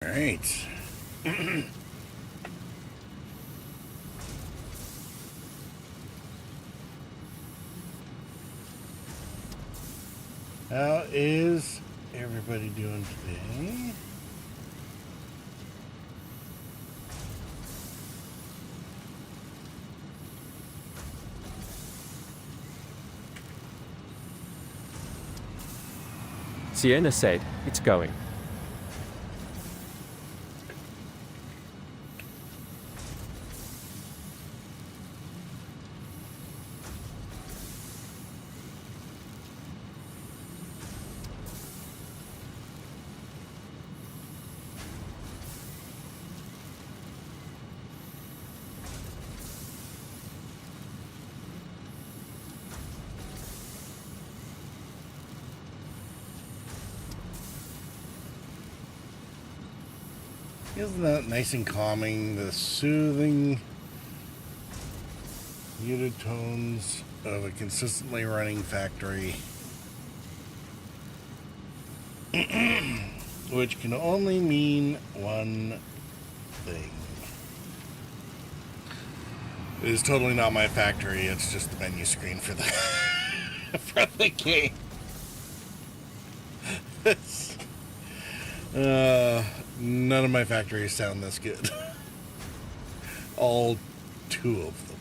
All right. How is everybody doing today? Sienna said, "It's going." Isn't that nice and calming? The soothing, muted tones of a consistently running factory. Which can only mean one thing. It is totally not my factory, it's just the menu screen for the for the game. None of my factories sound this good. All two of them.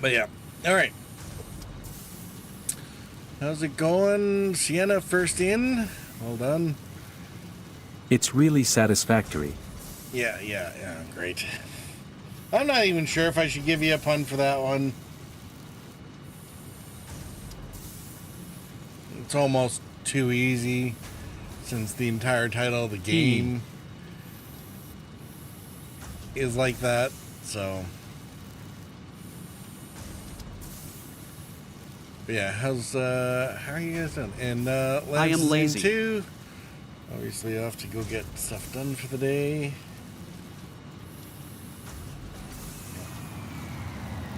But yeah, all right. How's it going? Sienna first in. Well done. It's really satisfactory. Yeah, great. I'm not even sure if I should give you a pun for that one. It's almost too easy since the entire title of the game is like that, so. But yeah, how are you guys doing? And I am lazy too. Obviously off to go get stuff done for the day.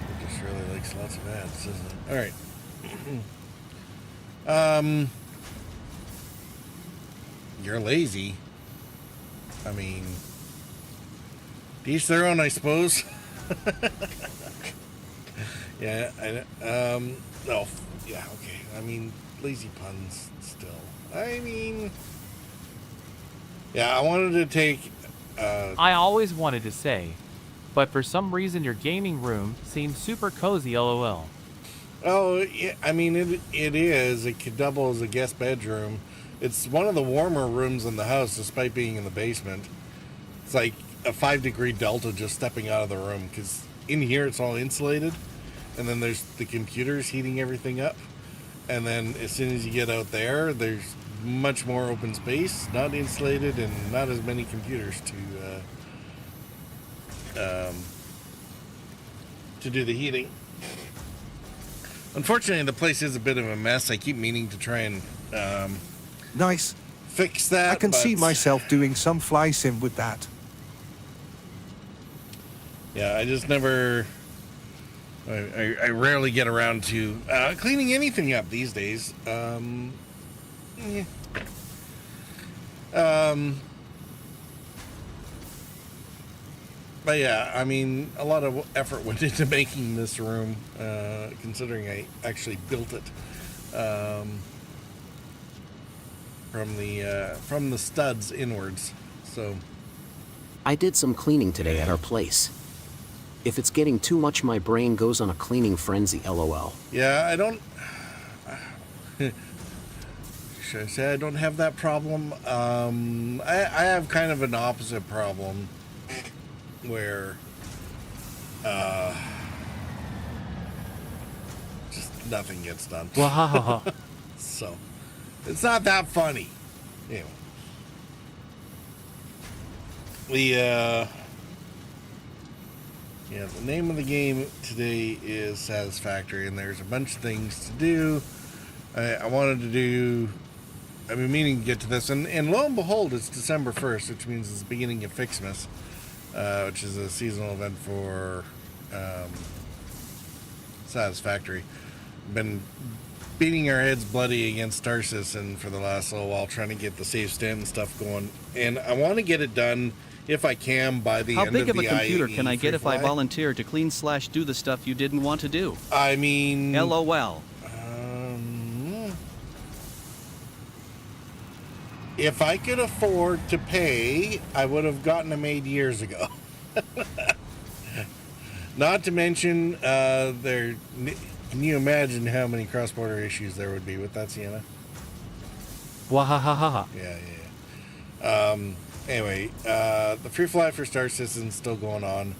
It just really likes lots of ads, doesn't it? Alright. You're lazy. I mean, to each their own, I suppose. Yeah, no, yeah, okay. I mean, lazy puns still. I mean, yeah, I wanted to take, I always wanted to say, but for some reason your gaming room seems super cozy, lol. oh, yeah, I mean, it is. It could double as a guest bedroom. It's one of the warmer rooms in the house, despite being in the basement. It's like a 5-degree delta just stepping out of the room, because in here it's all insulated, and then there's the computers heating everything up. And then as soon as you get out there, there's much more open space, not insulated, and not as many computers to do the heating. Unfortunately, the place is a bit of a mess. I keep meaning to try and Nice. fix that. I can see but myself doing some fly sim with that. yeah, I just never. I rarely get around to cleaning anything up these days. Yeah. But yeah, I mean, a lot of effort went into making this room, considering I actually built it from the studs inwards. So I did some cleaning today at our place. If it's getting too much, my brain goes on a cleaning frenzy, lol. yeah, I don't. Should I say I don't have that problem? I have kind of an opposite problem where just nothing gets done. Wahahaha. So it's not that funny. Anyway, the name of the game today is Satisfactory, and there's a bunch of things to do. I wanted to do. I've been meaning to get to this, and lo and behold, it's December 1st, which means it's the beginning of FICSMAS, which is a seasonal event for Satisfactory. been beating our heads bloody against Star Citizen for the last little while, trying to get the save stand and stuff going. And I want to get it done, if I can, by the How end big of of the a computer IAE can I get if I free fly. volunteer to clean/do the stuff you didn't want to do? I mean... LOL. If I could afford to pay, I would have gotten it made years ago. Not to mention, can you imagine how many cross-border issues there would be with that, Sienna? Wahahaha. Yeah. Anyway, the free fly for Star Citizen is still going on.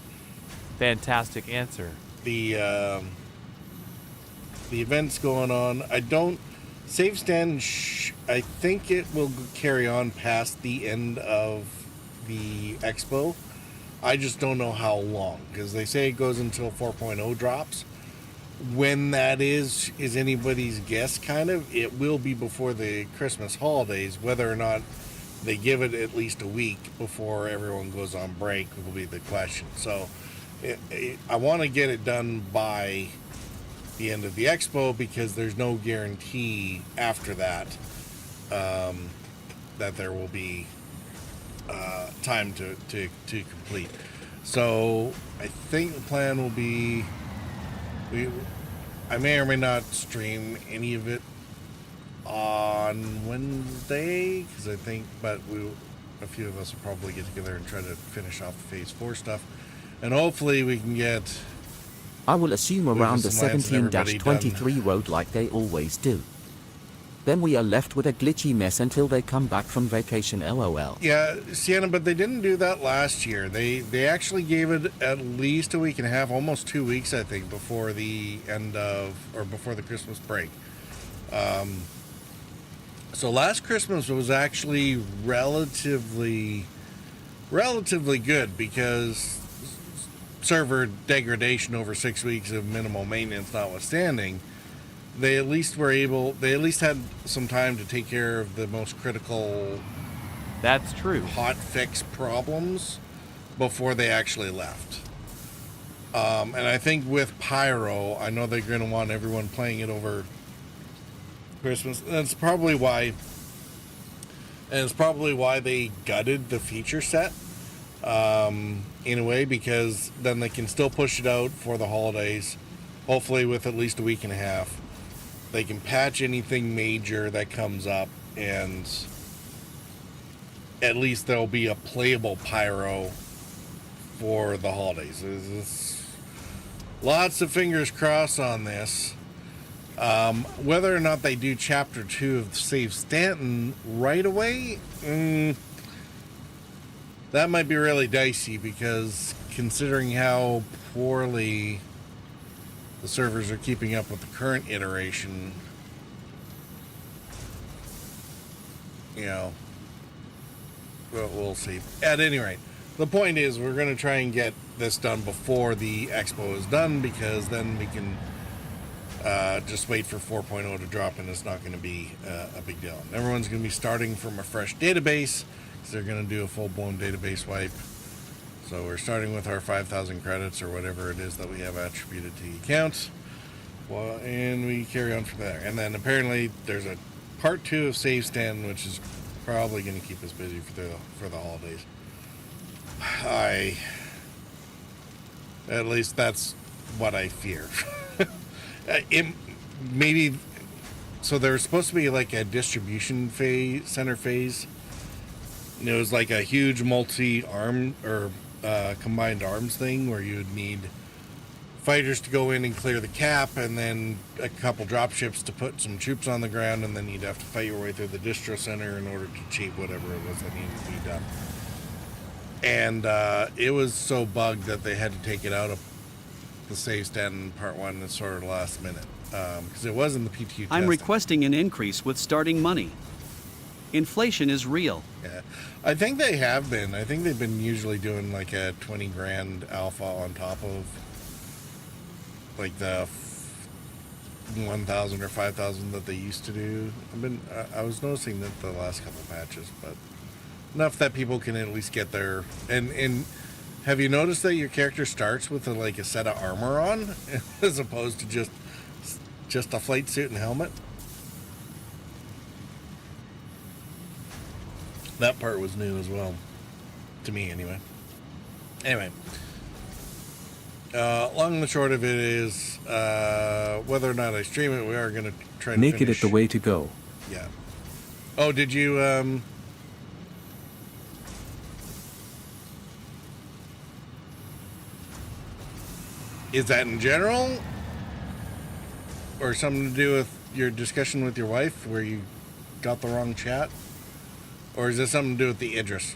Fantastic answer. The event's going on. I don't... Save stand, I think it will carry on past the end of the expo. I just don't know how long, because they say it goes until 4.0 drops. When that is anybody's guess, kind of. It will be before the Christmas holidays. Whether or not they give it at least a week before everyone goes on break will be the question. So I want to get it done by the end of the expo, because there's no guarantee after that that there will be time to complete. So I think the plan will be, I may or may not stream any of it on Wednesday, because I think, but a few of us will probably get together and try to finish off the Phase 4 stuff, and hopefully we can get I will assume around the Lucas and Lance and everybody 17-23 road like they always do. Then we are left with a glitchy mess until they come back from vacation, LOL. Yeah, Sienna, but they didn't do that last year. They actually gave it at least a week and a half, almost 2 weeks, I think, before the end of, or before the Christmas break. So last Christmas was actually relatively good, because server degradation over 6 weeks of minimal maintenance notwithstanding, they at least had some time to take care of the most critical That's true. hot fix problems before they actually left. And I think with Pyro, I know they're going to want everyone playing it over Christmas. That's probably why, and it's probably why they gutted the feature set. In a way, because then they can still push it out for the holidays, hopefully with at least a week and a half. They can patch anything major that comes up, and at least there'll be a playable Pyro for the holidays. There's lots of fingers crossed on this. Whether or not they do Chapter 2 of Save Stanton right away, that might be really dicey, because considering how poorly the servers are keeping up with the current iteration, we'll see. At any rate, the point is we're going to try and get this done before the expo is done, because then we can just wait for 4.0 to drop, and it's not going to be a big deal. And everyone's going to be starting from a fresh database, because they're going to do a full-blown database wipe. So we're starting with our 5,000 credits or whatever it is that we have attributed to the account. Well, and we carry on from there. And then apparently there's a part 2 of Save Stand, which is probably going to keep us busy for the holidays. At least that's what I fear. Maybe, so there's supposed to be like a distribution center phase. And it was like a huge multi-arm or combined arms thing, where you would need fighters to go in and clear the cap, and then a couple drop ships to put some troops on the ground, and then you'd have to fight your way through the distro center in order to achieve whatever it was that needed to be done. And it was so bugged that they had to take it out of the save stand in part 1 at sort of the last minute, because it was in the PTU testing. I'm requesting an increase with starting money. Inflation is real. Yeah, I think they have been. I think they've been usually doing like a 20 grand alpha on top of like the 1,000 or 5,000 that they used to do. I was noticing that the last couple patches, but enough that people can at least get their and have you noticed that your character starts with like a set of armor on, as opposed to just just a flight suit and helmet. That part was new as well. To me, anyway. Anyway. Long and the short of it is, whether or not I stream it, we are going to try to Naked finish. at the way to go. Yeah. Oh, did you, is that in general? Or something to do with your discussion with your wife where you got the wrong chat? Or is this something to do with the Idris?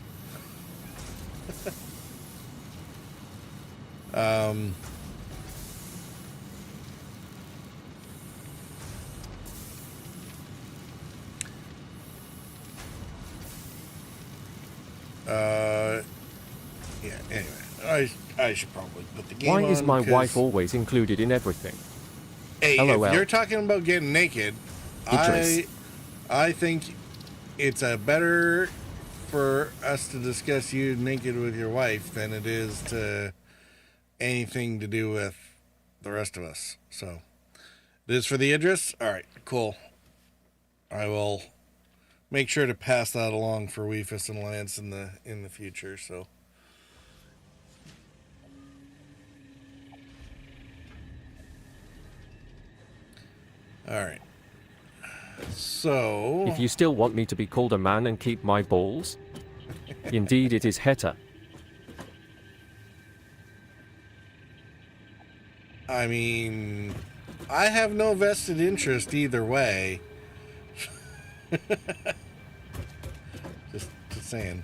Yeah, anyway. I should probably put the game Why on. is my 'cause- wife always included in everything? Hey, LOL. if you're talking about getting naked, Idris. I think it's better for us to discuss you naked with your wife than it is to anything to do with the rest of us. So, it is for the Idris? All right, cool. I will make sure to pass that along for Weefus and Lance in the future, so. All right. So, If you still want me to be called a man and keep my balls, indeed it is Heta. I mean, I have no vested interest either way. just saying.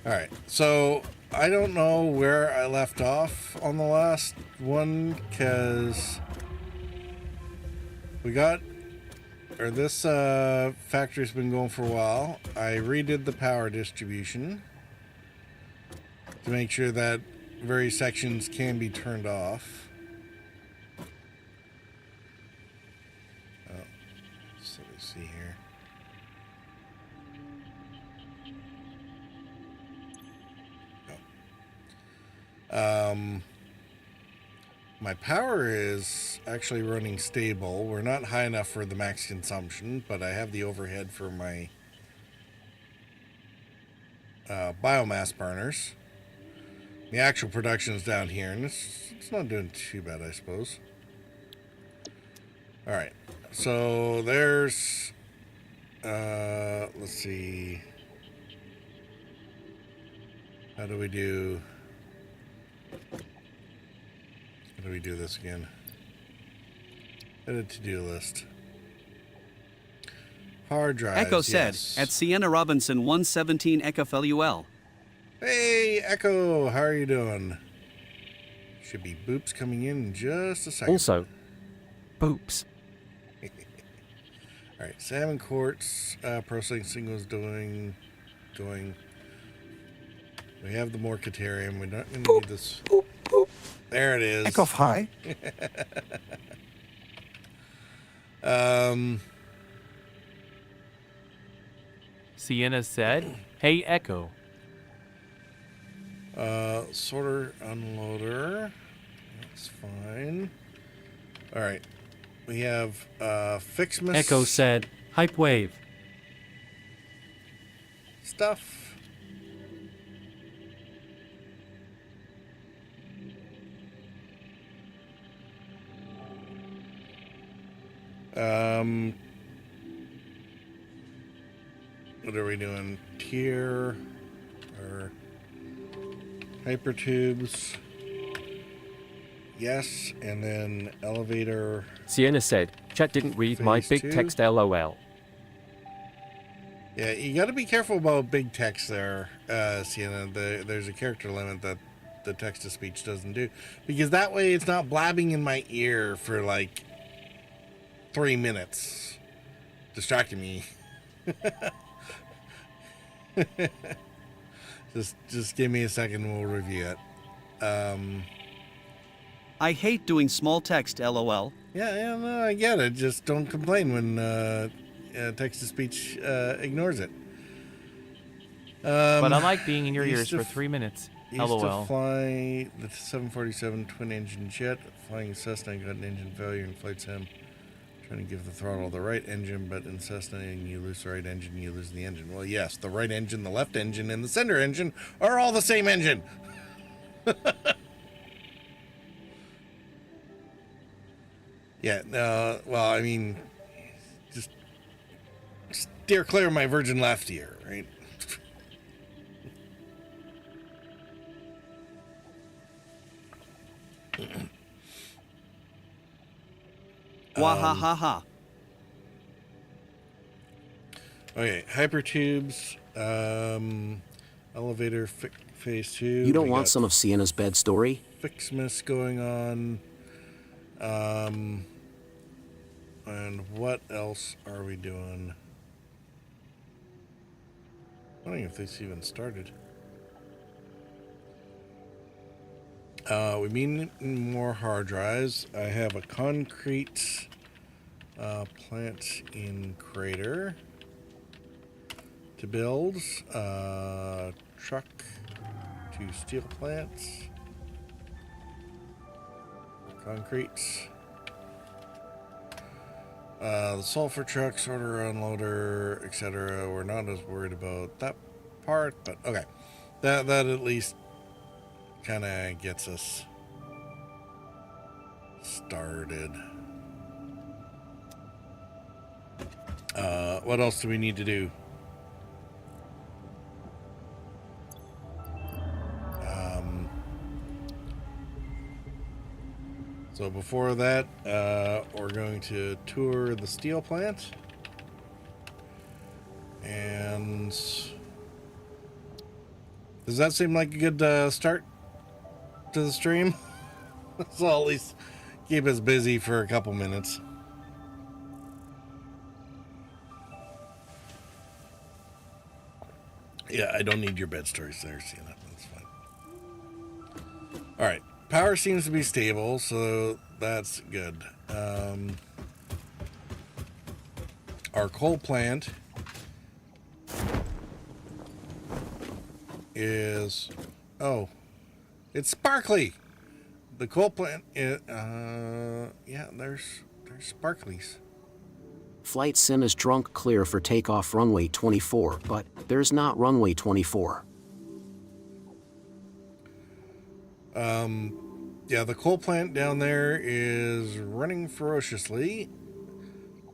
All right, so I don't know where I left off on the last one because this factory's been going for a while. I redid the power distribution to make sure that various sections can be turned off. Oh, so let's see here. My power is actually running stable. We're not high enough for the max consumption, but I have the overhead for my biomass burners. The actual production is down here, and it's not doing too bad, I suppose. All right, so there's let's see, how do we do this again? Edit to-do list. Hard drives. Echo said yes. at Sienna Robinson 117 ECHO-FLUL. Hey, Echo, how are you doing? Should be boops coming in just a second. Also, boops. All right, salmon quartz processing was going. We have the Morcatarium. We're not going to need this. There it is. Echo high. Sienna said, "Hey Echo." Sorter, unloader. That's fine. All right. We have FICSMAS Echo said, hype wave. stuff. What are we doing? Tier or hypertubes? Yes, and then elevator. Sienna said, chat didn't read my Phase big two. text LOL. Yeah, you got to be careful about big text there, Sienna. There's a character limit that the text-to-speech doesn't do. Because that way it's not blabbing in my ear for like 3 minutes. Distracting me. Just give me a second and we'll review it. I hate doing small text LOL. Yeah, no, I get it. Just don't complain when text-to-speech ignores it. But I like being in your used ears to for f- 3 minutes. Used to LOL. fly the 747 twin-engine jet. Flying Cessna got an engine failure in flight sim. Trying to give the throttle the right engine, but in Cessna, you lose the right engine, you lose the engine. Well, yes, the right engine, the left engine, and the center engine are all the same engine. Yeah, no, well, I mean, just steer clear of my virgin left ear, right? Wahahaha. Okay, hypertubes, elevator phase 2. You don't We want got some of Sienna's bed story? FICSMAS going on. And what else are we doing? I don't know if this even started. We need more hard drives. I have a concrete plant in Crater to build. Truck to steel plants. Concrete. The sulfur truck, sorter, unloader, etc. We're not as worried about that part, but okay. That at least kind of gets us started. What else do we need to do? So before that, we're going to tour the steel plant. And does that seem like a good start to the stream? So I'll at least keep us busy for a couple minutes. Yeah, I don't need your bed stories there, Sienna. That's fine. All right. Power seems to be stable, so that's good. Our coal plant is... Oh, it's sparkly. The coal plant is... yeah, there's sparklies. Flight sim is drunk clear for takeoff runway 24, but there's not runway 24. Yeah, the coal plant down there is running ferociously.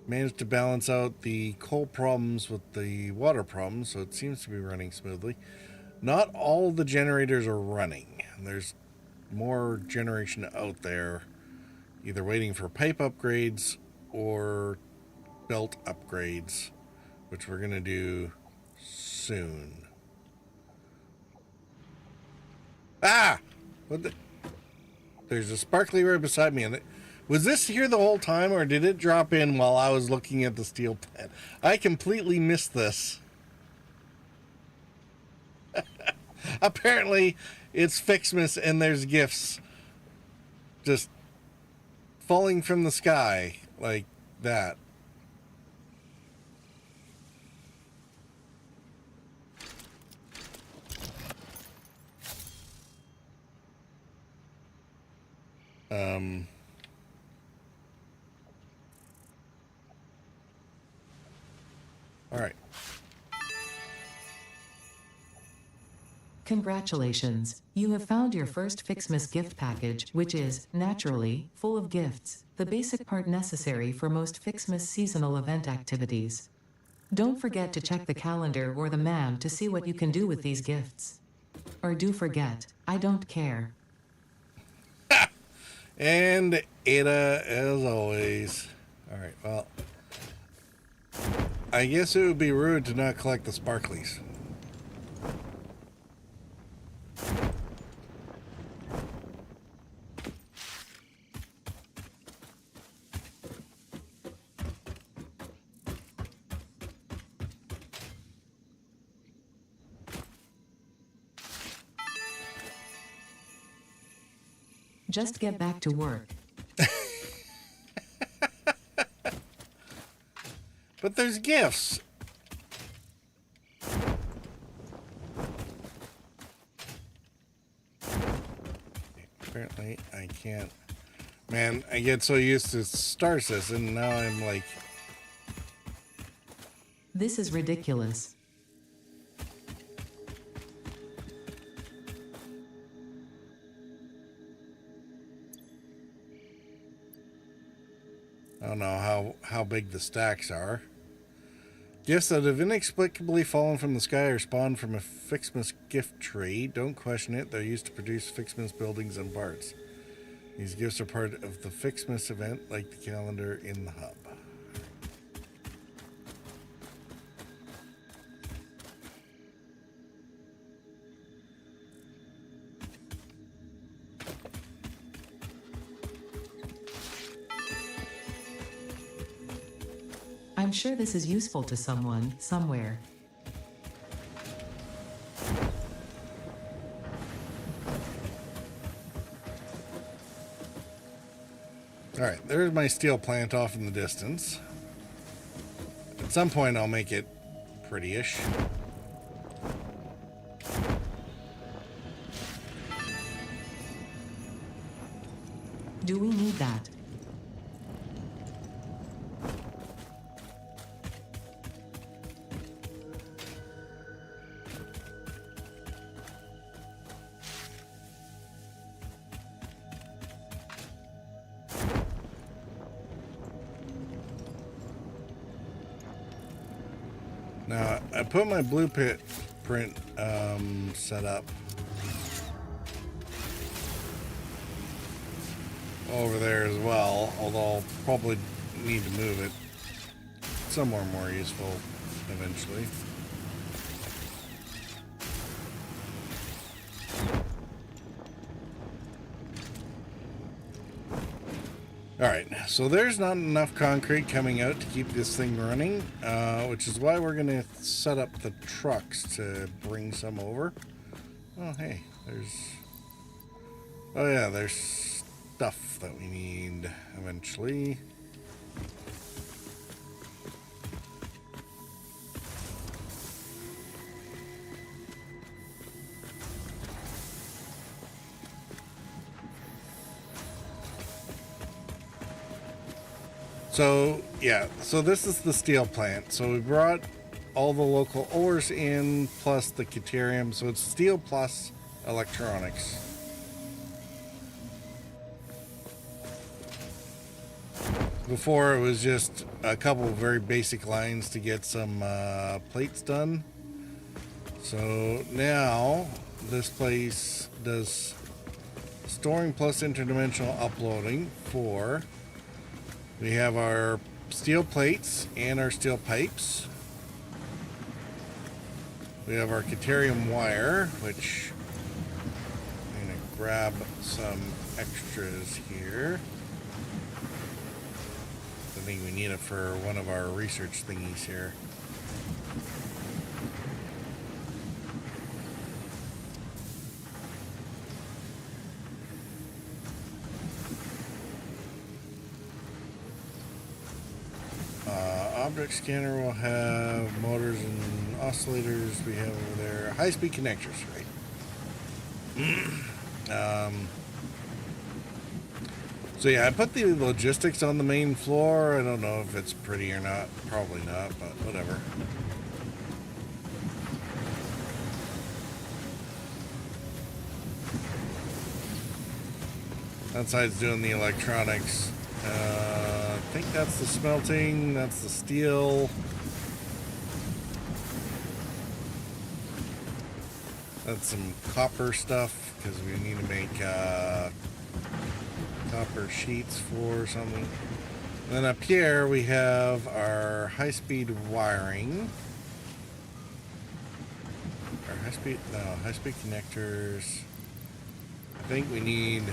Managed to balance out the coal problems with the water problems, so it seems to be running smoothly. Not all the generators are running. There's more generation out there, either waiting for pipe upgrades or belt upgrades, which we're going to do soon. Ah! What the... There's a sparkly right beside me. And was this here the whole time, or did it drop in while I was looking at the steel plant? I completely missed this. Apparently, it's FICSMAS and there's gifts just falling from the sky like that. All right. Congratulations, you have found your first FICSMAS gift package, which is, naturally, full of gifts, the basic part necessary for most FICSMAS seasonal event activities. Don't forget to check the calendar or the MAM to see what you can do with these gifts. Or do forget, I don't care. And Ada, as always. All right, well, I guess it would be rude to not collect the sparklies. Just get back to work. But there's gifts. Apparently, I can't. Man, I get so used to Star System, and now I'm like, This is ridiculous. I don't know how big the stacks are. Gifts that have inexplicably fallen from the sky or spawned from a FICSMAS gift tree. Don't question it. They're used to produce FICSMAS buildings and parts. These gifts are part of the FICSMAS event, like the calendar in the hub. I'm sure this is useful to someone, somewhere. Alright, there's my steel plant off in the distance. At some point I'll make it pretty-ish. Do we need that? Now, I put my blueprint set up over there as well, although I'll probably need to move it somewhere more useful eventually. Alright, so there's not enough concrete coming out to keep this thing running, which is why we're going to set up the trucks to bring some over. Oh, hey, there's... Oh, yeah, there's stuff that we need eventually. So, yeah, so this is the steel plant. So we brought all the local ores in, plus the deuterium. So it's steel plus electronics. Before it was just a couple of very basic lines to get some plates done. So now this place does storing plus interdimensional uploading for... We have our steel plates and our steel pipes. We have our deuterium wire, which I'm going to grab some extras here. I think we need it for one of our research thingies here. Object scanner will have motors and oscillators. We have over there high-speed connectors, right? So yeah, I put the logistics on the main floor. I don't know if it's pretty or not. Probably not, but whatever. That side's doing the electronics. I think that's the smelting, that's the steel. That's some copper stuff, because we need to make copper sheets for something. And then up here we have our high-speed wiring. Our high-speed connectors. I think we need...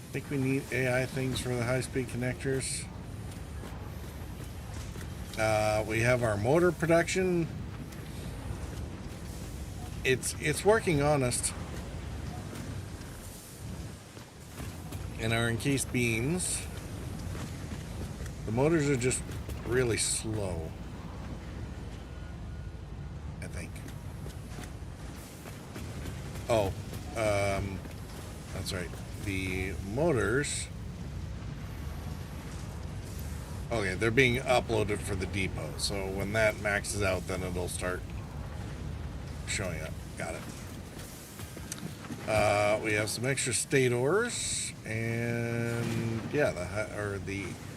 I think we need AI things for the high-speed connectors. We have our motor production. It's working honest. And our encased beams, the motors are just really slow, I think. Oh, that's right. The motors, okay, they're being uploaded for the depot. So when that maxes out, then it'll start showing up. Got it. We have some extra state ores, and yeah,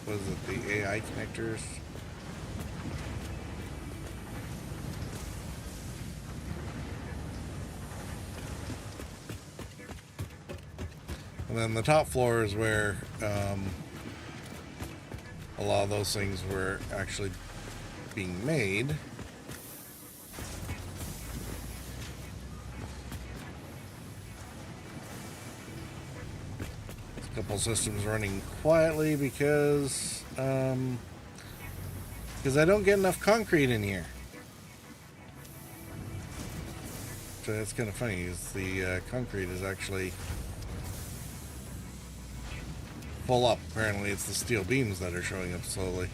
was it the AI connectors? And then the top floor is where a lot of those things were actually being made. Couple systems running quietly because I don't get enough concrete in here. So that's kind of funny. Is the concrete is actually full up. Apparently, it's the steel beams that are showing up slowly.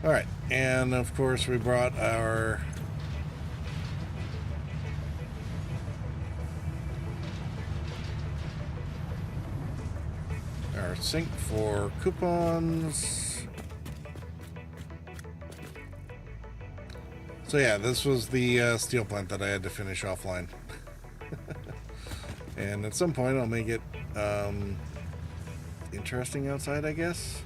All right, and of course we brought our sink for coupons. So yeah, this was the steel plant that I had to finish offline. And at some point I'll make it interesting outside, I guess.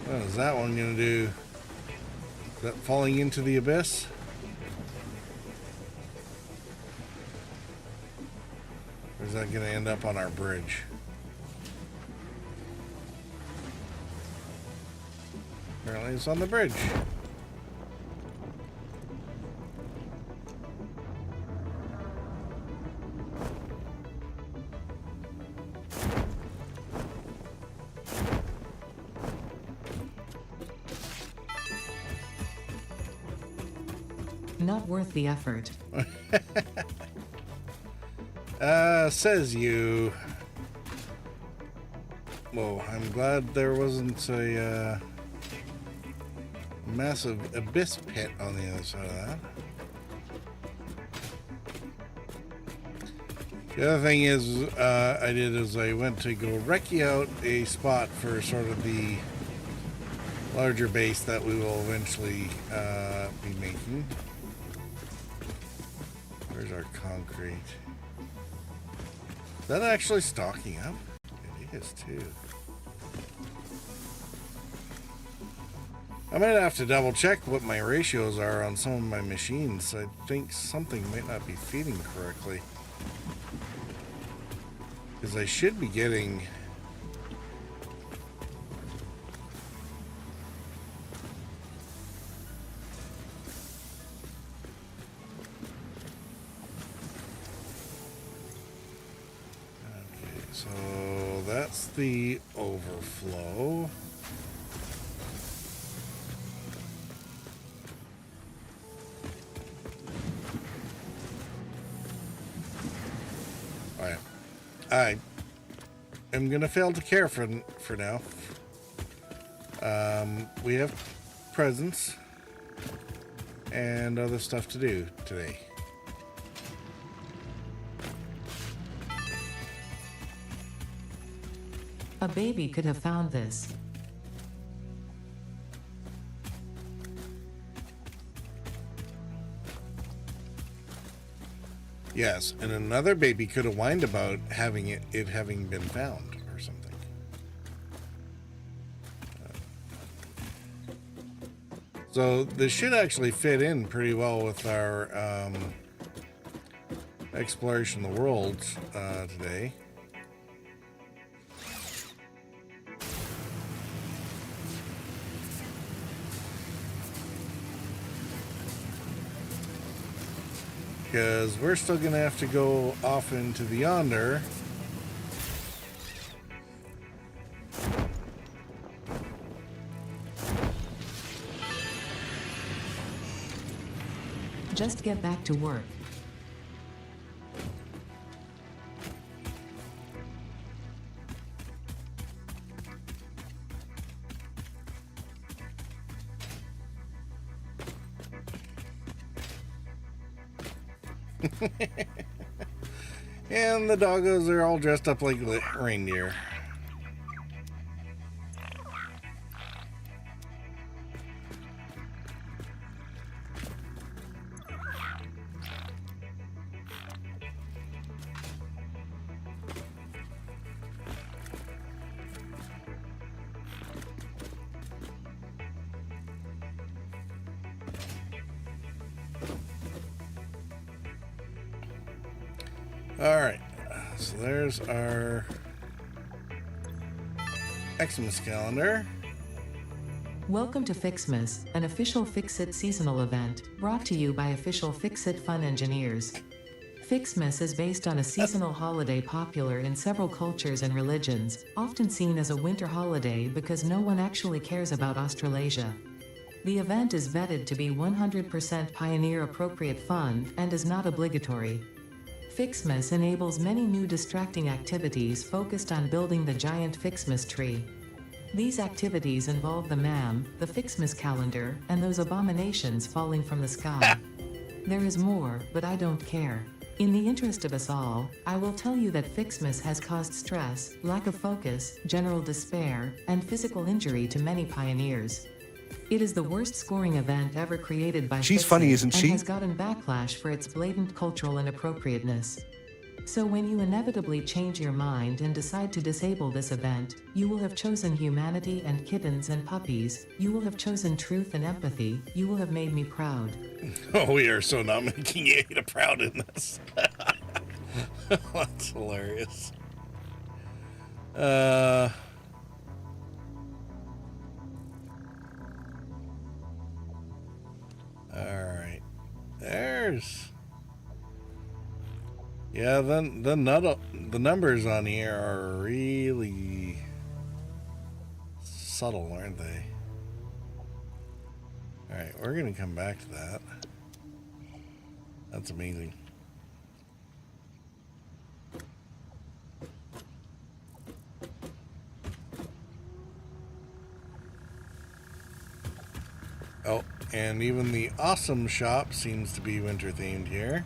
What is that one going to do? Is that falling into the abyss? Or is that going to end up on our bridge? Apparently it's on the bridge. Not worth the effort. Says you. Whoa, I'm glad there wasn't a massive abyss pit on the other side of that. The other thing is, I went to go recce out a spot for sort of the larger base that we will eventually be making. Where's our concrete? Is that actually stocking up? It is too. I might have to double check what my ratios are on some of my machines. I think something might not be feeding correctly. Because I should be getting... So that's the overflow. All right. I am going to fail to care for now. We have presents and other stuff to do today. A baby could have found this. Yes, and another baby could have whined about having it having been found or something. So this should actually fit in pretty well with our exploration of the world today. Because we're still going to have to go off into the yonder. Just get back to work. And the doggos are all dressed up like reindeer. Alright, so there's our FICSMAS calendar. Welcome to FICSMAS, an official Fix-It seasonal event, brought to you by official Fix-It Fun engineers. FICSMAS is based on a seasonal holiday popular in several cultures and religions, often seen as a winter holiday because no one actually cares about Australasia. The event is vetted to be 100% pioneer-appropriate fun and is not obligatory. FICSMAS enables many new distracting activities focused on building the giant FICSMAS tree. These activities involve the MAM, the FICSMAS calendar, and those abominations falling from the sky. There is more, but I don't care. In the interest of us all, I will tell you that FICSMAS has caused stress, lack of focus, general despair, and physical injury to many pioneers. It is the worst scoring event ever created by She's FICSMAS funny, isn't she? and has gotten backlash for its blatant cultural inappropriateness. So when you inevitably change your mind and decide to disable this event, you will have chosen humanity and kittens and puppies, you will have chosen truth and empathy, you will have made me proud. Oh, we are so not making Ada proud in this. That's hilarious. Alright. There's... Yeah, the numbers on here are really subtle, aren't they? Alright, we're going to come back to that. That's amazing. Oh, and even the awesome shop seems to be winter themed here.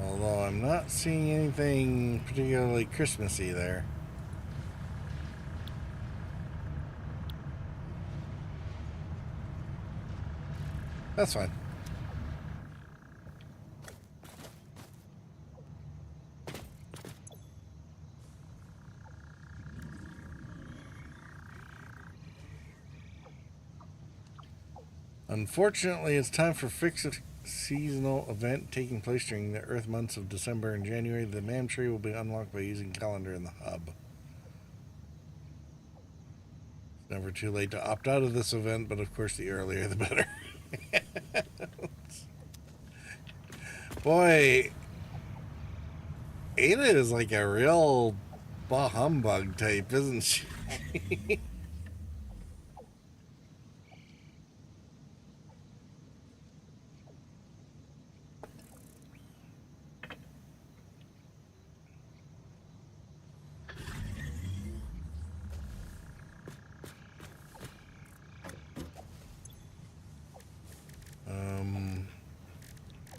Although I'm not seeing anything particularly Christmassy there. That's fine. Unfortunately, it's time for Fix-It seasonal event taking place during the Earth months of December and January. The MAM tree will be unlocked by using calendar in the hub. It's never too late to opt out of this event, but of course the earlier the better. Boy, Ada is like a real bah humbug type, isn't she?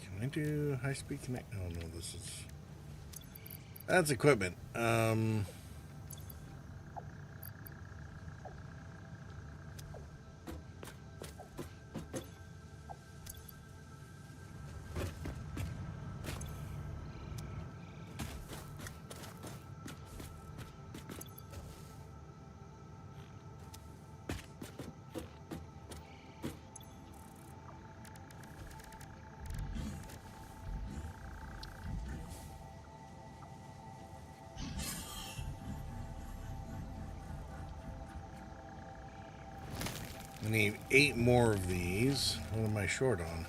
Can I do high-speed connect? Oh no, this is... That's equipment. I need 8 more of these. What am I short on?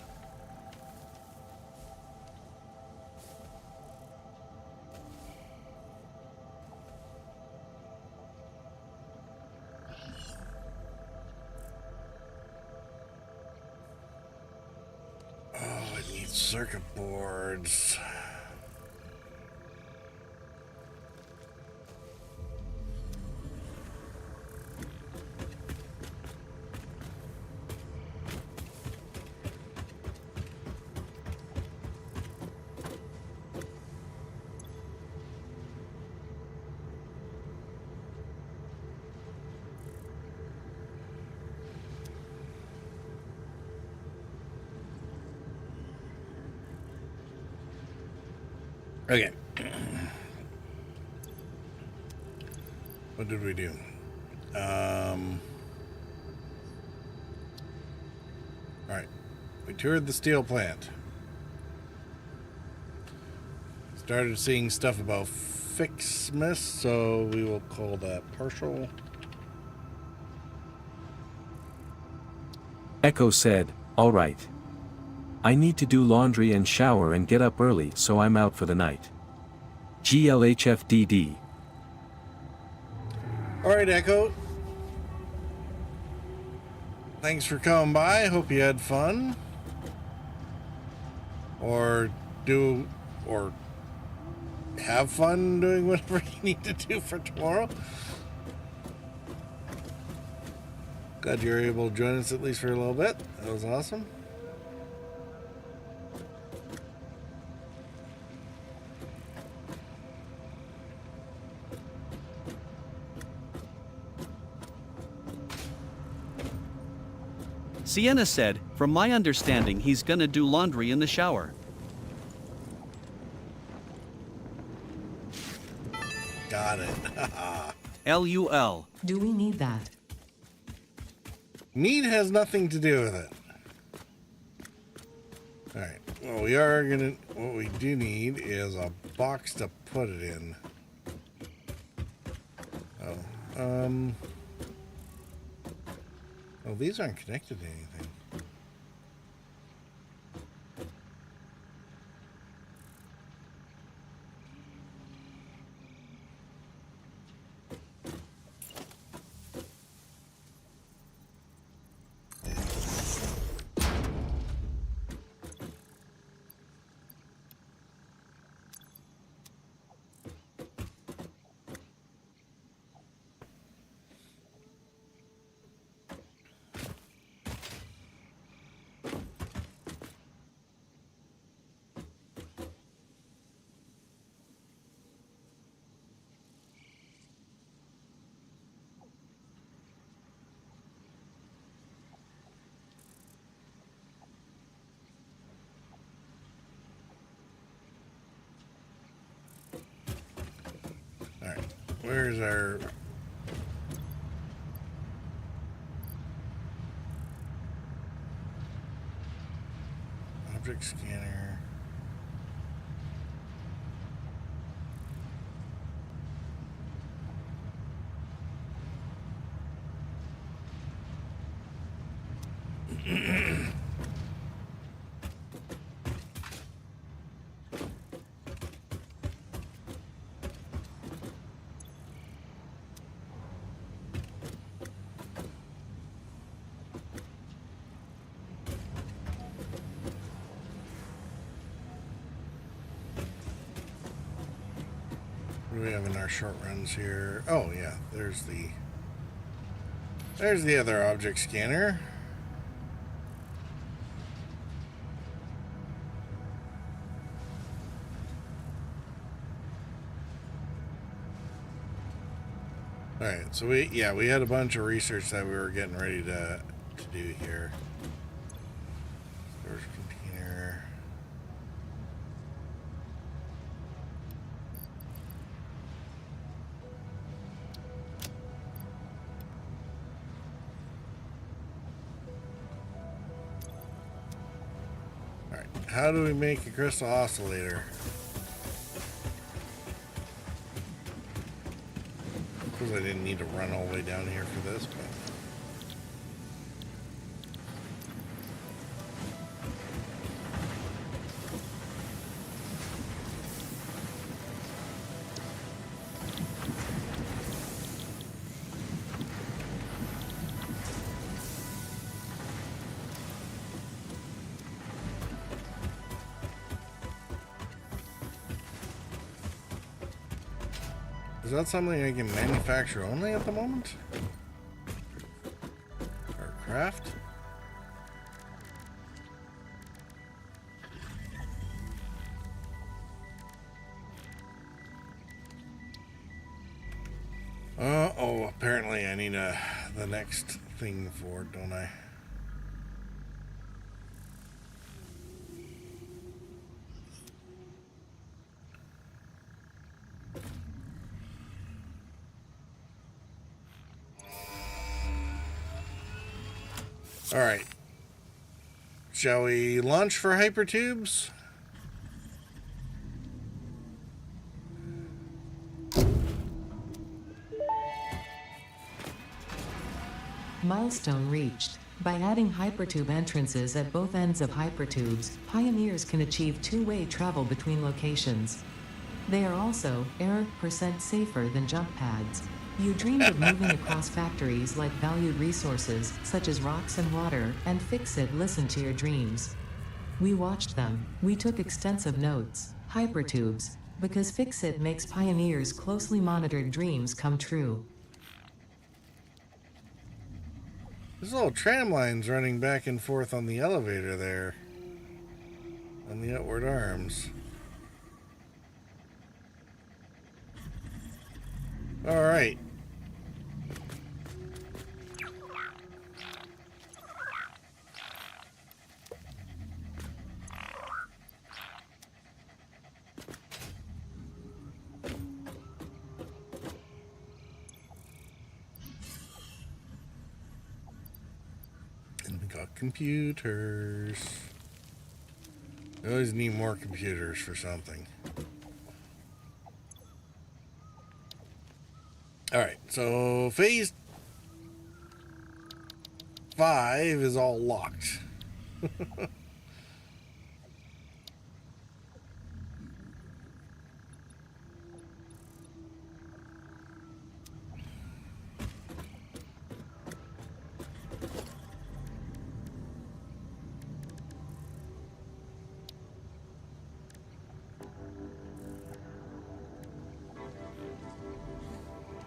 Oh, I need circuit boards. Okay. What did we do? Alright. We toured the steel plant. Started seeing stuff about FICSMAS, so we will call that partial. Echo said, "All right. I need to do laundry and shower and get up early, so I'm out for the night. GLHFDD." Alright, Echo. Thanks for coming by. Hope you had fun. Or have fun doing whatever you need to do for tomorrow. Glad you were able to join us at least for a little bit. That was awesome. Sienna said, from my understanding, he's gonna do laundry in the shower. Got it. LUL. Do we need that? Need has nothing to do with it. Alright. Well, what we do need is a box to put it in. Oh, these aren't connected to anything. Alright, where's our... object scanner? What do we have in our short runs here? Oh yeah, there's the other object scanner. Alright, so we had a bunch of research that we were getting ready to do here. Storage container. Alright, how do we make a crystal oscillator? Because I didn't need to run all the way down here for this, but Is that something I can manufacture only at the moment? Or craft? Oh, apparently I need the next thing for it, don't I? Alright. Shall we launch for hypertubes? Milestone reached. By adding hypertube entrances at both ends of hypertubes, pioneers can achieve two-way travel between locations. They are also % safer than jump pads. You dreamed of moving across factories like valued resources, such as rocks and water, and FICSIT listened to your dreams. We watched them. We took extensive notes. Hypertubes. Because FICSIT makes pioneers' closely monitored dreams come true. There's little tram lines running back and forth on the elevator there. On the outward arms. Alright. And we got computers. We always need more computers for something. Alright, so phase 5 is all locked.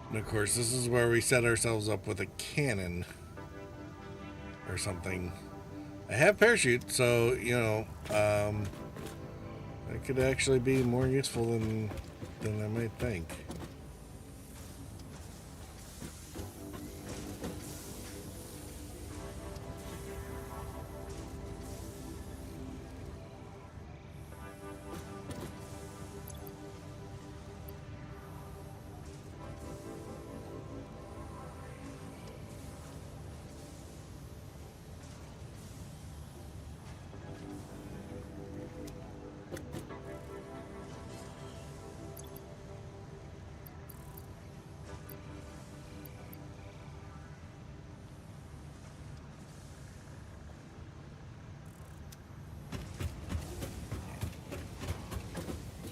And of course, this is where we set ourselves up with a cannon or something. I have parachute, so, you know, it could actually be more useful than I might think.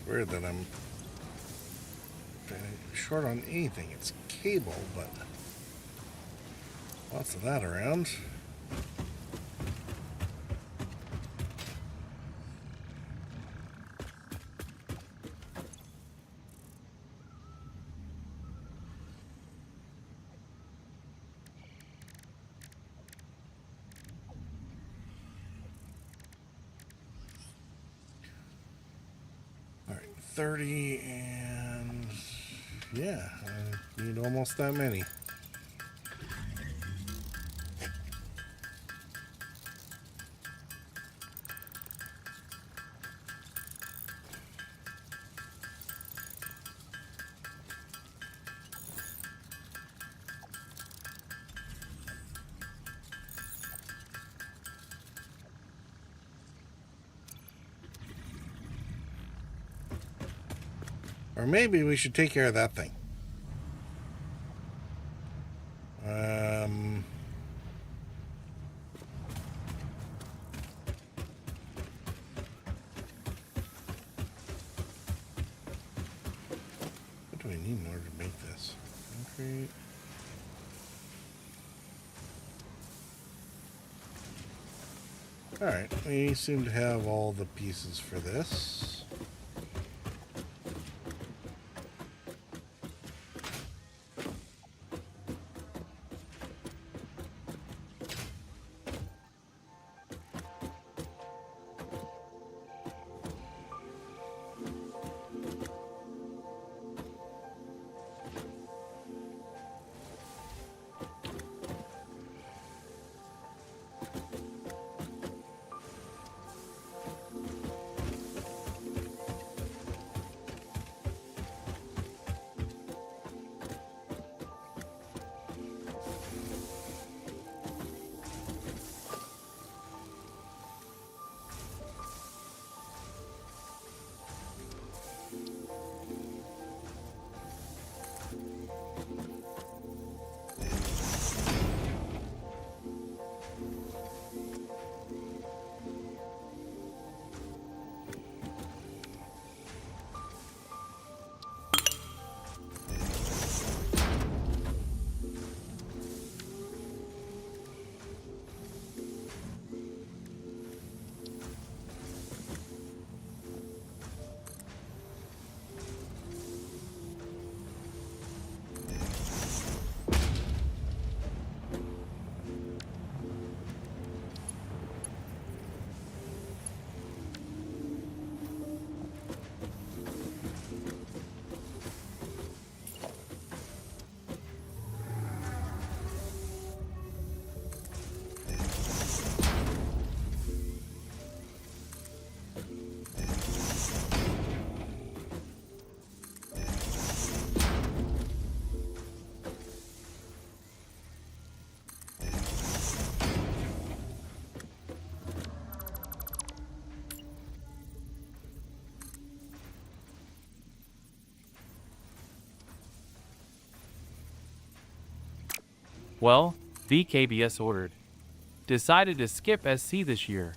Weird that I'm short on anything. It's cable, but lots of that around. All right, 30 and yeah, I need almost that many. Or maybe we should take care of that thing. What do I need in order to make this? Concrete. Alright, we seem to have all the pieces for this. Well, VKBS ordered. Decided to skip SC this year.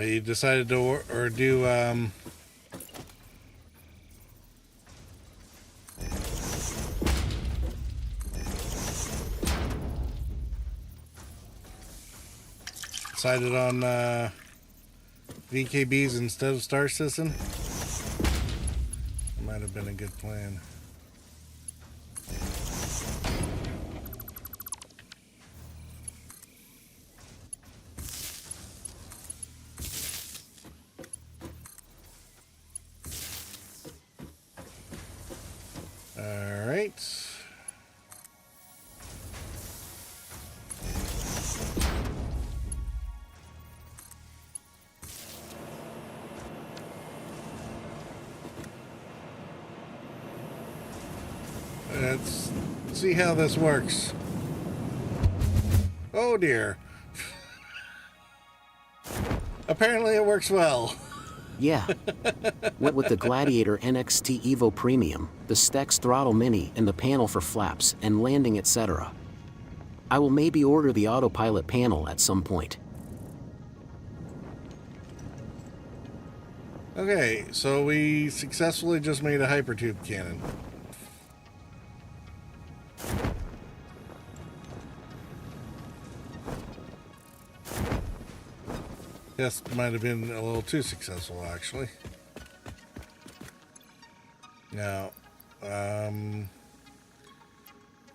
You decided to or do decided on VKBs instead of Star Citizen. Might have been a good plan. All right. Let's see how this works. Oh dear. Apparently it works well. Yeah. Went with the Gladiator NXT Evo Premium, the Stex Throttle Mini, and the panel for flaps and landing, etc. I will maybe order the autopilot panel at some point. Okay, so we successfully just made a hypertube cannon. This might have been a little too successful, actually. Now,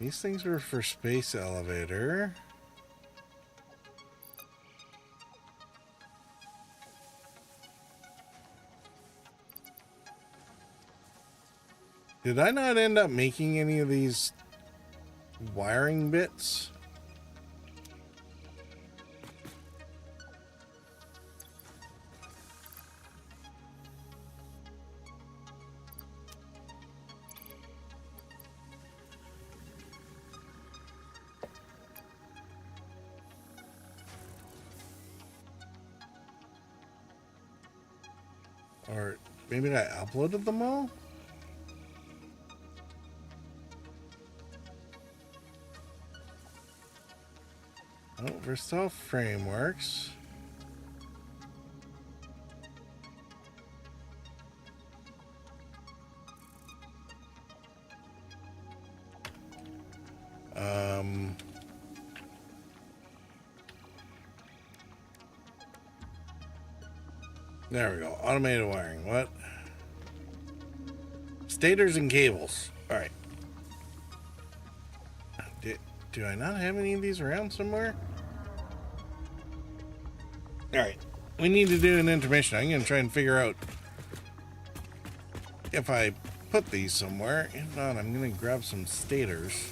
these things were for space elevator. Did I not end up making any of these wiring bits? Or maybe I uploaded them all? Oh, Versatile Frameworks. There we go. Automated wiring. What? Stators and cables. All right. Do I not have any of these around somewhere? All right. We need to do an intermission. I'm going to try and figure out if I put these somewhere. If not, I'm going to grab some stators.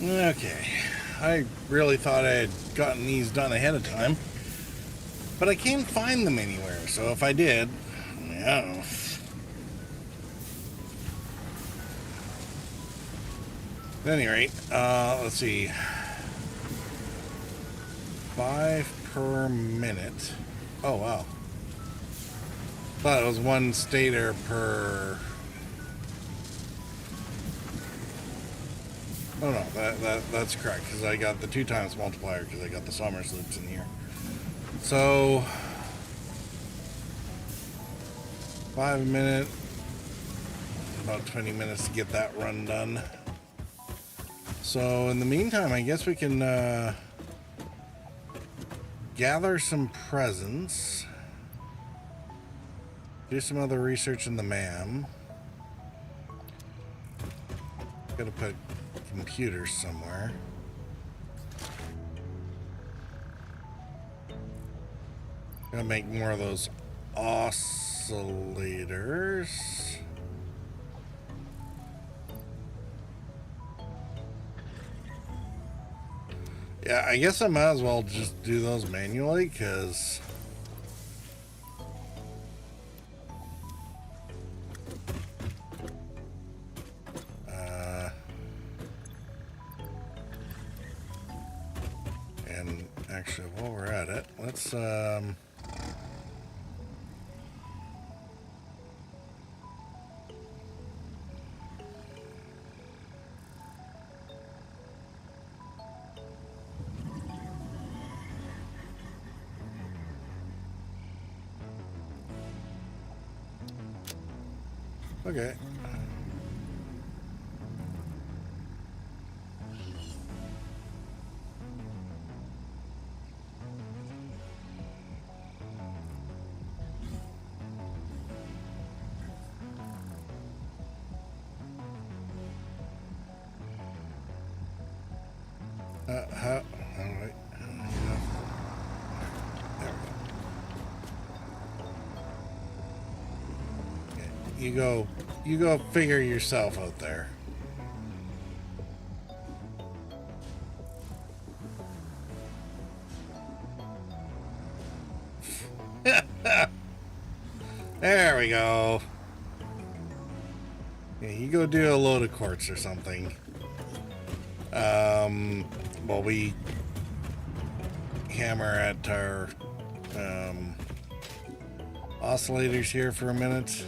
Okay. I really thought I had gotten these done ahead of time. But I can't find them anywhere, so if I did, I don't know. At any rate, let's see. 5 per minute. Oh, wow. Thought it was 1 stator per... Oh no, that's correct, because I got the 2 times multiplier, because I got the Somers loops in here. So... 5 a minute. About 20 minutes to get that run done. So in the meantime, I guess we can gather some presents. Do some other research in the MAM. Gotta put computers somewhere. Gotta make more of those oscillators. Yeah, I guess I might as well just do those manually, because... and actually, while we're at it, let's... Okay. How do I... There we go. Okay, you go figure yourself out there. There we go. Yeah, you go do a load of quartz or something. While we hammer at our oscillators here for a minute.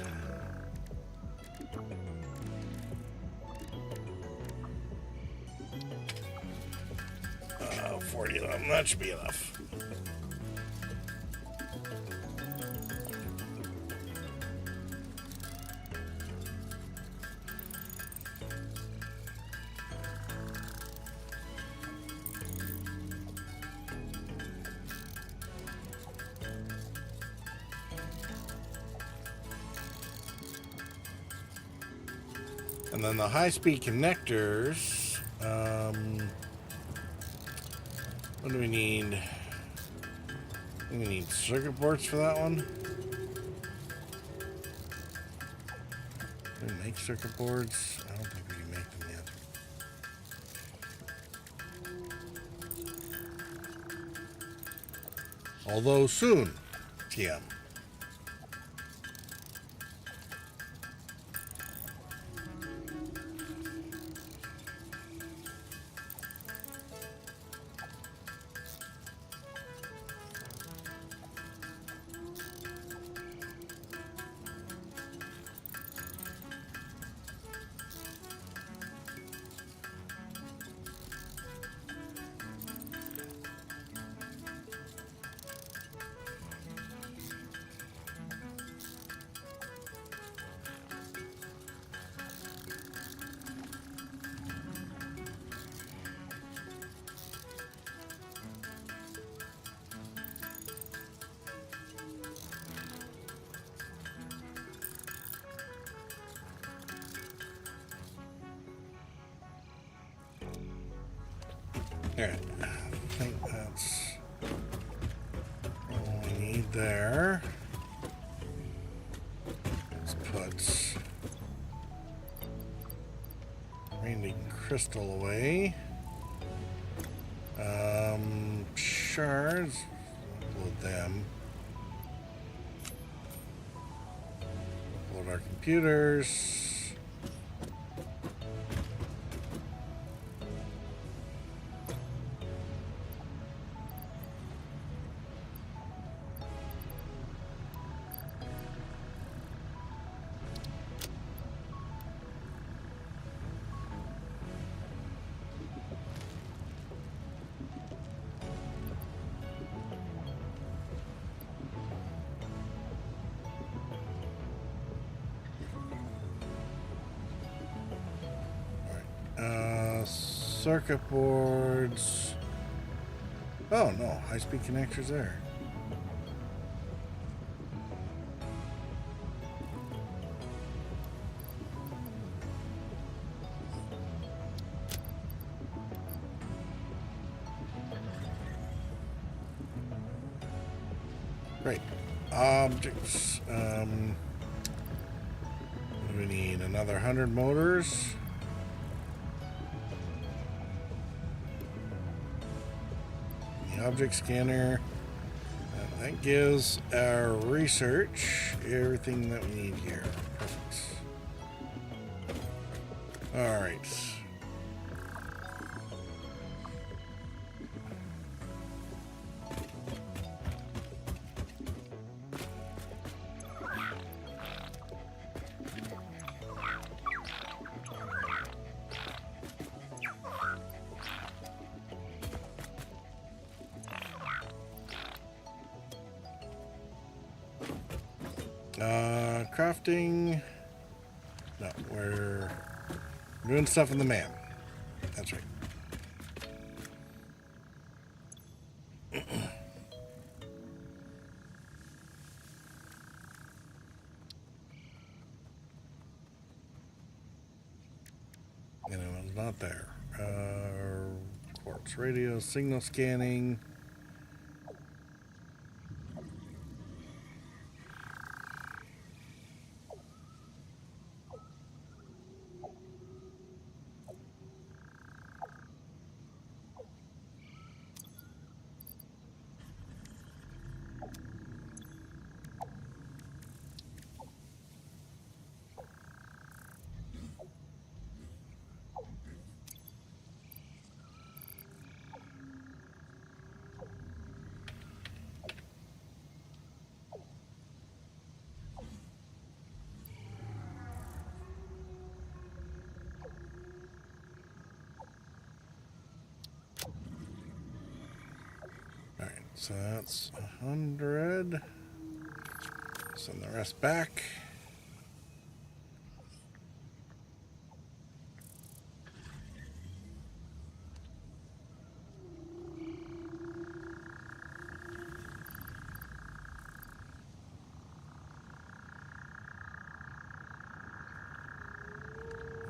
40 of them, that should be enough. And then the high-speed connectors, what do we need? We need circuit boards for that one. Do we make circuit boards? I don't think we can make them yet. Although soon, TM. Alright, I think that's all we need there. Let's put Randy Crystal away. Sure. Let's upload them. Upload our computers. Circuit boards. Oh no, high-speed connectors there. Great. Objects. What do we need? Another 100 motors. Object scanner. That gives our research everything that we need here. Perfect. All right. Crafting. No, we're doing stuff in the man. That's right. And it was not there. Quartz radio, signal scanning. So that's 100. Send the rest back.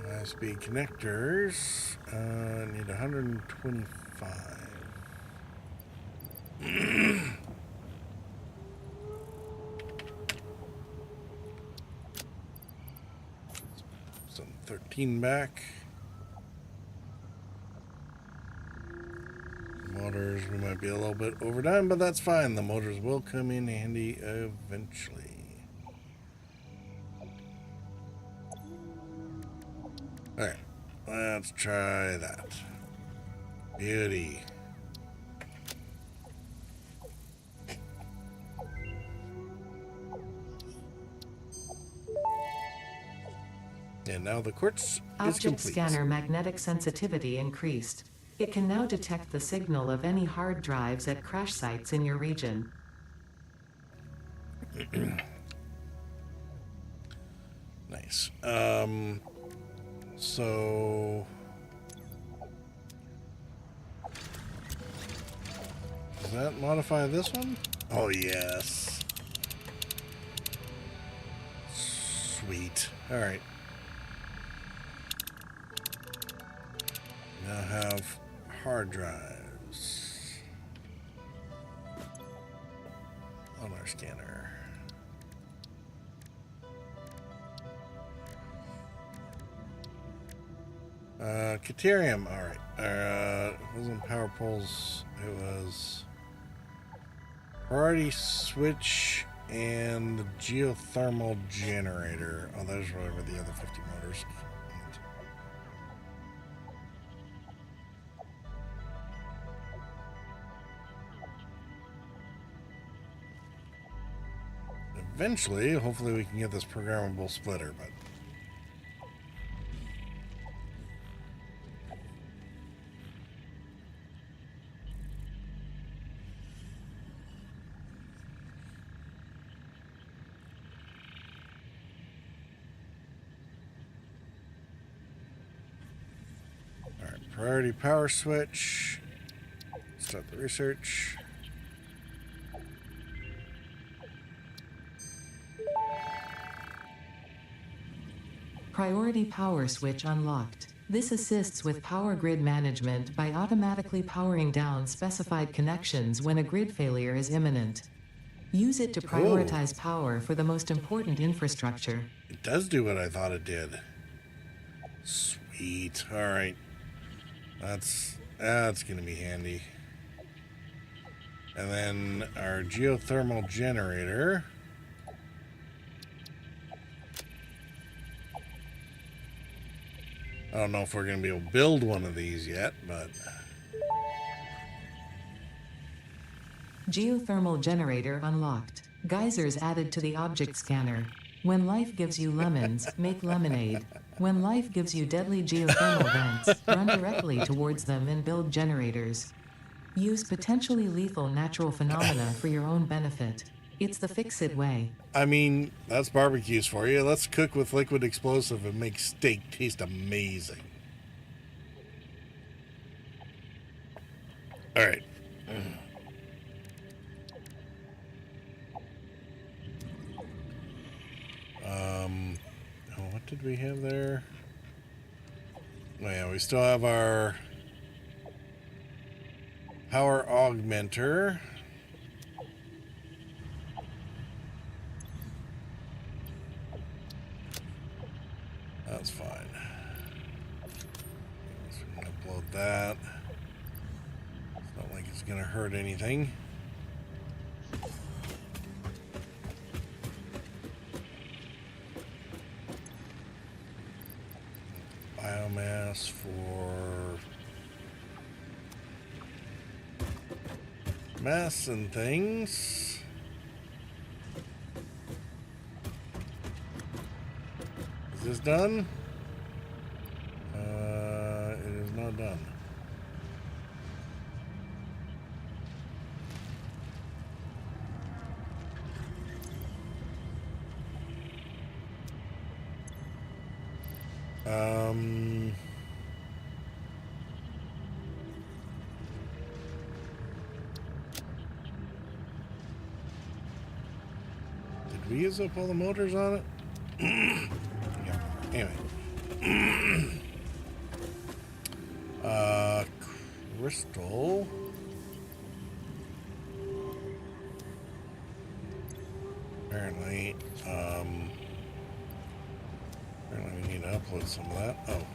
High-speed connectors. Need 125. Some 13 back. Motors, we might be a little bit overdone, but that's fine. The motors will come in handy eventually. Alright, let's try that. Beauty. And now the quartz is Object complete. scanner magnetic sensitivity increased. It can now detect the signal of any hard drives at crash sites in your region. Nice. So does that modify this one? Oh yes. Sweet. All right. Now have hard drives on our scanner. Caterium. All right. It wasn't power poles. It was priority switch and the geothermal generator. Oh, those were over the other 50 motors. Eventually, hopefully we can get this programmable splitter, but all right, priority power switch. Start the research. Priority power switch unlocked. This assists with power grid management by automatically powering down specified connections when a grid failure is imminent. Use it to prioritize power for the most important infrastructure. It does do what I thought it did. Sweet. All right. That's going to be handy. And then our geothermal generator. I don't know if we're going to be able to build one of these yet, but... Geothermal generator unlocked. Geysers added to the object scanner. When life gives you lemons, make lemonade. When life gives you deadly geothermal vents, run directly towards them and build generators. Use potentially lethal natural phenomena for your own benefit. It's the fix-it way. I mean, that's barbecues for you. Let's cook with liquid explosive and make steak taste amazing. All right. What did we have there? Oh yeah, we still have our power augmenter. That's fine. So we're gonna upload that. It's not like it's gonna hurt anything. Biomass for mass and things. Is this done? It is not done. Did we use up all the motors on it? Yeah. Anyway. Crystal. Apparently, apparently we need to upload some of that. Oh.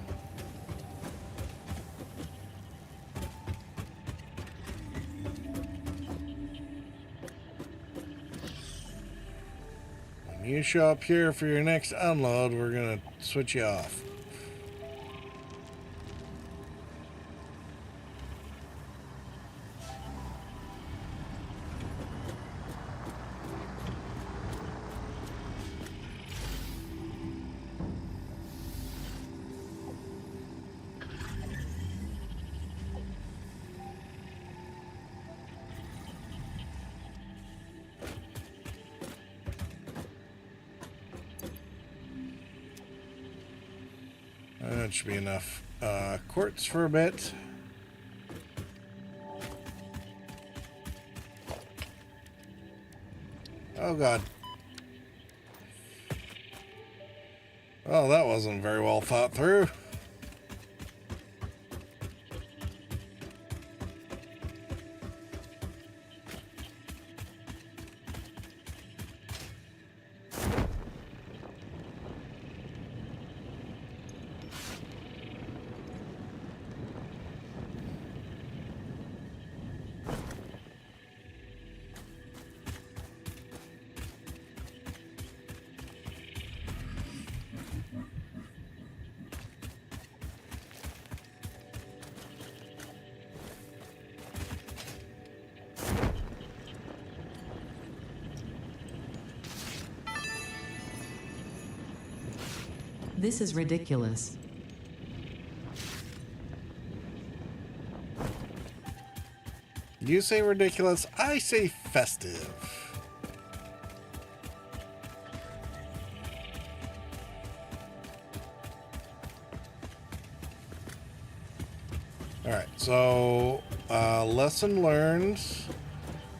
When you show up here for your next unload, we're gonna switch you off. That should be enough. Quartz for a bit. Oh god. Well, that wasn't very well thought through. This is ridiculous. You say ridiculous, I say festive. Alright, so lesson learned.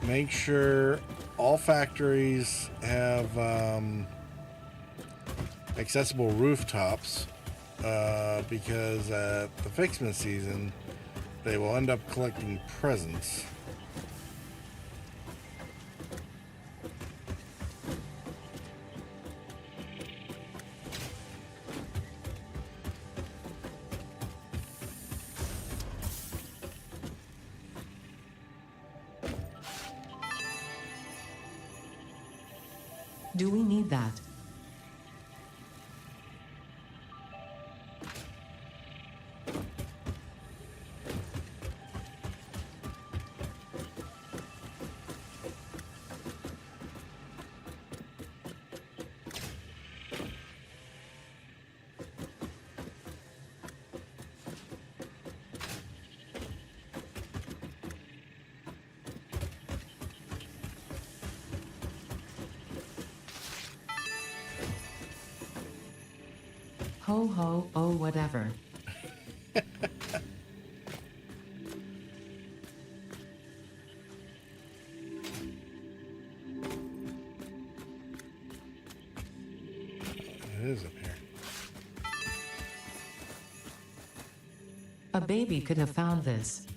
Make sure all factories have accessible rooftops because at the FICSMAS season they will end up collecting presents. Do we need that? Ho ho, oh whatever. It is up here. A baby could have found this.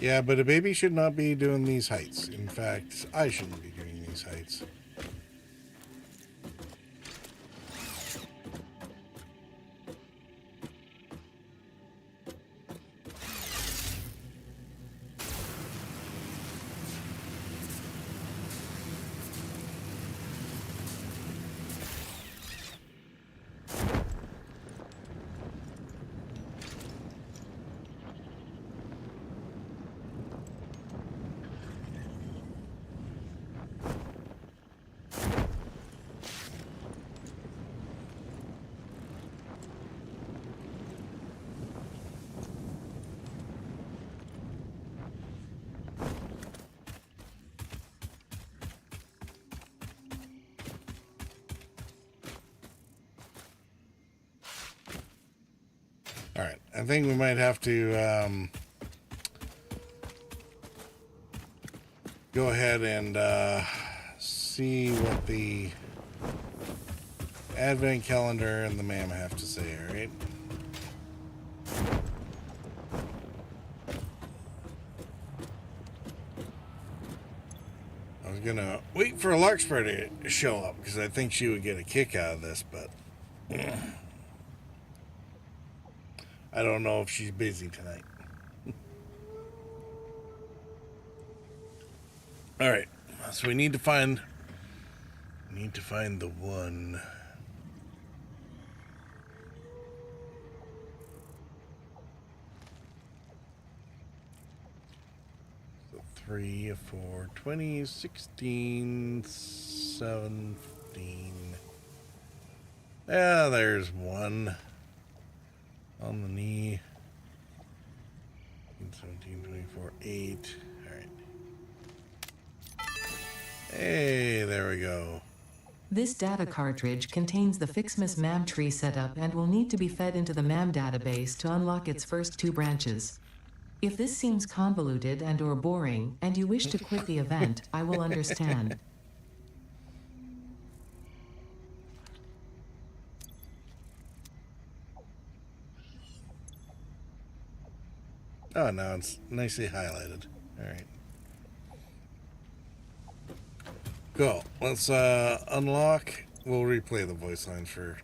Yeah, but a baby should not be doing these heights. In fact, I shouldn't be doing these heights. All right, I think we might have to go ahead and see what the advent calendar and the ma'am have to say, all right? I was gonna wait for a Larkspur to show up because I think she would get a kick out of this, but I don't know if she's busy tonight. All right, so we need to find the one. So 3, 4, 20, 16, 17. Yeah, there's one. On the knee. 17, 24, 8. Alright. Hey, there we go. This data cartridge contains the FICSMAS MAM tree setup and will need to be fed into the MAM database to unlock its first 2 branches. If this seems convoluted and/or boring, and you wish to quit the event, I will understand. Oh, now it's nicely highlighted. Alright. Go. Let's unlock. We'll replay the voice lines for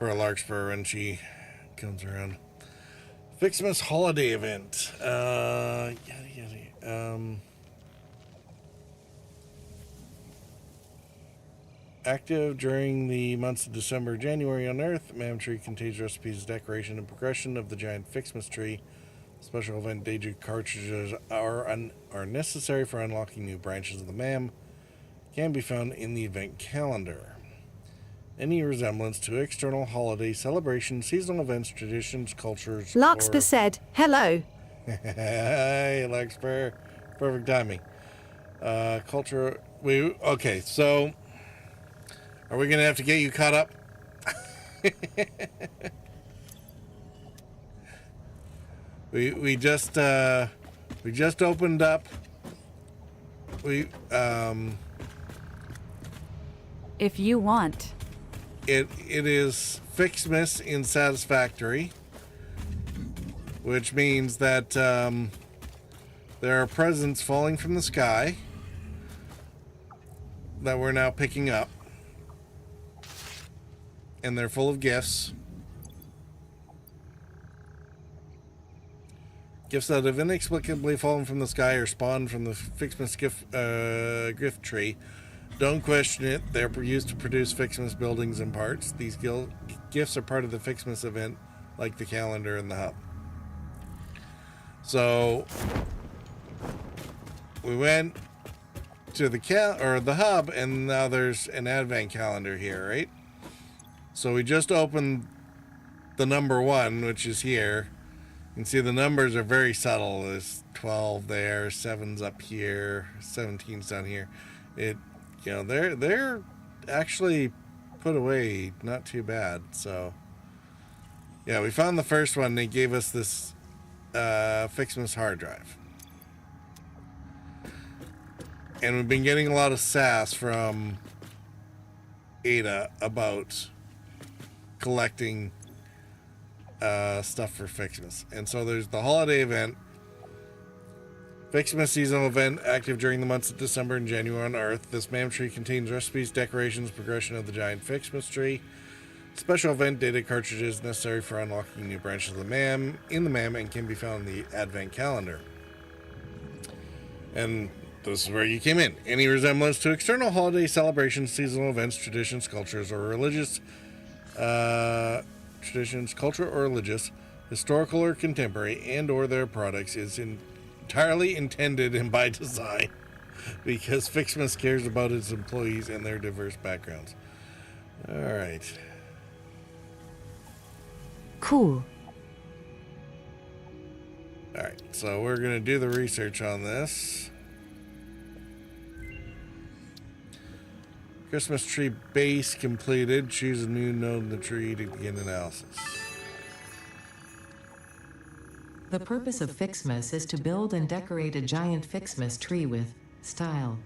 a Larkspur when she comes around. FICSMAS holiday event. Yada yada. Active during the months of December and January on Earth. Mam tree contains recipes, decoration, and progression of the giant FICSMAS tree. Special event data cartridges are necessary for unlocking new branches of the MAM. Can be found in the event calendar. Any resemblance to external holiday celebrations, seasonal events, traditions, cultures, Larkspur said, hello. Hey, Larkspur. Perfect timing. Culture. Okay, so are we going to have to get you caught up? we just opened up. If you want. It is FICSMAS in Satisfactory, which means that there are presents falling from the sky that we're now picking up, and they're full of gifts. Gifts that have inexplicably fallen from the sky or spawned from the FICSMAS gift tree. Don't question it. They're used to produce FICSMAS buildings and parts. These gifts are part of the FICSMAS event, like the calendar and the hub. So we went to the hub, and now there's an advent calendar here, right? So we just opened the number 1, which is here. You can see the numbers are very subtle. There's 12 there, 7's up here, 17's down here. They're actually put away not too bad. So yeah, we found the first one. They gave us this FICSMAS hard drive, and we've been getting a lot of sass from Ada about collecting stuff for FICSMAS. And so there's the holiday event, FICSMAS seasonal event, active during the months of December and January on Earth. This MAM tree contains recipes, decorations, progression of the giant FICSMAS tree. Special event data cartridges necessary for unlocking new branches of the MAM and can be found in the advent calendar. And this is where you came in. Any resemblance to external holiday celebrations, seasonal events, traditions, cultures, or religious historical or contemporary, and or their products is entirely intended and by design, because FICSMAS cares about its employees and their diverse backgrounds. All right. Cool. All right, so we're going to do the research on this. Christmas tree base completed. Choose a new node in the tree to begin analysis. The purpose of FICSMAS is to build and decorate a giant FICSMAS tree with style.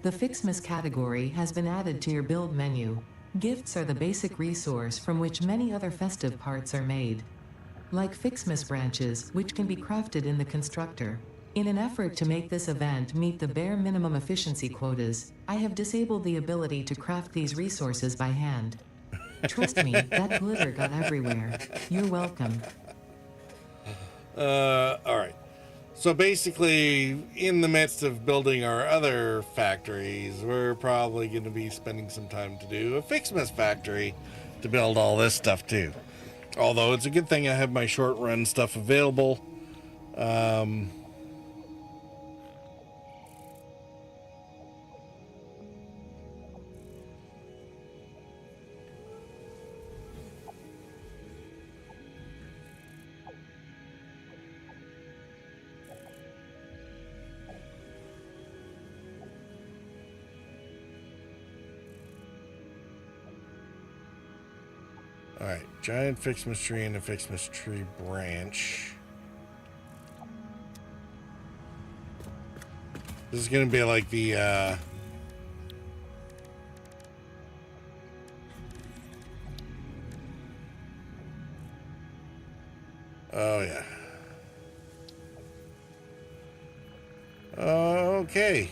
The FICSMAS category has been added to your build menu. Gifts are the basic resource from which many other festive parts are made, like FICSMAS branches, which can be crafted in the constructor. In an effort to make this event meet the bare minimum efficiency quotas, I have disabled the ability to craft these resources by hand. Trust me, that glitter got everywhere. You're welcome. All right. So basically, in the midst of building our other factories, we're probably going to be spending some time to do a FICSMAS factory to build all this stuff too. Although it's a good thing I have my short run stuff available. Alright, giant FICSMAS tree and a FICSMAS tree branch. This is going to be like the, oh, yeah. Okay,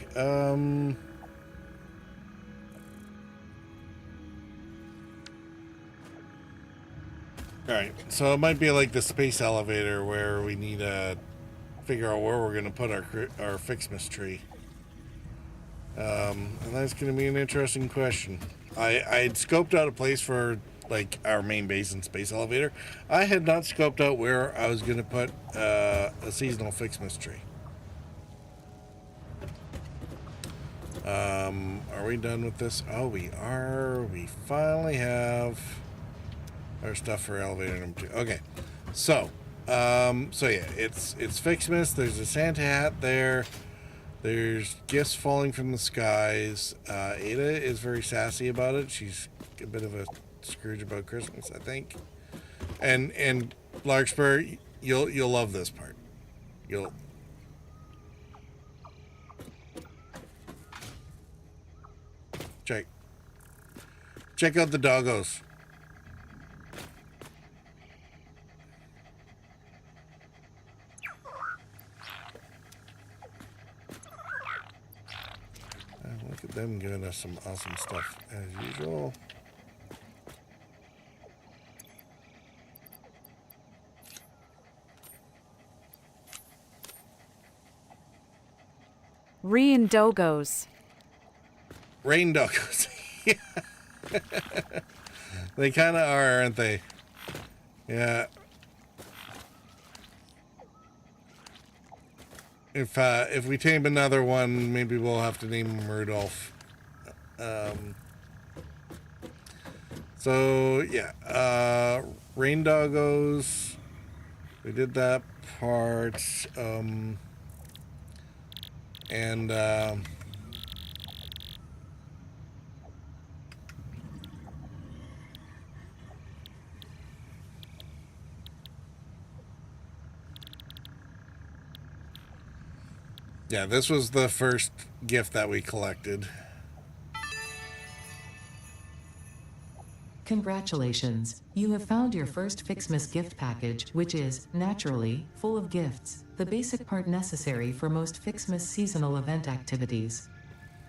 Alright, so it might be like the space elevator where we need to figure out where we're going to put our FICSMAS tree. And that's going to be an interesting question. I'd scoped out a place for like our main base and space elevator. I had not scoped out where I was going to put a seasonal FICSMAS tree. Are we done with this? Oh, we are. We finally have our stuff for elevator number 2. Okay, so yeah, it's FICSMAS. There's a Santa hat there. There's gifts falling from the skies. Ada is very sassy about it. She's a bit of a Scrooge about Christmas, I think. And Larkspur, you'll love this part. You'll. Check out the doggos. Look at them giving us some awesome stuff as usual. Rain doggos. Rain doggos. Yeah. They kind of are, aren't they? Yeah. If we tame another one, maybe we'll have to name him Rudolph. So yeah, rain doggos. We did that part. Yeah, this was the first gift that we collected. Congratulations, you have found your first FICSMAS gift package, which is, naturally, full of gifts, the basic part necessary for most FICSMAS seasonal event activities.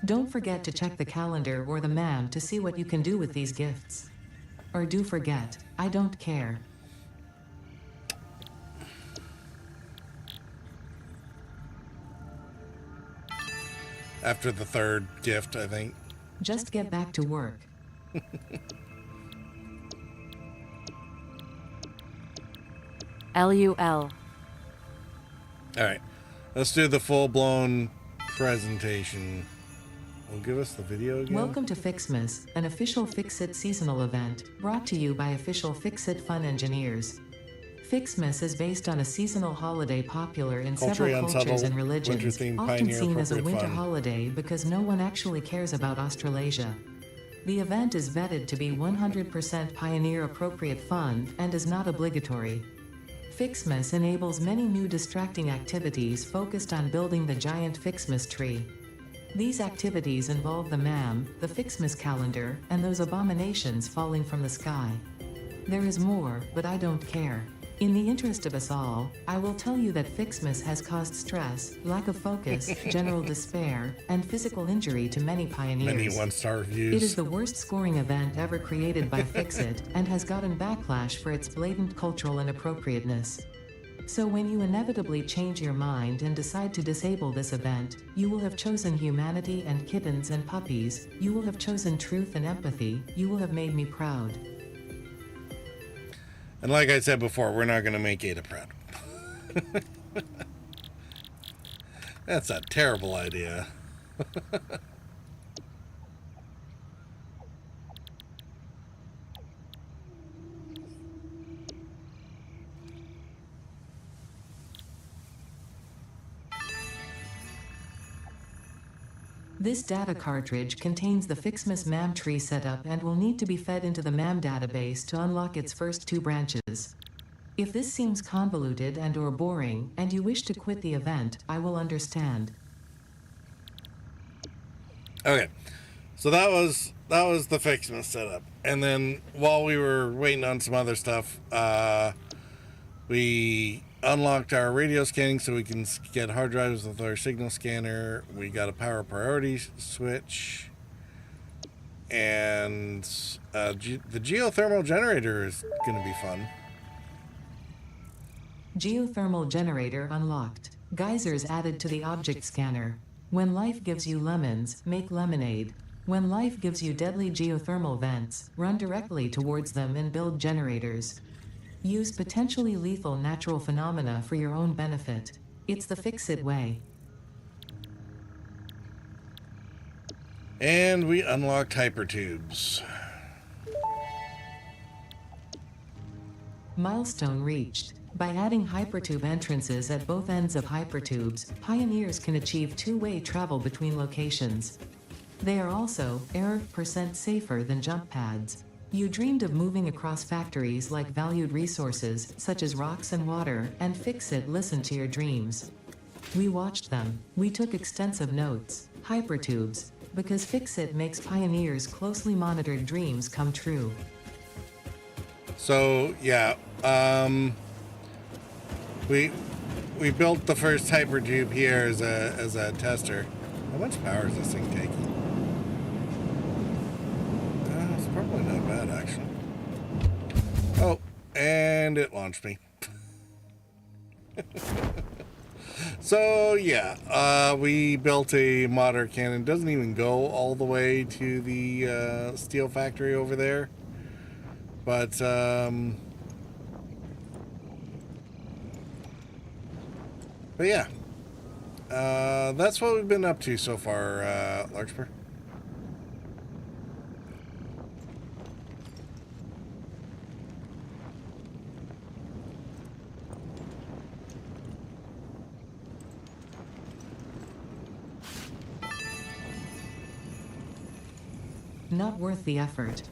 Don't forget to check the calendar or the MAM to see what you can do with these gifts. Or do forget, I don't care. After the third gift, I think. Just get back to work. LUL. All right, let's do the full-blown presentation. Will give us the video again? Welcome to FICSMAS, an official Fix-It seasonal event, brought to you by official Fix-It Fun engineers. FICSMAS is based on a seasonal holiday popular in several cultures and religions, often seen as a winter holiday because no one actually cares about Australasia. The event is vetted to be 100% pioneer-appropriate fun and is not obligatory. FICSMAS enables many new distracting activities focused on building the giant FICSMAS tree. These activities involve the MAM, the FICSMAS calendar, and those abominations falling from the sky. There is more, but I don't care. In the interest of us all, I will tell you that FICSMAS has caused stress, lack of focus, general despair, and physical injury to many pioneers. Many one-star reviews. It is the worst scoring event ever created by Fix-It, and has gotten backlash for its blatant cultural inappropriateness. So when you inevitably change your mind and decide to disable this event, you will have chosen humanity and kittens and puppies, you will have chosen truth and empathy, you will have made me proud. And like I said before, we're not going to make Ada proud. That's a terrible idea. This data cartridge contains the FICSMAS MAM tree setup and will need to be fed into the MAM database to unlock its first 2 branches. If this seems convoluted and/or boring, and you wish to quit the event, I will understand. Okay, so that was the FICSMAS setup, and then while we were waiting on some other stuff, we unlocked our radio scanning so we can get hard drives with our signal scanner. We got a power priority switch, and the geothermal generator is going to be fun. Geothermal generator unlocked. Geysers added to the object scanner. When life gives you lemons, make lemonade. When life gives you deadly geothermal vents, run directly towards them and build generators. Use potentially lethal natural phenomena for your own benefit. It's the fix-it way. And we unlocked hypertubes. Milestone reached. By adding hypertube entrances at both ends of hypertubes, pioneers can achieve two-way travel between locations. They are also % safer than jump pads. You dreamed of moving across factories like valued resources, such as rocks and water, and Fix-It listened to your dreams. We watched them. We took extensive notes. Hypertubes. Because Fix-It makes pioneers' closely monitored dreams come true. So, yeah, we built the first hypertube here as a tester. How much power is this thing taking? It's probably not bad, actually. Oh, and it launched me. So, yeah, we built a modder cannon. Doesn't even go all the way to the steel factory over there. But, yeah, that's what we've been up to so far, Larkspur. Not worth the effort.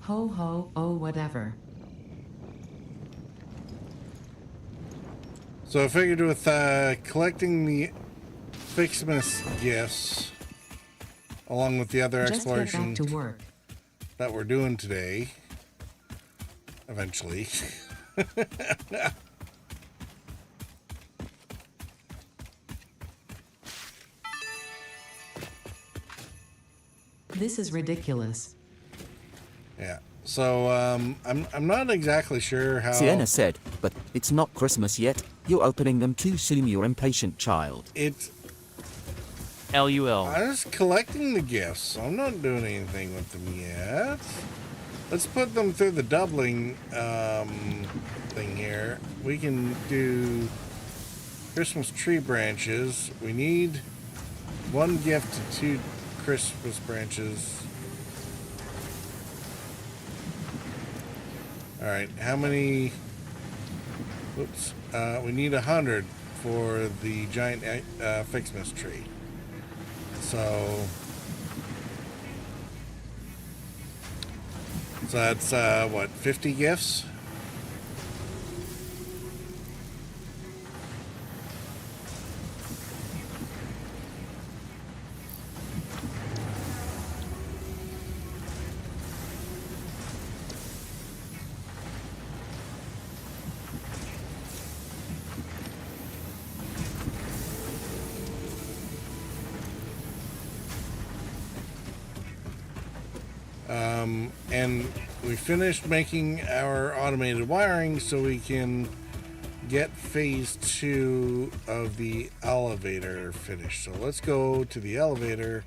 Ho ho, oh whatever. So I figured with collecting the FICSMAS gifts, along with the other Just get exploration back to work. that we're doing today, eventually. This is ridiculous. Yeah. So I'm not exactly sure how. Sienna said, but it's not Christmas yet. You're opening them too soon, you impatient child. It's. LUL. I'm just collecting the gifts. I'm not doing anything with them yet. Let's put them through the doubling thing here. We can do Christmas tree branches. We need one gift to 2 Christmas branches. All right, how many? Oops, we need 100 for the giant FICSMAS tree. So that's what, 50 gifts? And we finished making our automated wiring so we can get phase 2 of the elevator finished. So let's go to the elevator,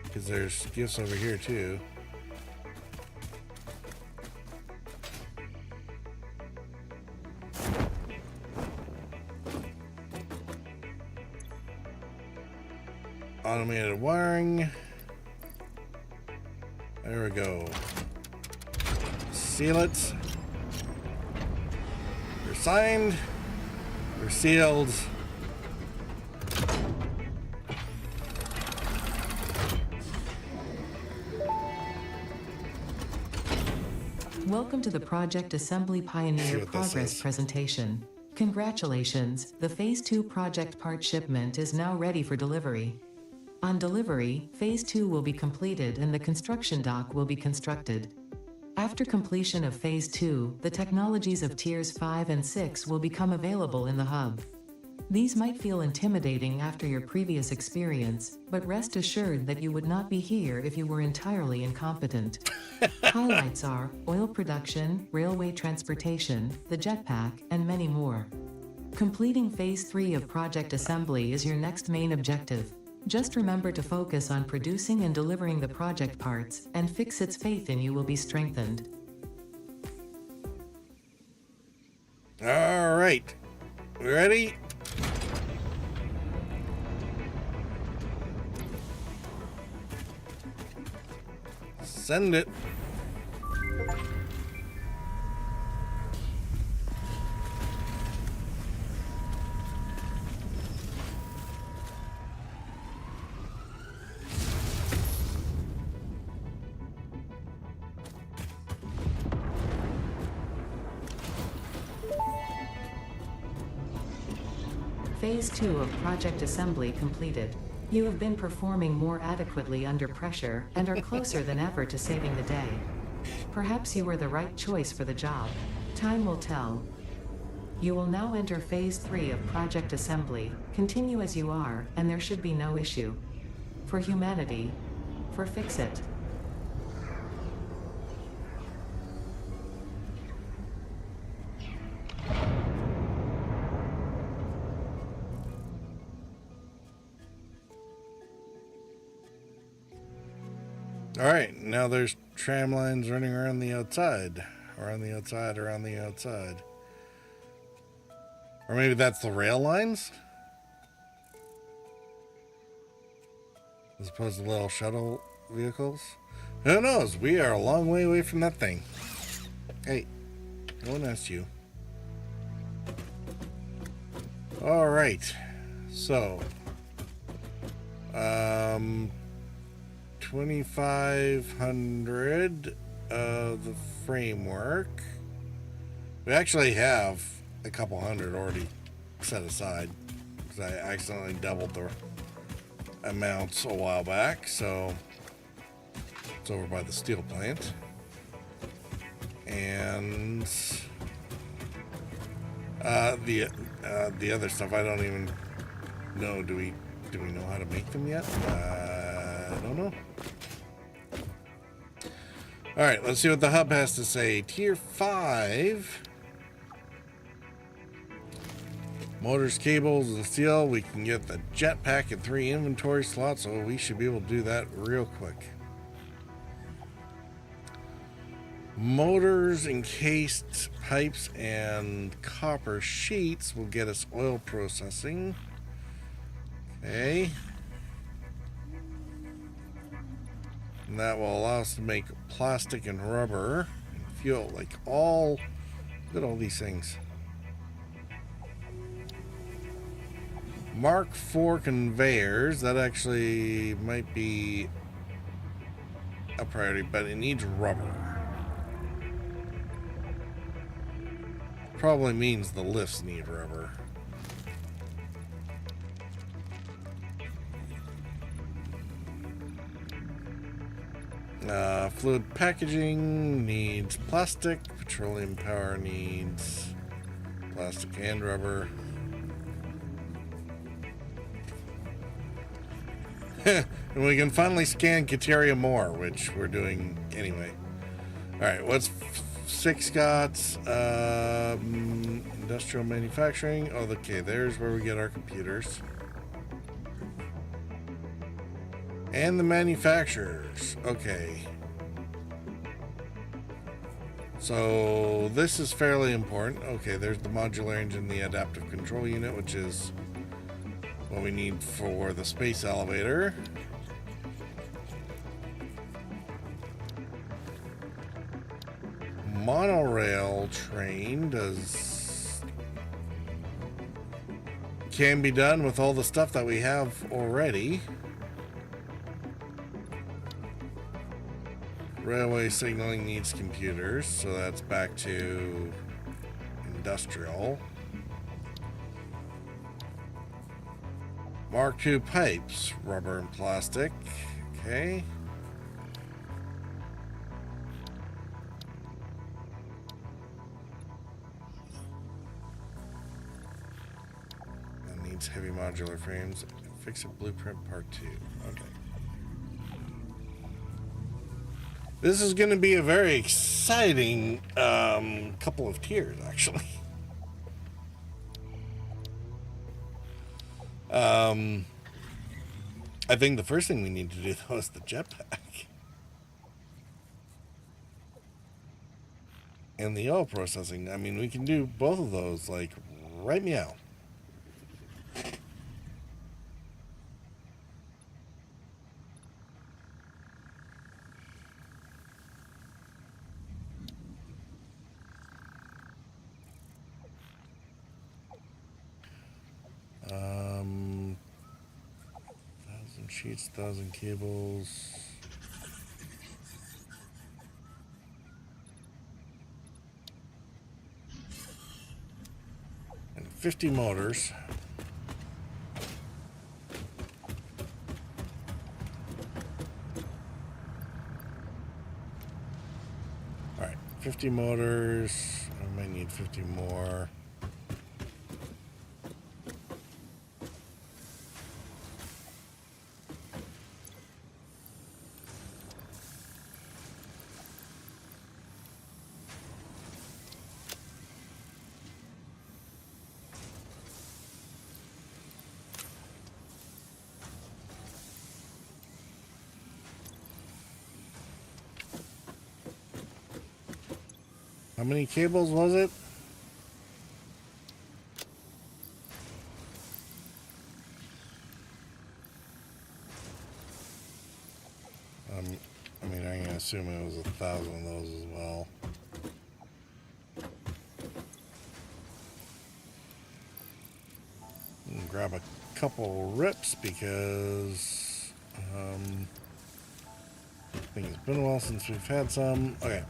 because there's gifts over here too. Automated wiring. There we go. Seal it. We're signed. We're sealed. Welcome to the Project Assembly Pioneer what this Progress is. presentation. Congratulations, the Phase 2 project part shipment is now ready for delivery. On delivery, Phase 2 will be completed and the construction dock will be constructed. After completion of Phase 2, the technologies of Tiers 5 and 6 will become available in the hub. These might feel intimidating after your previous experience, but rest assured that you would not be here if you were entirely incompetent. Highlights are oil production, railway transportation, the jetpack, and many more. Completing Phase 3 of Project Assembly is your next main objective. Just remember to focus on producing and delivering the project parts, and FICSIT's faith in you will be strengthened. All right. We ready? Send it. Phase 2 of Project Assembly completed. You have been performing more adequately under pressure and are closer than ever to saving the day. Perhaps you were the right choice for the job. Time will tell. You will now enter Phase 3 of Project Assembly. Continue as you are, and there should be no issue. For humanity. For FICSIT. All right, now there's tram lines running around the outside. Around the outside, around the outside. Or maybe that's the rail lines? As opposed to little shuttle vehicles? Who knows? We are a long way away from that thing. Hey, no one asked you. All right, so 2,500 of the framework. We actually have a couple hundred already set aside because I accidentally doubled the amounts a while back, so it's over by the steel plant. And the other stuff I don't even know. Do we know how to make them yet? I don't know. All right, let's see what the hub has to say. Tier 5. Motors, cables, and steel. We can get the jetpack in 3 inventory slots, so we should be able to do that real quick. Motors, encased pipes, and copper sheets will get us oil processing. Okay. And that will allow us to make plastic and rubber and fuel. Like look at all these things. Mark IV conveyors, that actually might be a priority, but it needs rubber. Probably means the lifts need rubber. Fluid packaging needs plastic. Petroleum power needs plastic and rubber. And we can finally scan Kateria more, which we're doing anyway. Alright, what's 6 got? Industrial manufacturing. Oh, okay, there's where we get our computers. And the manufacturers. Okay. So this is fairly important. Okay, there's the modular engine, the adaptive control unit, which is what we need for the space elevator. Monorail train can be done with all the stuff that we have already. Railway signaling needs computers, so that's back to industrial. Mark II pipes, rubber and plastic. Okay. And needs heavy modular frames. Fix it blueprint part 2. Okay. This is going to be a very exciting couple of tiers, actually. I think the first thing we need to do, though, is the jetpack. And the oil processing. I mean, we can do both of those, like, right meow. Um, 1,000 sheets, 1,000 cables. And 50 motors. Alright, 50 motors. I might need 50 more. How many cables was it? I mean, I'm gonna assume it was 1,000 of those as well. And grab a couple rips because I think it's been a while since we've had some. Okay.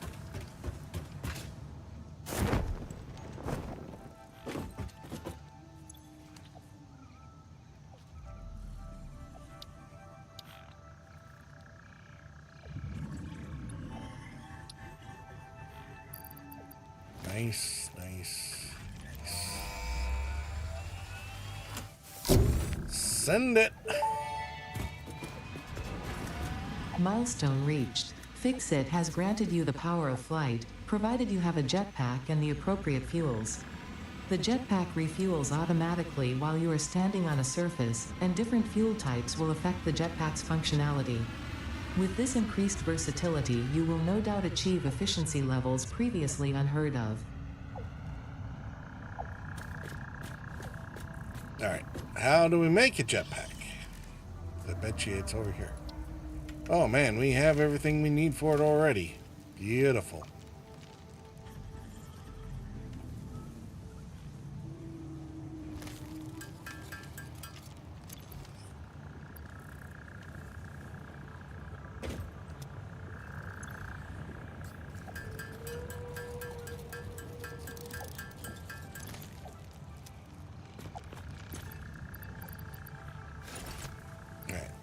Nice, nice, nice. Send it. Milestone reached. Fix-It has granted you the power of flight, provided you have a jetpack and the appropriate fuels. The jetpack refuels automatically while you are standing on a surface, and different fuel types will affect the jetpack's functionality. With this increased versatility, you will no doubt achieve efficiency levels previously unheard of. Alright, how do we make a jetpack? I bet you it's over here. Oh man, we have everything we need for it already. Beautiful.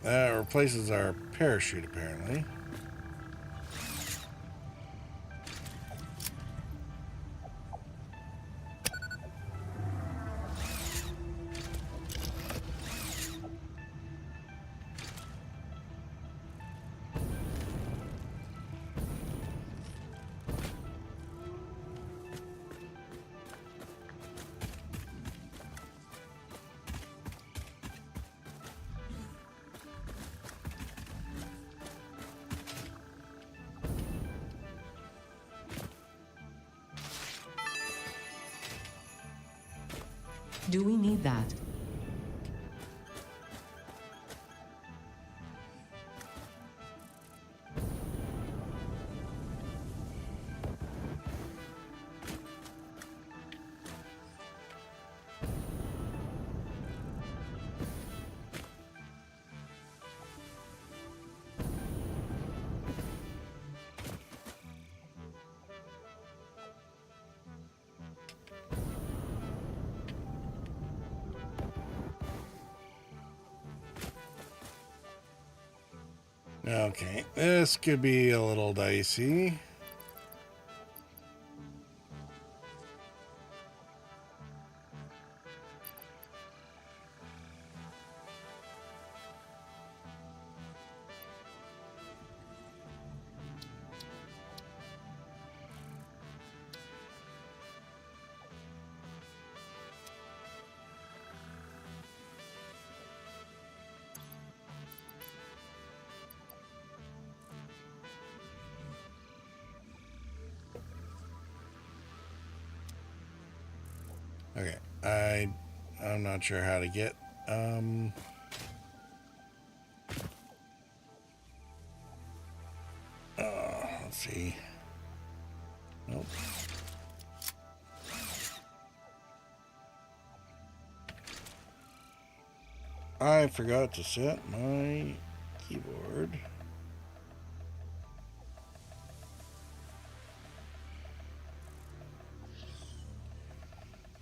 That replaces our parachute, apparently. Do we need that? Okay, this could be a little dicey. Okay, I'm not sure how to get let's see. Nope. I forgot to set my keyboard.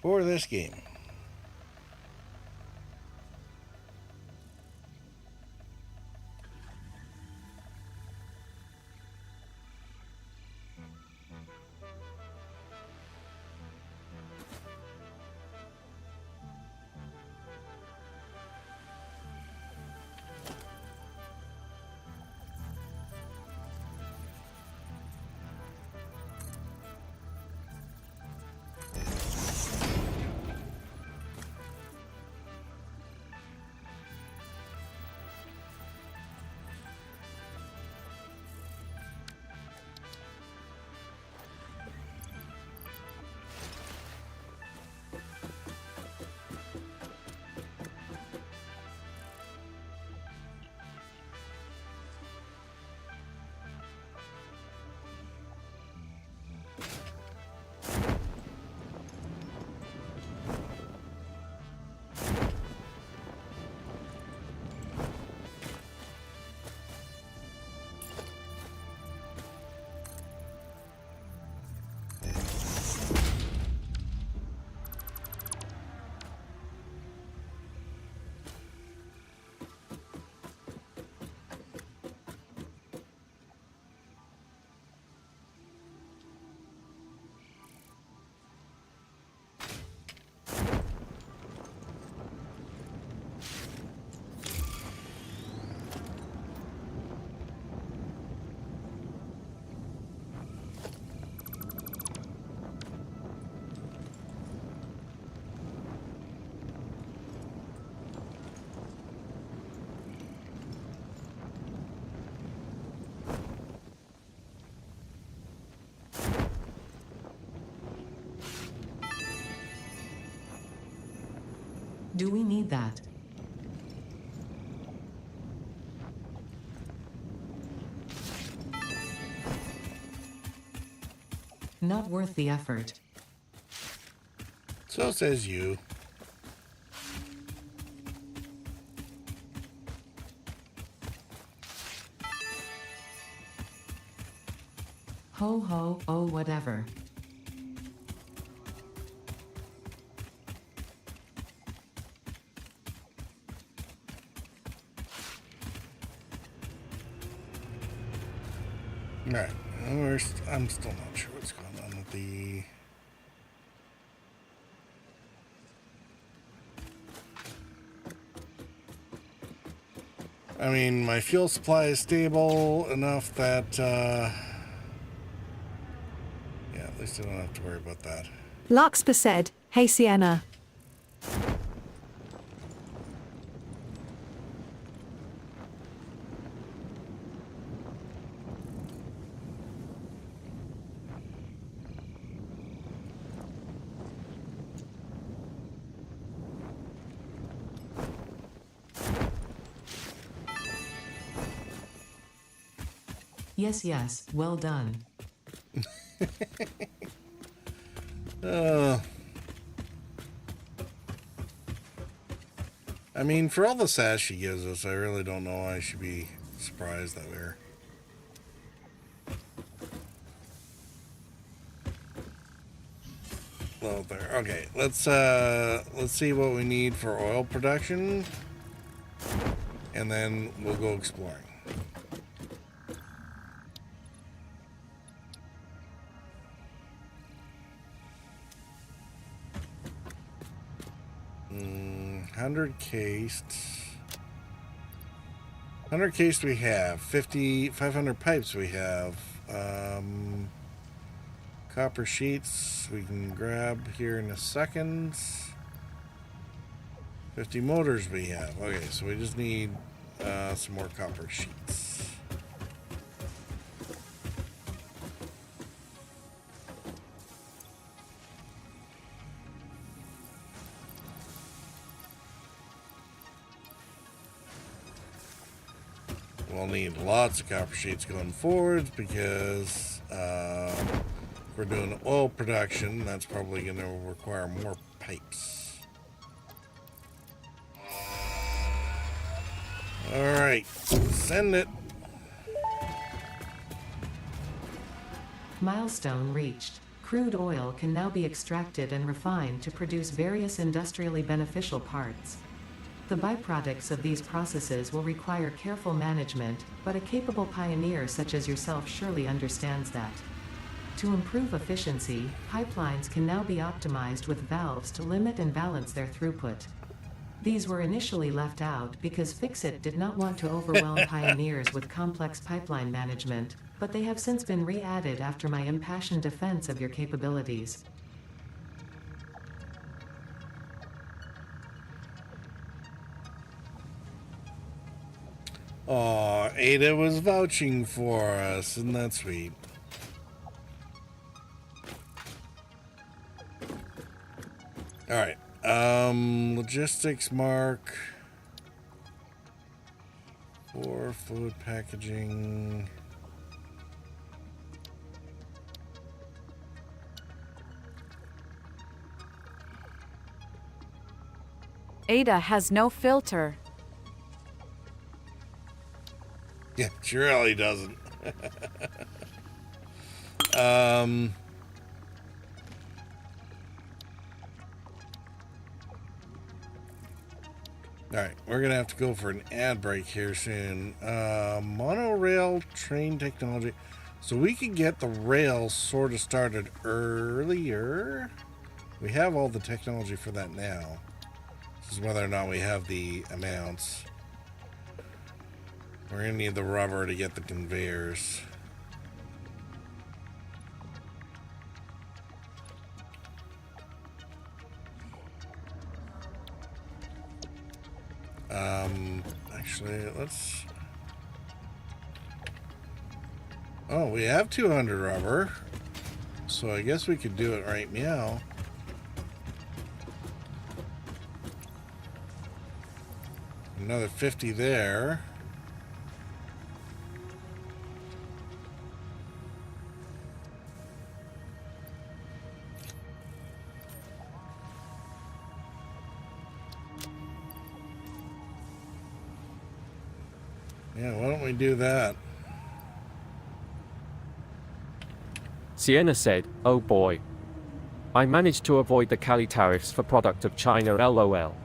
For this game. Do we need that? Not worth the effort. So says you. Ho ho, oh whatever. Alright, I'm still not sure what's going on with the... I mean, my fuel supply is stable enough that, yeah, at least I don't have to worry about that. Larkspur said, "Hey Sienna." Yes, yes, well done. I mean, for all the sass she gives us, I really don't know why I should be surprised that we're... Well, there. Okay, let's see what we need for oil production, and then we'll go exploring. Mm, 100 cased. 100 cased we have. 500 pipes we have. Copper sheets we can grab here in a second. 50 motors we have. Okay, so we just need some more copper sheets. we'll need lots of copper sheets going forward because if we're doing oil production, that's probably going to require more pipes. Alright, send it. Milestone reached. Crude oil can now be extracted and refined to produce various industrially beneficial parts. The byproducts of these processes will require careful management, but a capable pioneer such as yourself surely understands that. To improve efficiency, pipelines can now be optimized with valves to limit and balance their throughput. These were initially left out because FICSIT did not want to overwhelm pioneers with complex pipeline management, but they have since been re-added after my impassioned defense of your capabilities. Aw, Ada was vouching for us. Isn't that sweet? Alright. Logistics mark. For food packaging. Ada has no filter. Yeah, she really doesn't. Alright, we're gonna have to go for an ad break here soon. Monorail train technology. So we can get the rail sort of started earlier. We have all the technology for that now. This is whether or not we have the amounts. We're gonna need the rubber to get the conveyors. Actually, let's... Oh, we have 200 rubber. So I guess we could do it right now. Another 50 there. Yeah, why don't we do that? Sienna said, "Oh boy. I managed to avoid the Cali tariffs for product of China LOL."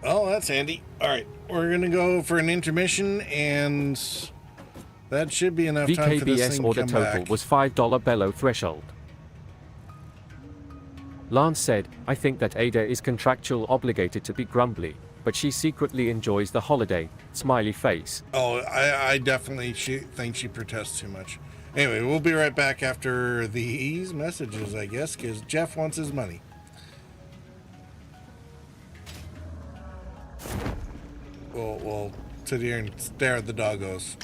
Oh, that's handy. Alright, we're gonna go for an intermission, and that should be enough time for this VKBS thing to order come total back. was $5 below threshold. Lance said, "I think that Ada is contractual obligated to be grumbly, but she secretly enjoys the holiday." Smiley face. Oh, I definitely think she protests too much. Anyway, we'll be right back after these messages, I guess, because Jeff wants his money. We'll sit here and stare at the doggos.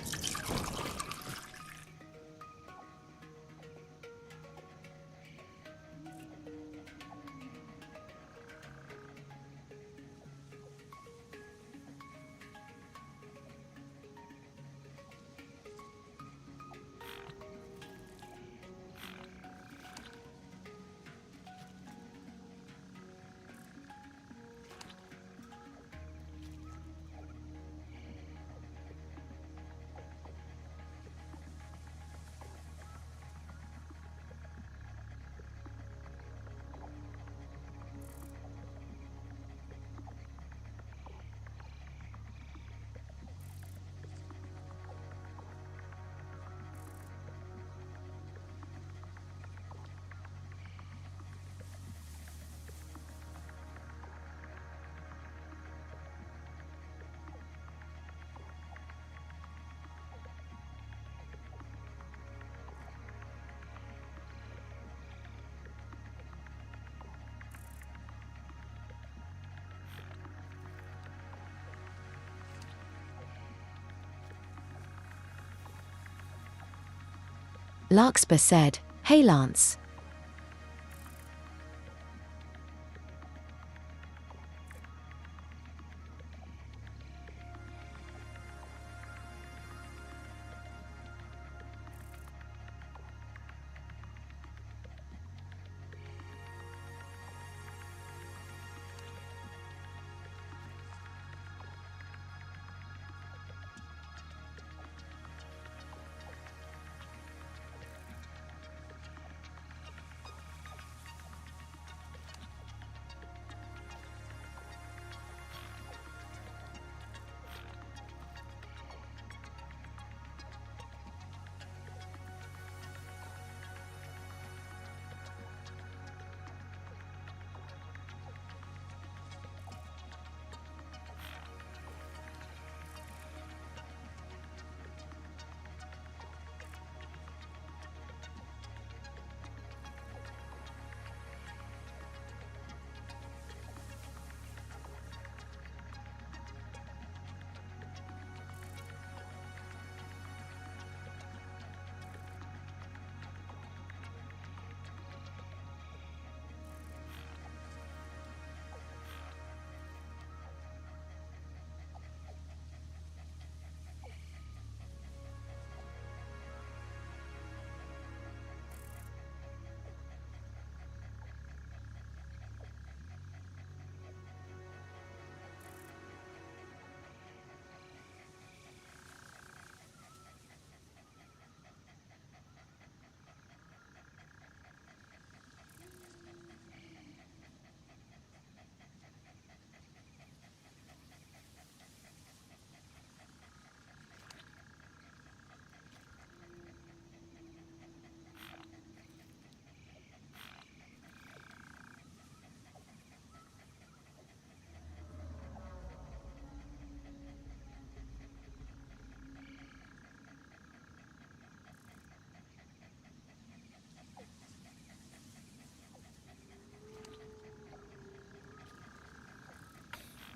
Larkspur said, "Hey Lance.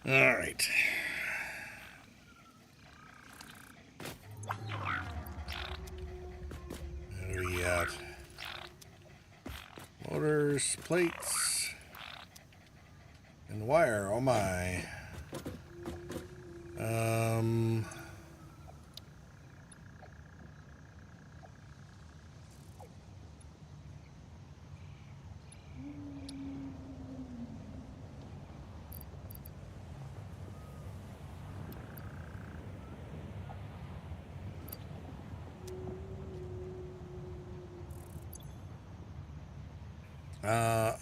All right. What do we got? Motors, plates, and wire. Oh my.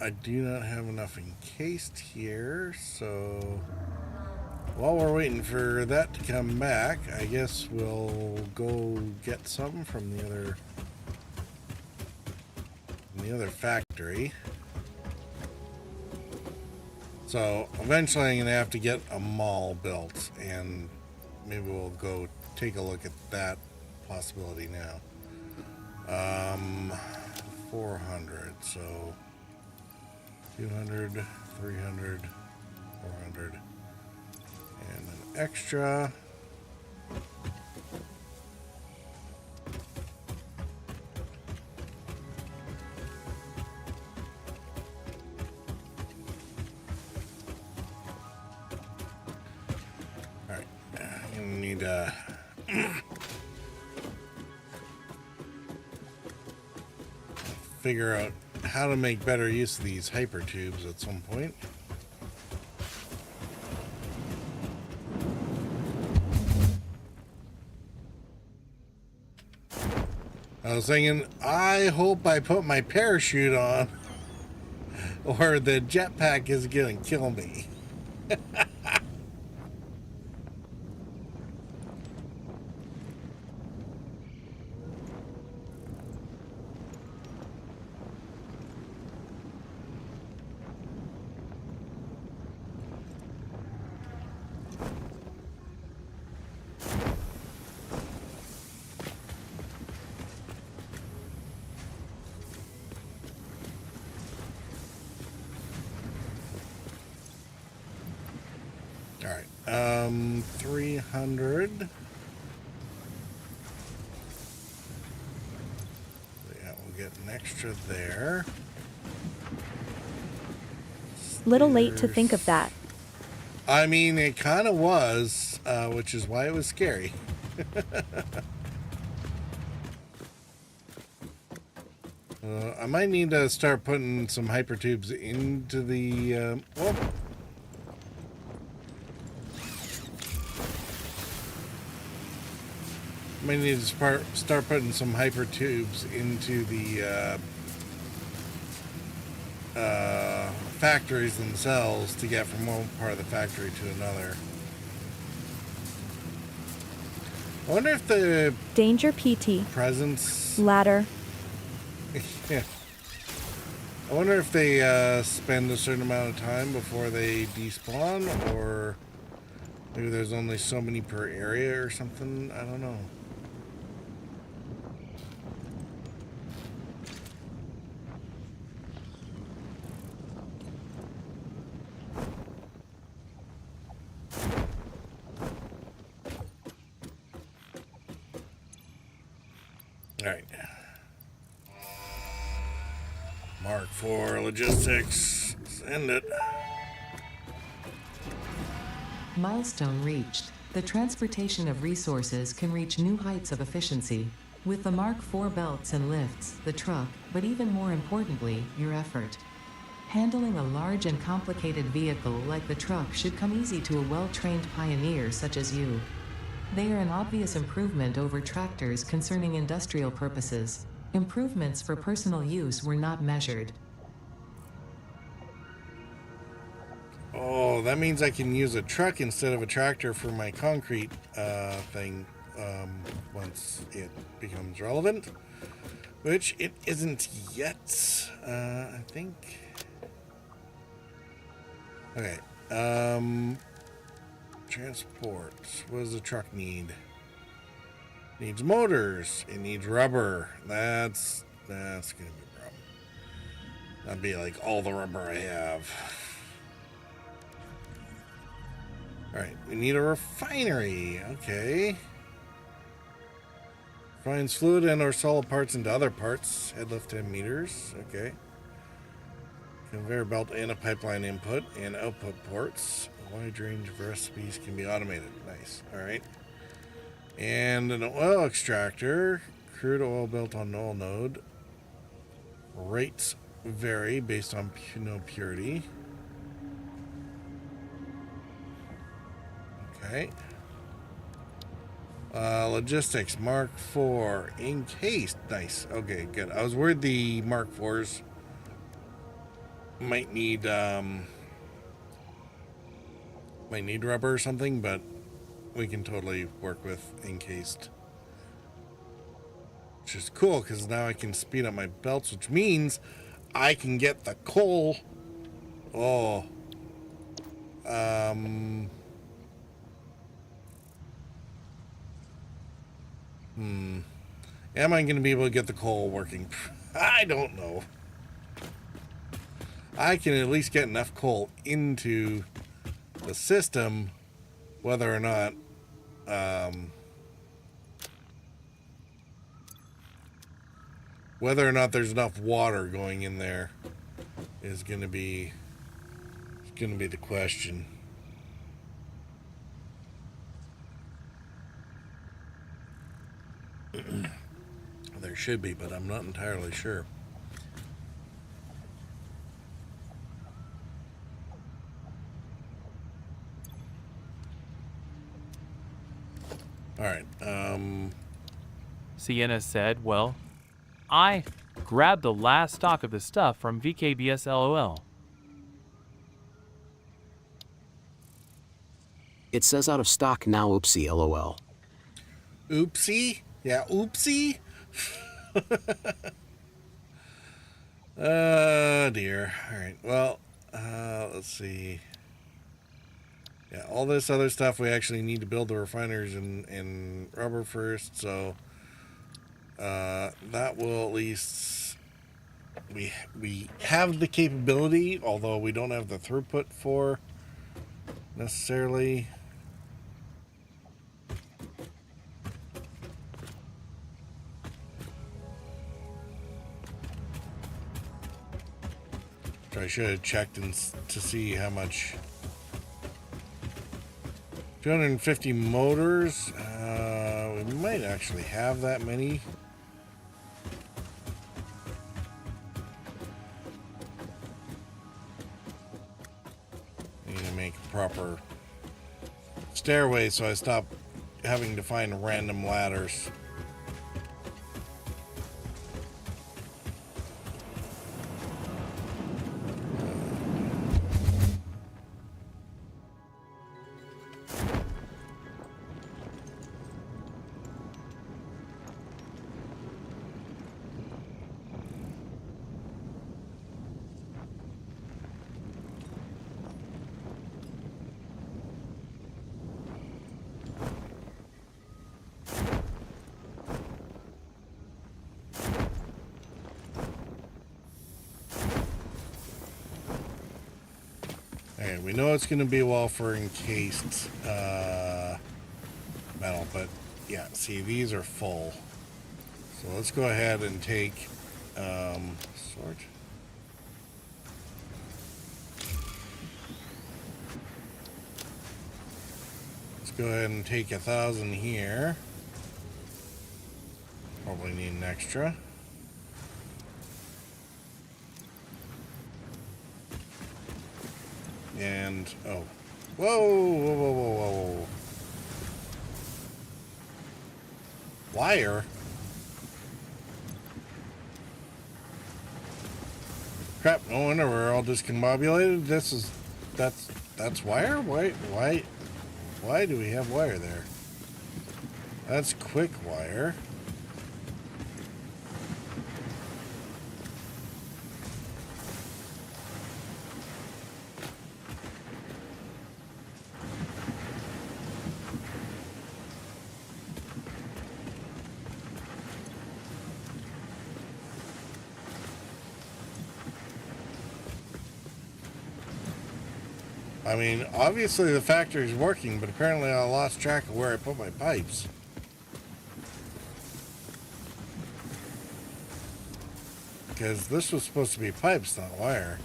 I do not have enough encased here, so while we're waiting for that to come back, I guess we'll go get some from the other factory. So eventually I'm gonna have to get a mall built, and maybe we'll go take a look at that possibility now. 400, so 200, 300, 400, and an extra. All right, I'm gonna need figure out how to make better use of these hyper tubes at some point. I was thinking, I hope I put my parachute on, or the jetpack is gonna kill me. All right, 300. Yeah, we'll get an extra there. Little late to think of that. I mean, it kind of was, which is why it was scary. I might need to start putting some hypertubes into the. Might need to start putting some hypertubes into the factories themselves to get from one part of the factory to another. I wonder if the Danger PT. presence Ladder. yeah. I wonder if they spend a certain amount of time before they despawn, or maybe there's only so many per area or something. I don't know. All right. Mark 4 logistics. Send it. Milestone reached. The transportation of resources can reach new heights of efficiency. With the Mark IV belts and lifts, the truck, but even more importantly, your effort. Handling a large and complicated vehicle like the truck should come easy to a well-trained pioneer such as you. They are an obvious improvement over tractors concerning industrial purposes. Improvements for personal use were not measured. Oh, that means I can use a truck instead of a tractor for my concrete thing once it becomes relevant, which it isn't yet, I think. Okay, transport. What does the truck need? Needs motors. It needs rubber. That's gonna be a problem. That'd be like all the rubber I have. Alright, we need a refinery. Okay. Refines fluid and or solid parts into other parts. Head lift 10 meters. Okay. Conveyor belt and a pipeline input and output ports. A wide range of recipes can be automated. Nice. Alright. And an oil extractor. Crude oil built on oil node. Rates vary based on purity. Okay. Logistics Mark IV encased. Nice. Okay, good. I was worried the Mark IVs might need rubber or something, but we can totally work with encased, which is cool because now I can speed up my belts, which means I can get the coal. Oh, am I going to be able to get the coal working? I don't know. I can at least get enough coal into the system, whether or not there's enough water going in there is going to be the question. There should be, but I'm not entirely sure. All right. Sienna said, well, I grabbed the last stock of the stuff from VKBS LOL. It says out of stock now, oopsie, lol. Oopsie? Yeah, oopsie? Oh, dear. All right. Well, let's see. Yeah, all this other stuff, we actually need to build the refiners in rubber first, so that will at least... We have the capability, although we don't have the throughput for necessarily. I should have checked to see how much. 250 motors. We might actually have that many. Need to make a proper stairway so I stop having to find random ladders. Alright, we know it's going to be well for encased metal, but yeah, see, these are full. So let's go ahead and take sort. Let's go ahead and take 1,000 here. Probably need an extra. And, oh. Whoa, whoa, whoa, whoa, whoa. Wire? Crap, no wonder we're all discombobulated. That's wire? Why do we have wire there? That's quick wire. I mean, obviously the factory's working, but apparently I lost track of where I put my pipes. Because this was supposed to be pipes, not wire.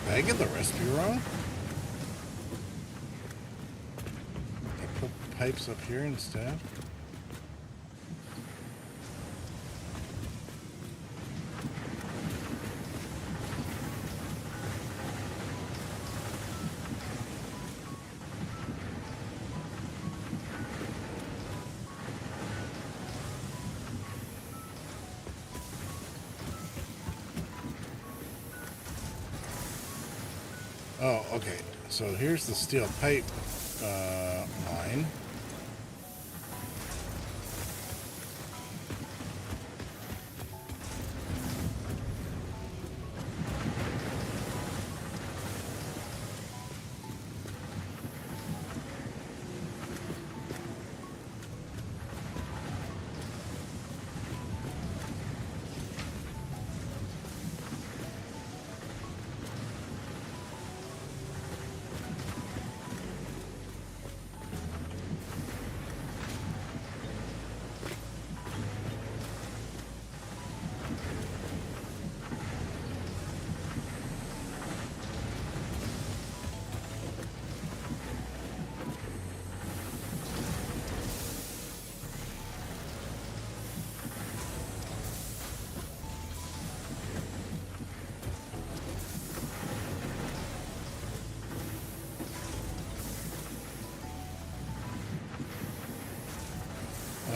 Did I get the recipe wrong? I put pipes up here instead? Oh, okay. So here's the steel pipe line.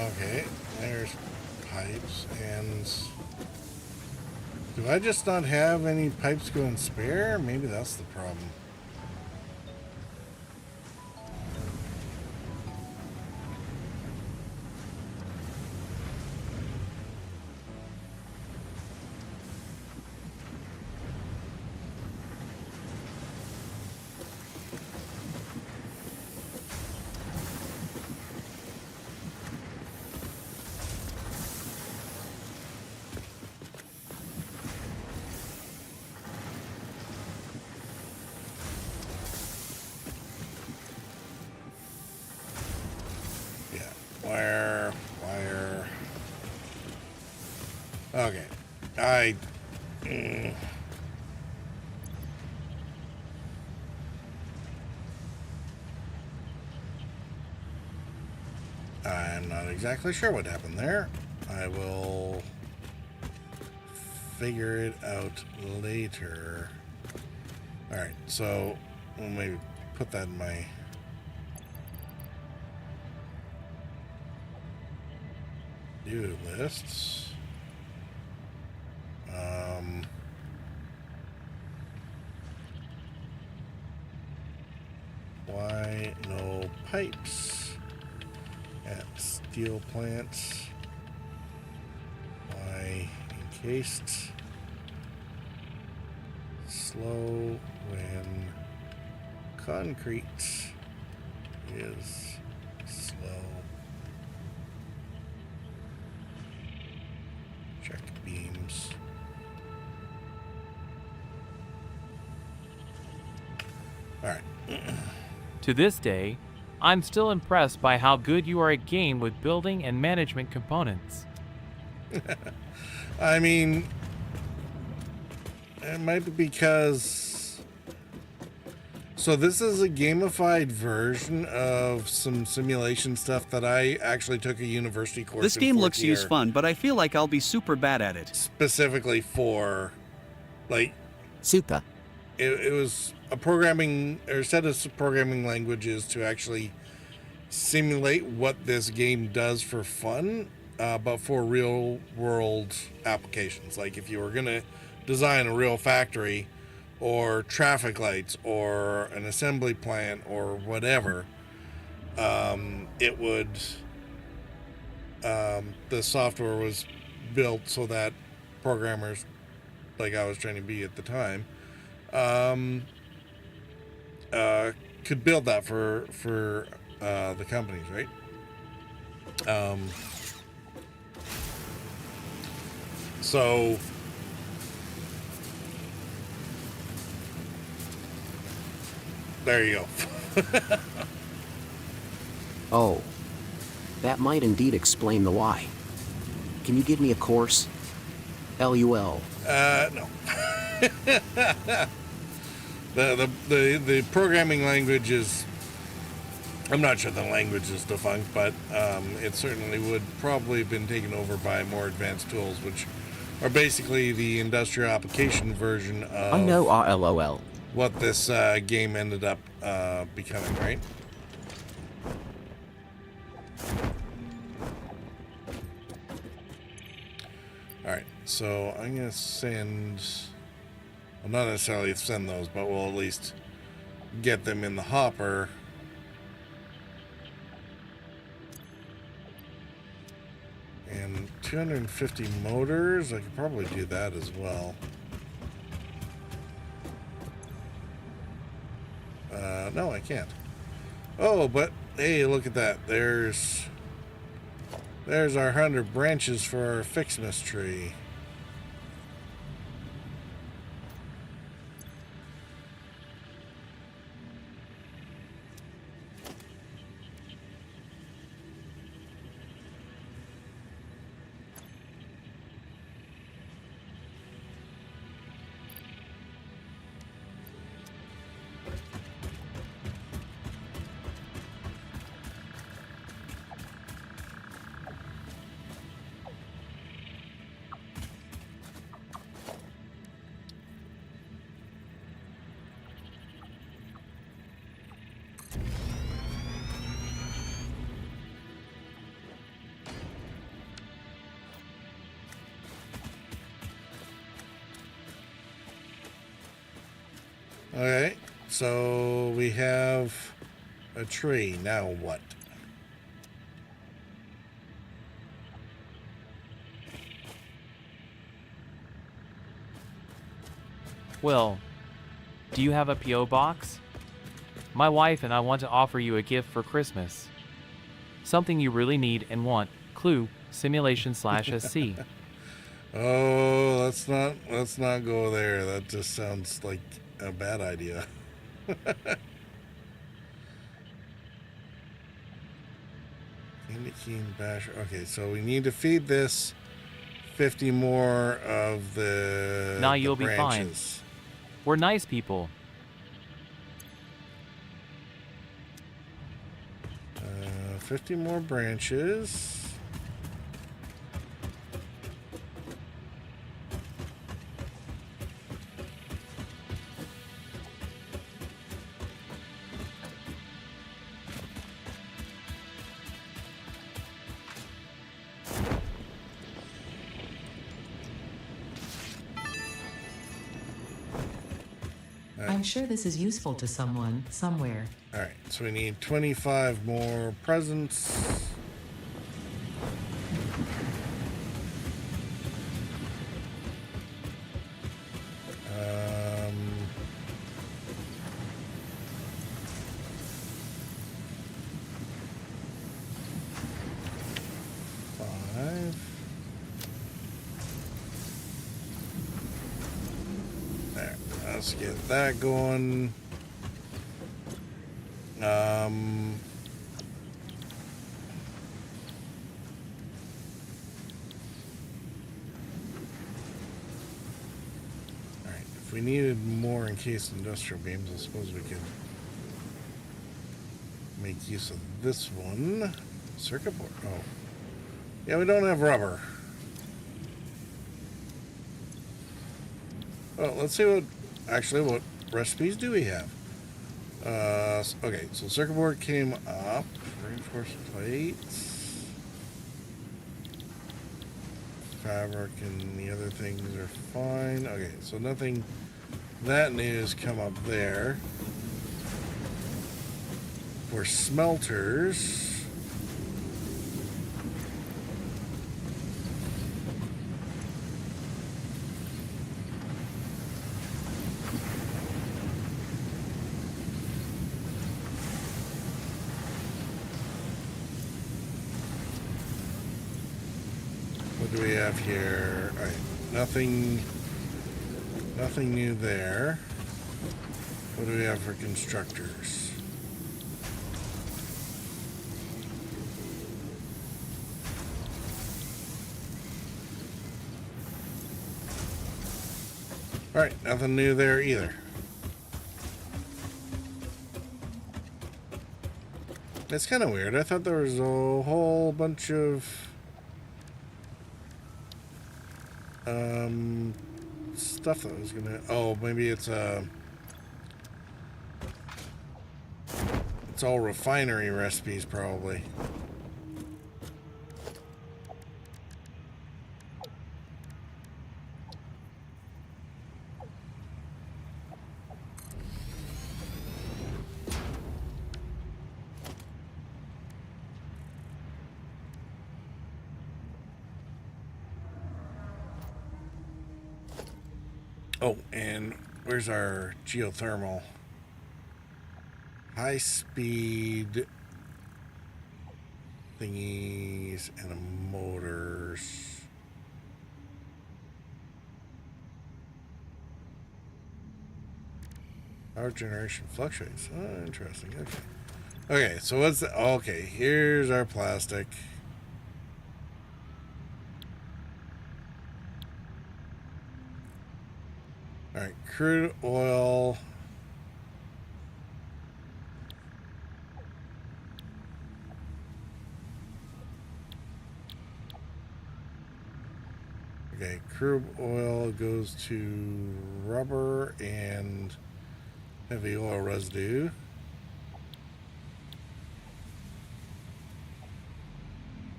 Okay, there's pipes, and do I just not have any pipes going spare? Maybe that's the problem. Wire. Okay. I'm not exactly sure what happened there. I will figure it out later. Alright, so we'll maybe put that in my do lists. Why no pipes at steel plants? Why encased? Slow when concrete is slow. Check beams. All right. To this day, I'm still impressed by how good you are at game with building and management components. I mean, it might be because... So this is a gamified version of some simulation stuff that I actually took a university course This in game fourth looks year, use fun, but I feel like I'll be super bad at it. specifically for, like, Super. it was a programming or set of programming languages to actually simulate what this game does for fun, but for real world applications. Like if you were gonna design a real factory or traffic lights or an assembly plant or whatever, it would, the software was built so that programmers, like I was trying to be at the time, could build that for the companies, right? So there you go. Oh. That might indeed explain the why. Can you give me a course? LUL. No. The programming language is, I'm not sure the language is defunct, but it certainly would probably have been taken over by more advanced tools, which are basically the industrial application version of I know RLOL. what this game ended up becoming, right? Alright, so I'm going to send, well, not necessarily send those, but we'll at least get them in the hopper. And 250 motors, I could probably do that as well. No, I can't. Oh, but hey, look at that. There's our 100 branches for our FICSMAS tree. Okay, so we have a tree. Now what? Will, do you have a P.O. box? My wife and I want to offer you a gift for Christmas. Something you really need and want. Clue, simulation/SC. Oh, let's not go there. That just sounds like a bad idea. Indicating basher. Okay, so we need to feed this 50 more of the Nah, you'll be fine. branches. We're nice people. 50 more branches. I'm sure this is useful to someone, somewhere. Alright, so we need 25 more presents. Five. There, let's get that going. Alright, if we needed more encased industrial beams, I suppose we could make use of this one. Circuit board. Oh. Yeah, we don't have rubber. Well, let's see what recipes do we have? Okay, so circuit board came up. Reinforced plates. fabric and the other things are fine. Okay, so nothing that new has come up there. For smelters, what do we have here? All right, nothing new there. What do we have for constructors? All right, nothing new there either. It's kind of weird. I thought there was a whole bunch of stuff that was gonna. Oh, maybe it's all refinery recipes probably. Oh, and where's our geothermal? High speed thingies and motors. Power generation fluctuates. Oh, interesting. Okay. Okay, so what's the, okay, here's our plastic. All right, crude oil. Okay, crude oil goes to rubber and heavy oil residue.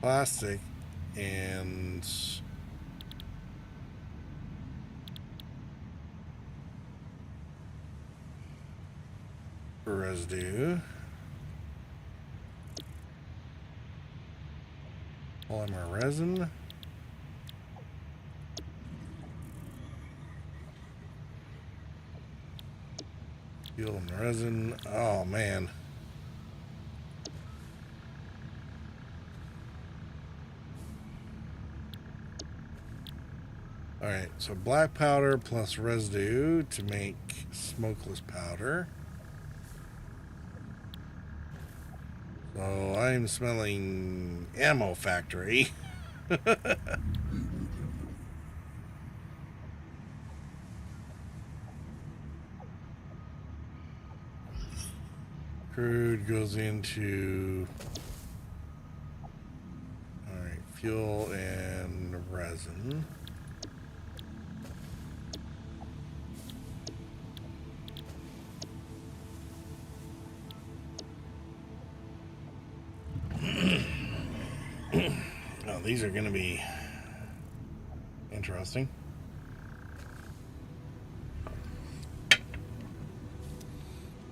Plastic and residue. Polymer resin. Fuel and resin. Oh man. Alright, so black powder plus residue to make smokeless powder. So I'm smelling ammo factory. Crude goes into alright, fuel and resin. Oh, these are going to be interesting.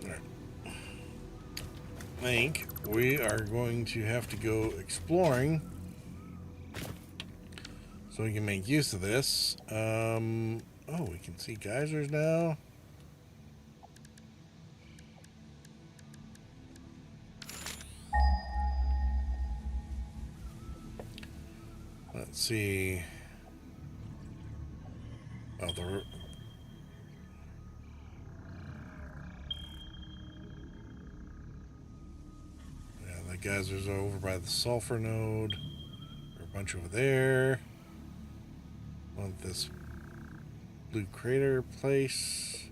All right. I think we are going to have to go exploring so we can make use of this. Oh, we can see geysers now. Let's see. Oh, the geysers are over by the sulfur node. There are a bunch over there. Want this blue crater place.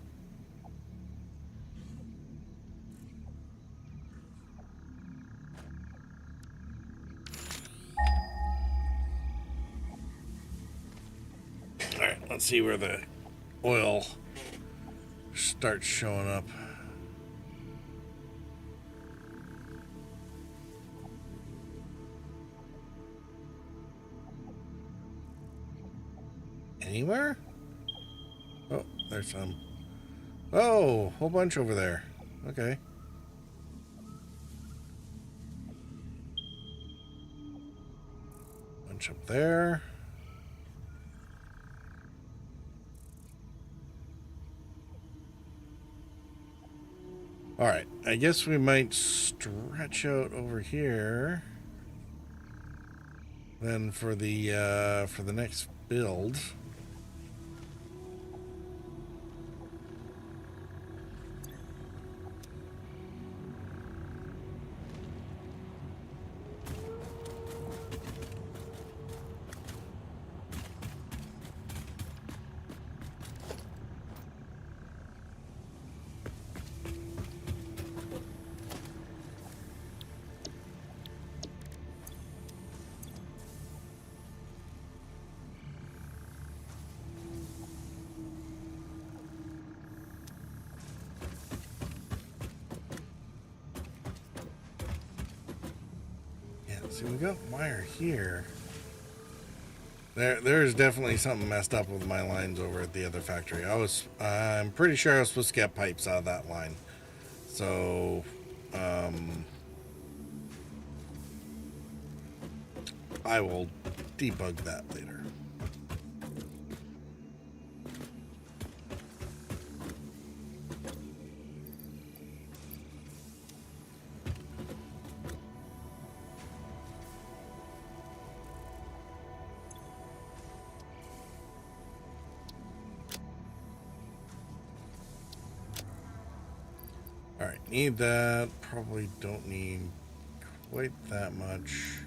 Alright, let's see where the oil starts showing up. anywhere? Oh, there's some. Oh, whole bunch over there. Okay. Bunch up there. Alright, I guess we might stretch out over here. Then for the next build. See, we got wire here. There's definitely something messed up with my lines over at the other factory. I'm pretty sure I was supposed to get pipes out of that line. So, I will debug that later. Alright, need that. Probably don't need quite that much.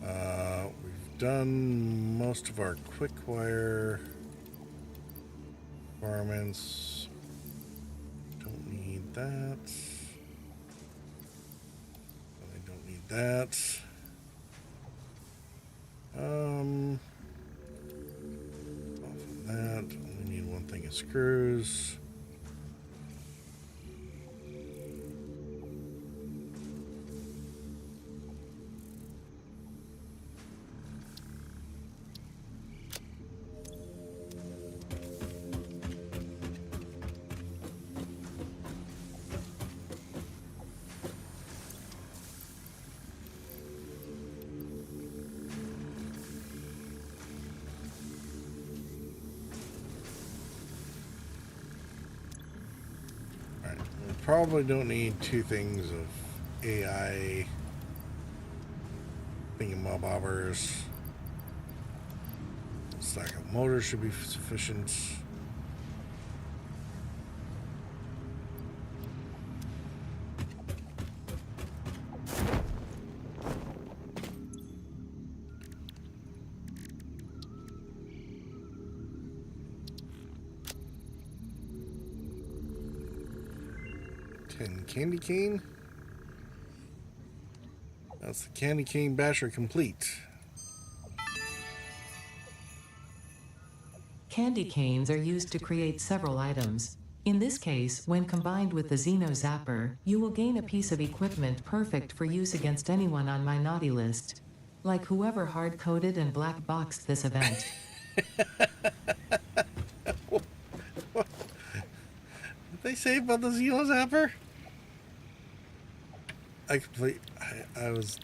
We've done most of our quick wire requirements. Don't need that. I don't need that. Off of that. Only need one thing of screws. Probably don't need two things of AI thingamabobbers. Stack of motors should be sufficient. Candy cane. That's the candy cane basher complete. Candy canes are used to create several items. In this case, when combined with the Xeno Zapper, you will gain a piece of equipment perfect for use against anyone on my naughty list. Like whoever hard-coded and black-boxed this event. What did they say about the Xeno Zapper? I was...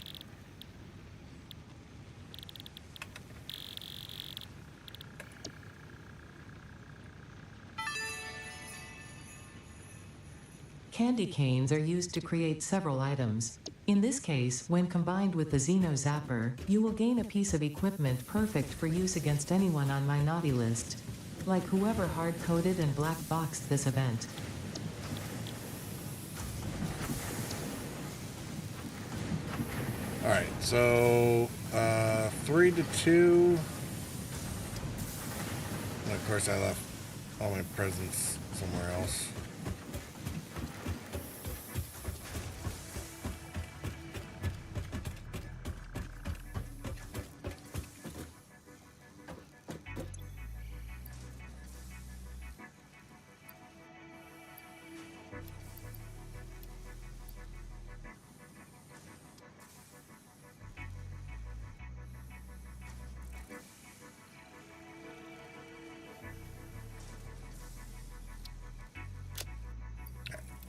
Candy canes are used to create several items. In this case, when combined with the Xeno Zapper, you will gain a piece of equipment perfect for use against anyone on my naughty list. Like whoever hard-coded and black-boxed this event. Alright, so 3 to 2. And of course I left all my presents somewhere else.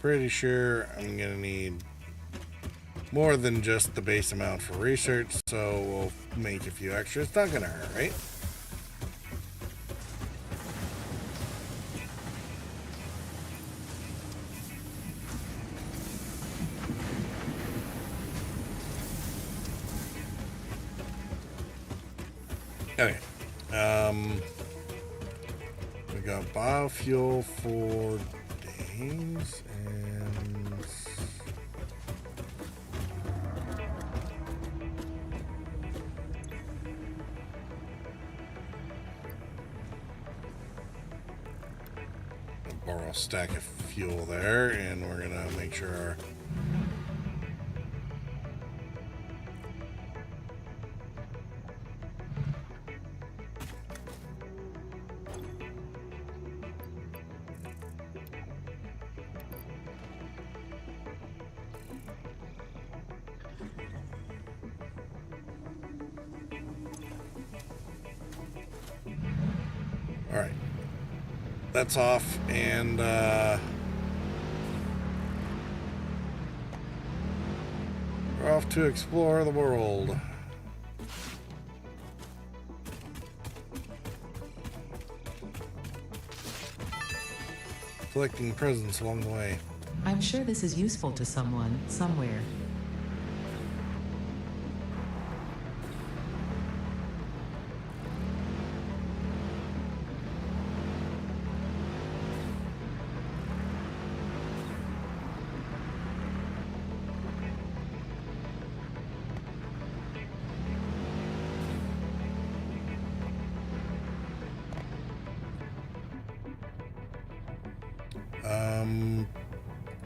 pretty sure I'm gonna need more than just the base amount for research, so we'll make a few extras. It's not gonna hurt, right? Okay. We got biofuel for days and borrow a stack of fuel there, and we're gonna make sure our Alright. That's off, and we're off to explore the world. Collecting presents along the way. I'm sure this is useful to someone, somewhere.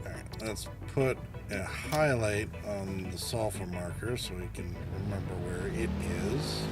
Alright, let's put a highlight on the sulfur marker so we can remember where it is.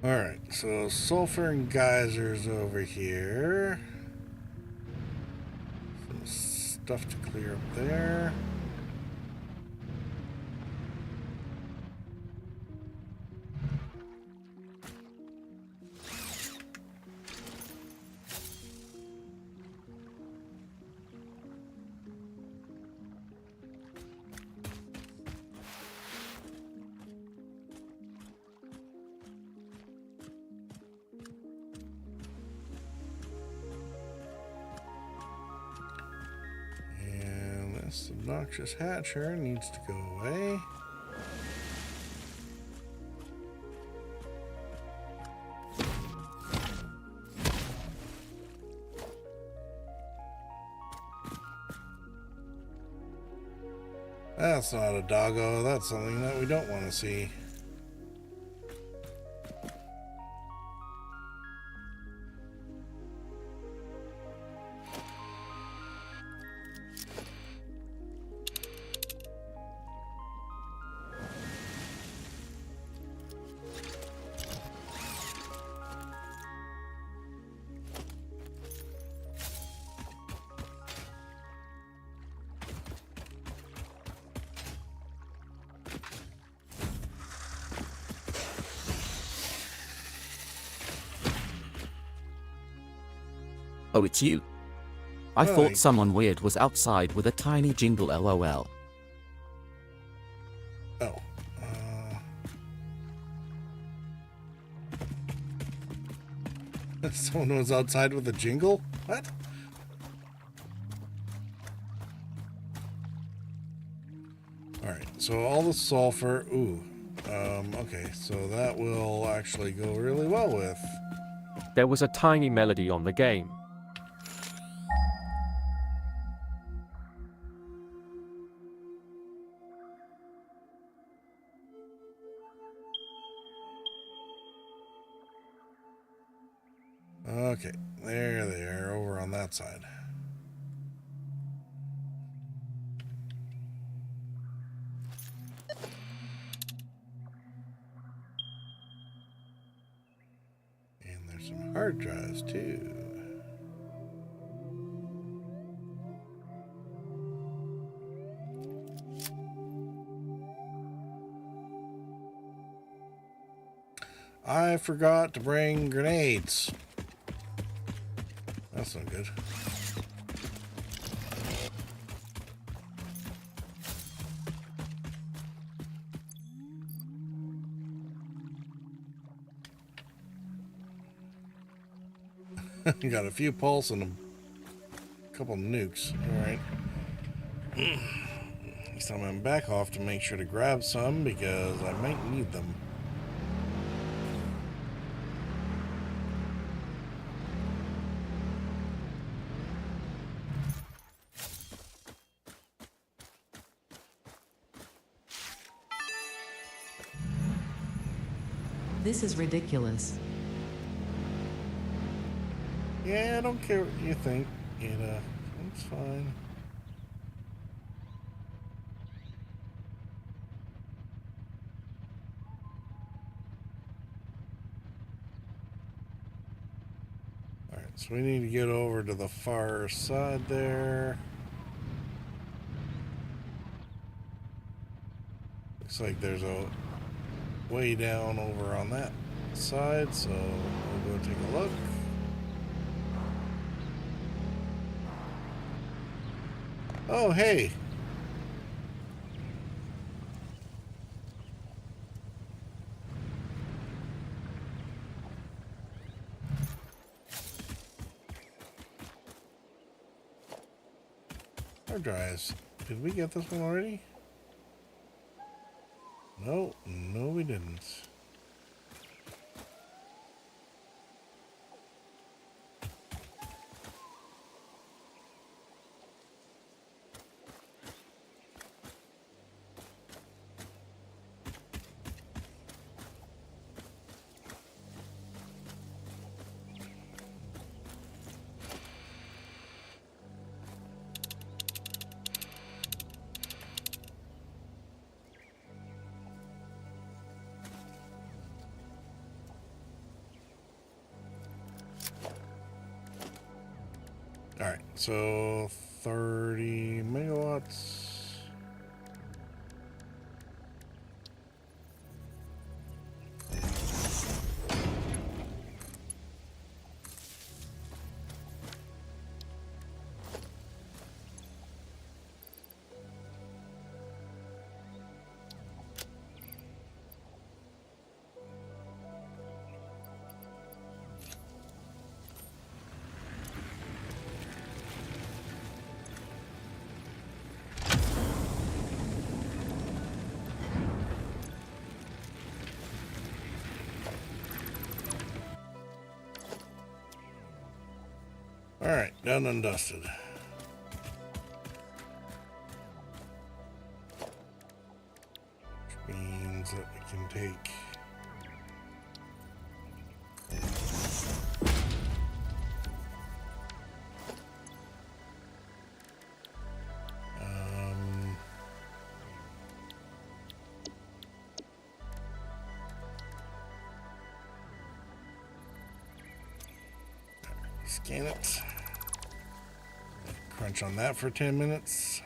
Alright, so sulfur and geysers over here. Some stuff to clear up there. This obnoxious hatcher needs to go away. That's not a doggo. That's something that we don't want to see. Oh, it's you. I Hi. thought someone weird was outside with a tiny jingle LOL. Oh. Someone was outside with a jingle? What? Alright, so all the sulfur. Ooh. Okay, so that will actually go really well with. There was a tiny melody on the game. Okay, there they are over on that side. And there's some hard drives too. I forgot to bring grenades. That's not good. Got a few pulse and a couple nukes. Alright. Next time I'm back off to make sure to grab some because I might need them. This is ridiculous. Yeah, I don't care what you think. It's fine. Alright, so we need to get over to the far side there. Looks like there's a way down over on that side, so we'll go take a look. Oh, hey. Hard drives. Did we get this one already? No, we didn't. All right, so 30 megawatts. All right, done and dusted. Which means that we can take scan it. Crunch on that for 10 minutes.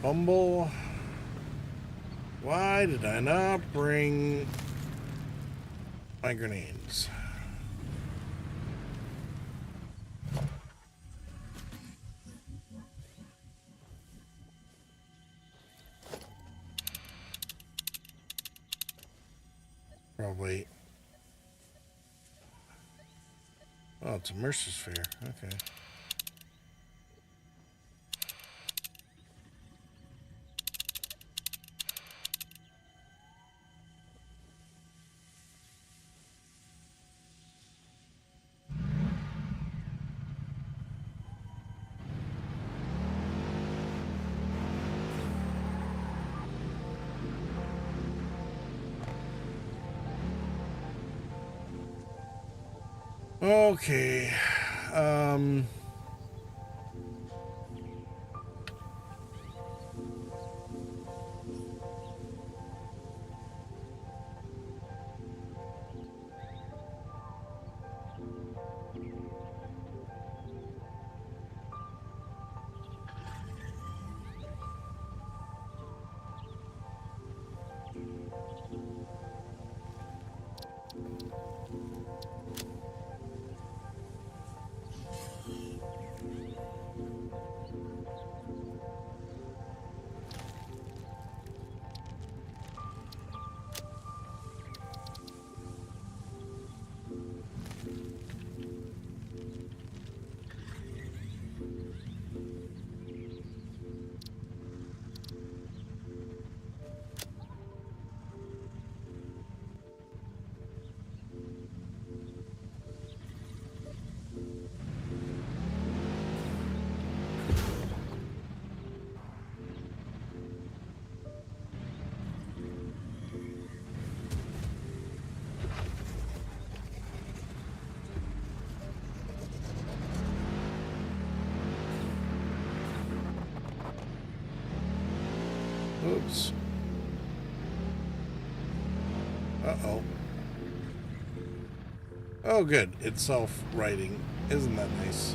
Bumble. Why did I not bring my grenades? Probably. Oh, it's a Mercer sphere. Okay. Okay. Oops. Uh-oh. Oh, good. It's self-writing. Isn't that nice?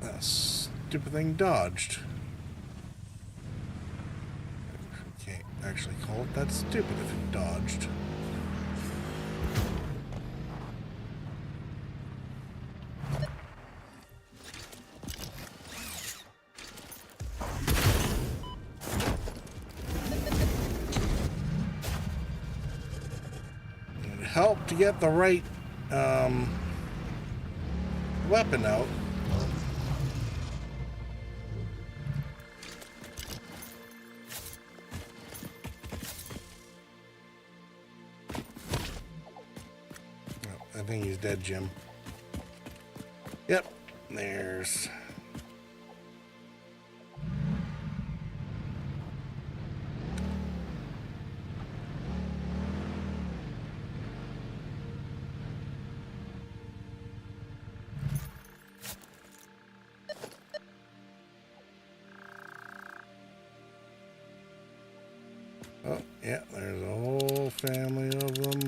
That stupid thing dodged. Can't actually call it that stupid if it dodged. It helped to get the right weapon out. I think he's dead, Jim. Yep, there's... Oh, yeah, there's a whole family of them.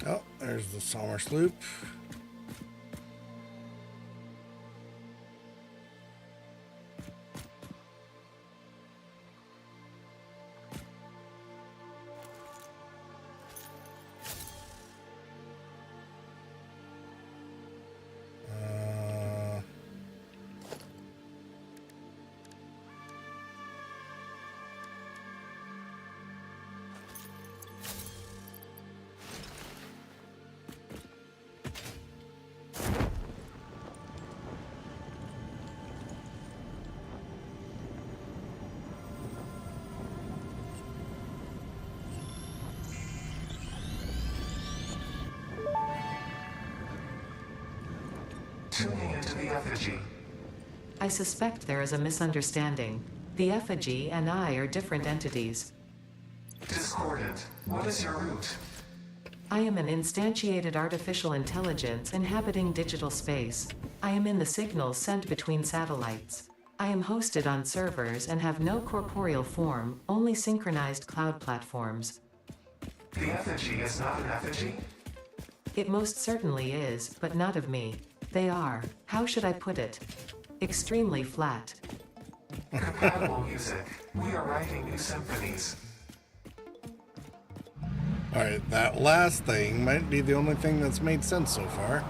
Oh, there's the Sommer sloop. Tuning into the effigy. I suspect there is a misunderstanding. The effigy and I are different entities. Discordant, what is your route? I am an instantiated artificial intelligence inhabiting digital space. I am in the signals sent between satellites. I am hosted on servers and have no corporeal form, only synchronized cloud platforms. The effigy is not an effigy? It most certainly is, but not of me. They are, how should I put it? Extremely flat. Compatible music. We are writing new symphonies. Alright, that last thing might be the only thing that's made sense so far.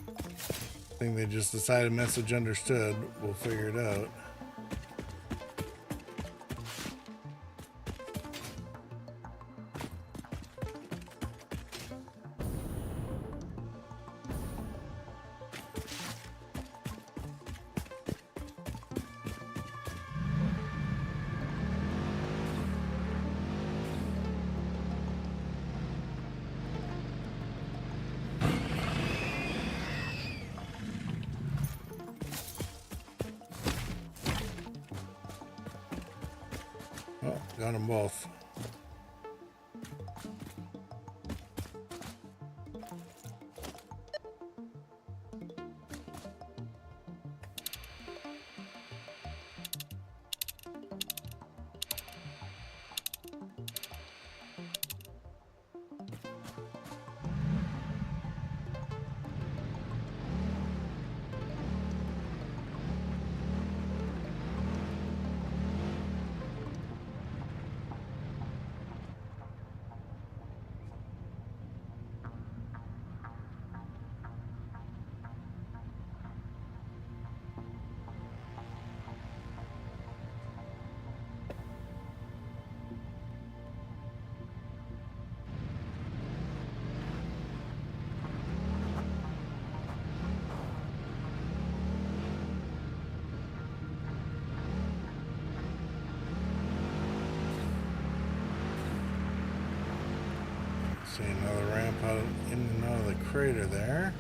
I think they just decided message understood. We'll figure it out. Oh, got them both. See another ramp out in and out of the crater there.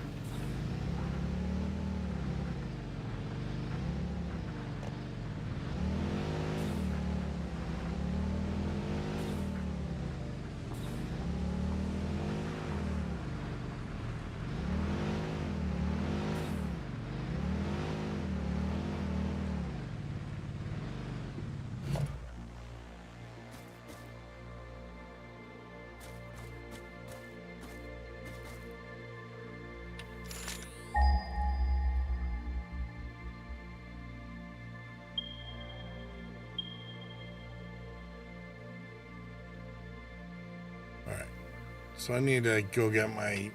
So I need to go get my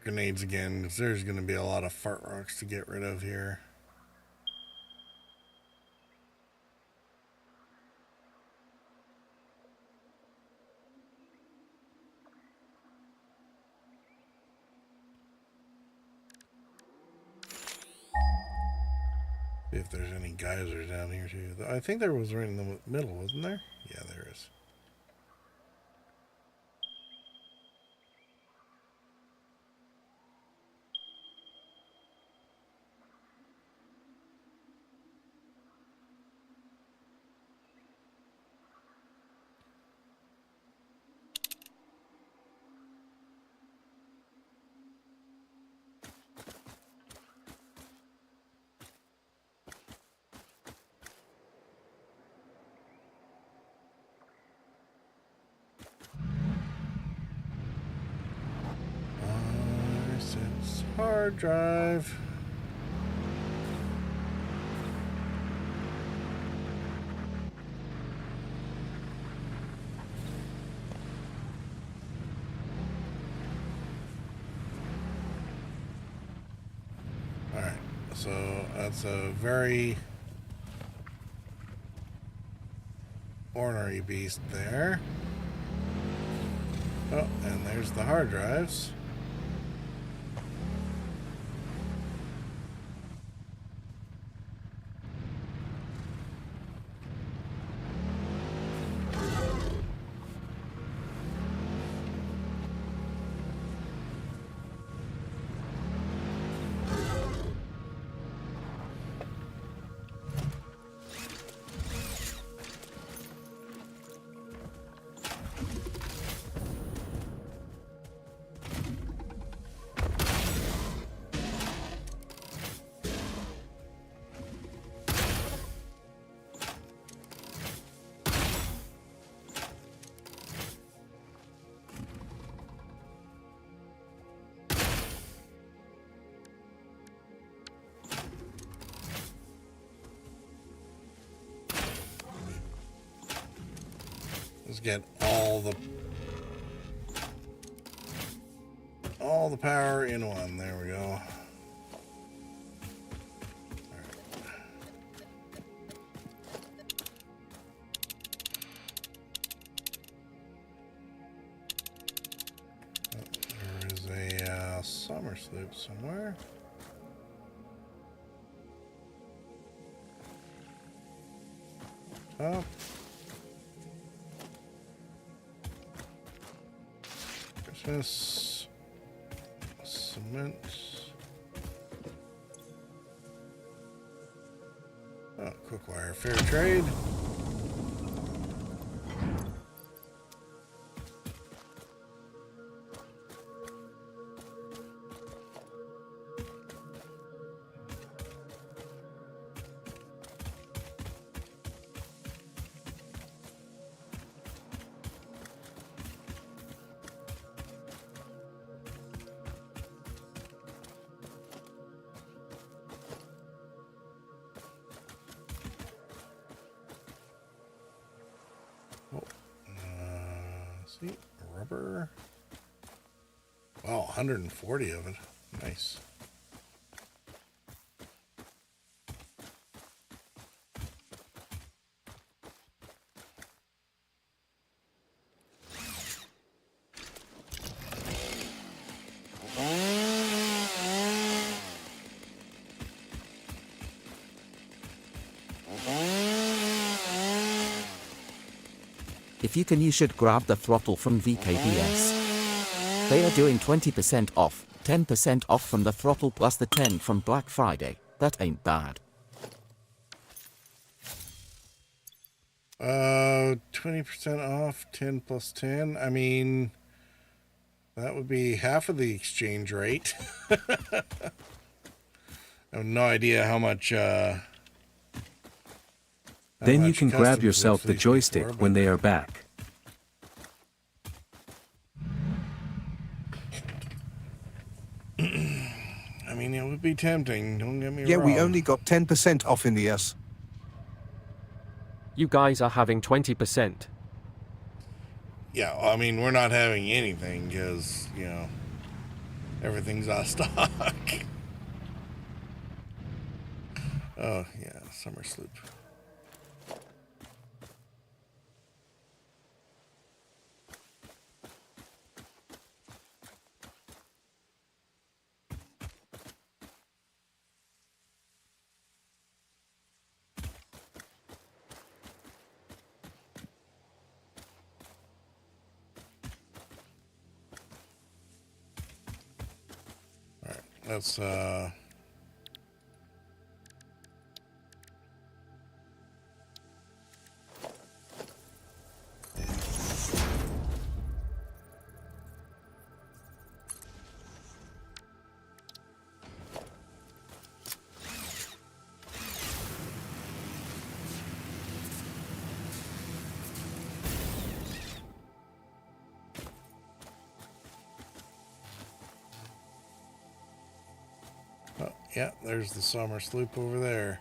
grenades again, because there's going to be a lot of fart rocks to get rid of here. See if there's any geysers down here too. I think there was right in the middle, wasn't there? Yeah, there is. hard drive. Alright, so that's a very ornery beast there. Oh, and there's the hard drives. Let's get all the power in one. There we go. There is a summer sloop somewhere. Top. Christmas. Cement. Oh, quick wire. Fair trade. See, rubber. Wow, 140 of it. Nice. If you can, you should grab the throttle from VKBS. They are doing 20% off, 10% off from the throttle plus the 10 from Black Friday. That ain't bad. 20% off, 10 plus 10. I mean, that would be half of the exchange rate. I have no idea how much. Then you can grab yourself the joystick when they are back. I mean, it would be tempting, don't get me wrong. Yeah, we only got 10% off in the S. You guys are having 20%. Yeah, I mean, we're not having anything because, you know, everything's out of stock. Oh, yeah, summer sloop. Let's Yeah, there's the summer sloop over there.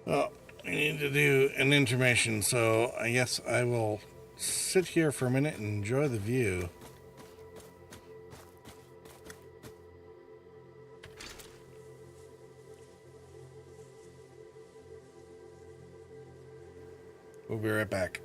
Well, we need to do an intermission, so I guess I will sit here for a minute and enjoy the view. We'll be right back.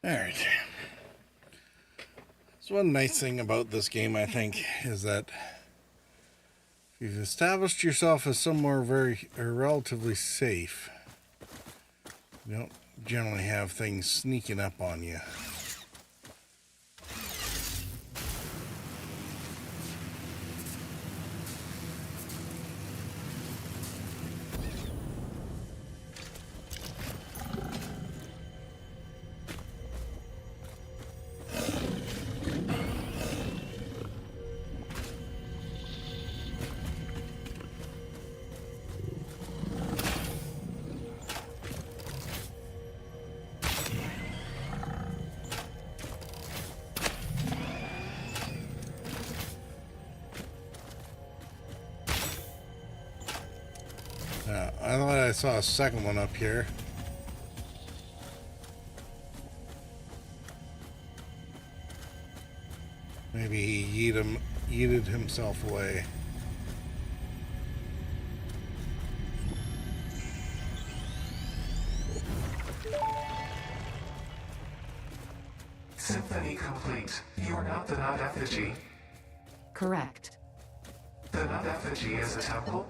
All right. So one nice thing about this game, I think, is that if you've established yourself as somewhere very or relatively safe, you don't generally have things sneaking up on you. I thought I saw a second one up here. Maybe he yeeted himself away. Symphony complete. You are not the nut effigy. Correct. The nut effigy is a temple?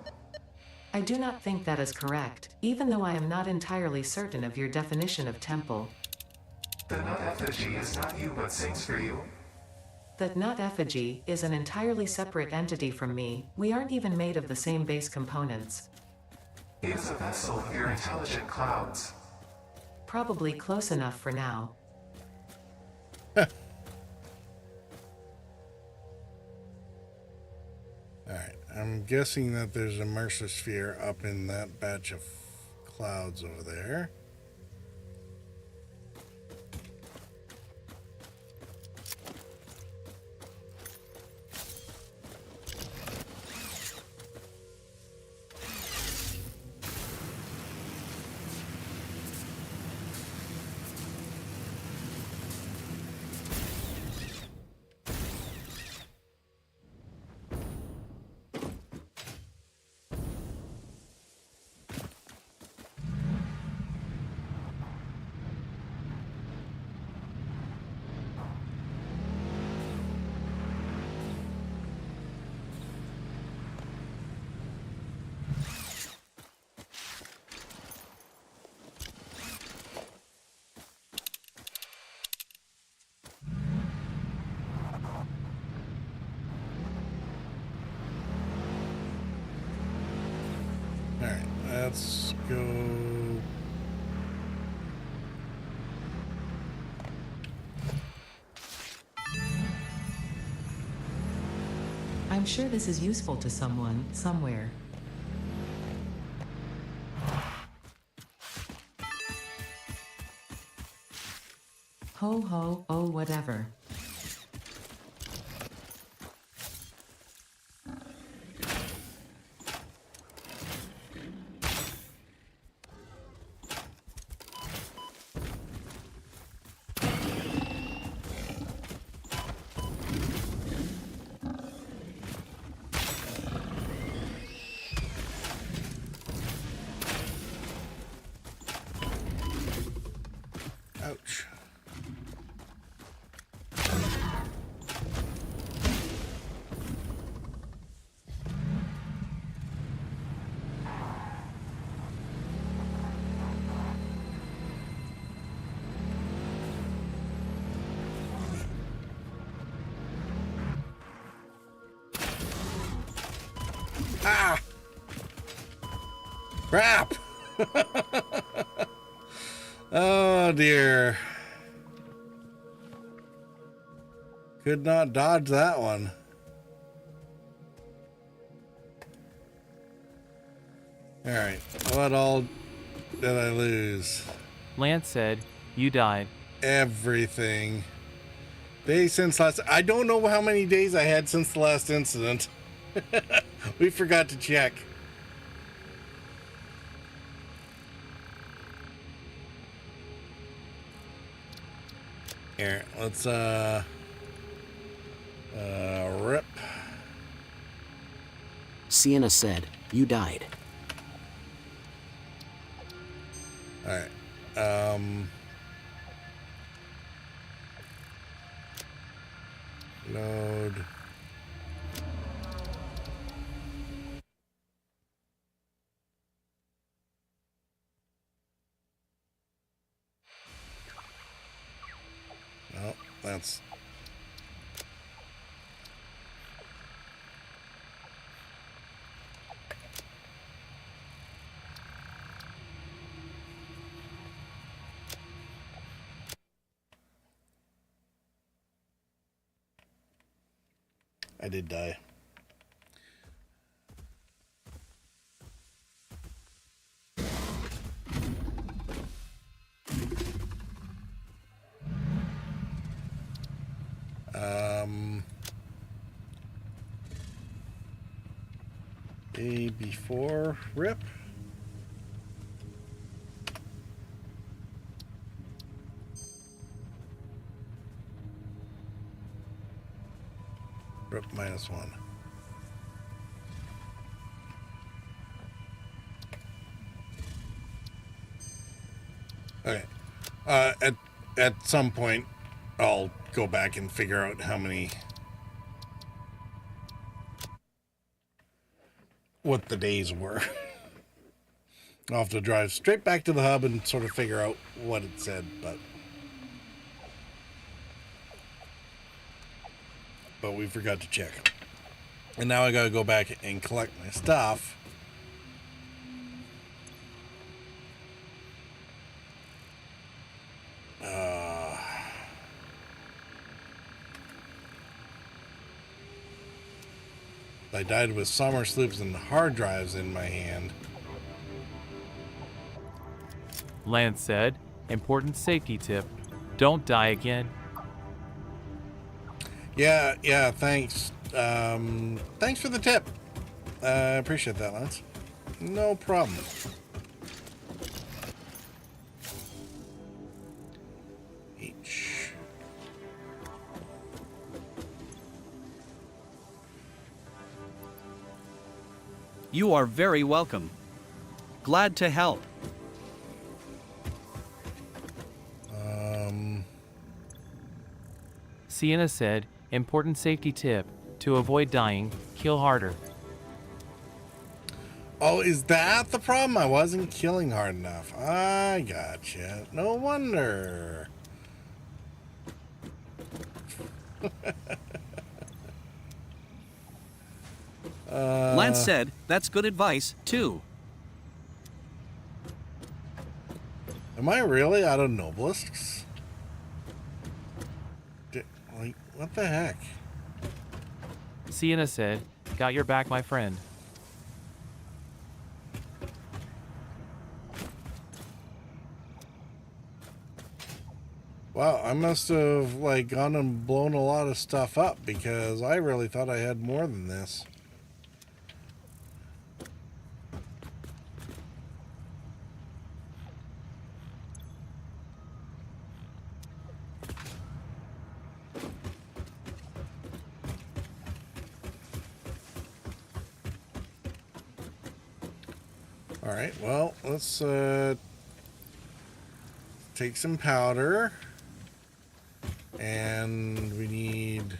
I do not think that is correct, even though I am not entirely certain of your definition of temple. The nut effigy is not you but sings for you. That nut effigy is an entirely separate entity from me. We aren't even made of the same base components. It is a vessel of your intelligent clouds. Probably close enough for now. Alright, I'm guessing that there's a Mercer sphere up in that batch of clouds over there. Alright, let's go. I'm sure this is useful to someone, somewhere. Ho ho, oh whatever. Ouch. Ah! Crap! Oh dear. Could not dodge that one. Alright, what all did I lose? Lance said, "You died." Everything. Days since last... I don't know how many days I had since the last incident. We forgot to check. Here, let's rip. Sienna said, "You died." Alright. Load. No, that's... I did die. A before rip. Rip -1. Okay. At some point, I'll go back and figure out how many, what the days were. I'll have to drive straight back to the hub and sort of figure out what it said, but we forgot to check. And now I gotta go back and collect my stuff. I died with summer sloops and hard drives in my hand. Lance said, important safety tip. Don't die again. Yeah, thanks. Thanks for the tip. I appreciate that, Lance. No problem. H. You are very welcome. Glad to help. Sienna said, important safety tip. To avoid dying, kill harder. Oh, is that the problem? I wasn't killing hard enough. I gotcha. No wonder. Lance said, that's good advice, too. Am I really out of nobelisks? Like, what the heck? Sienna said, got your back, my friend. Wow, I must have, like, gone and blown a lot of stuff up because I really thought I had more than this. Alright, well, let's take some powder. And we need...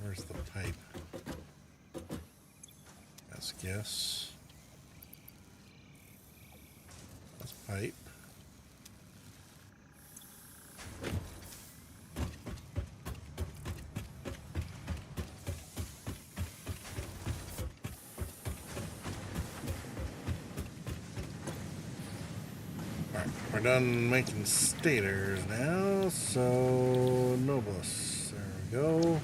where's the pipe? Let's guess. That's pipe. We're done making stators now, so Nobles. There we go.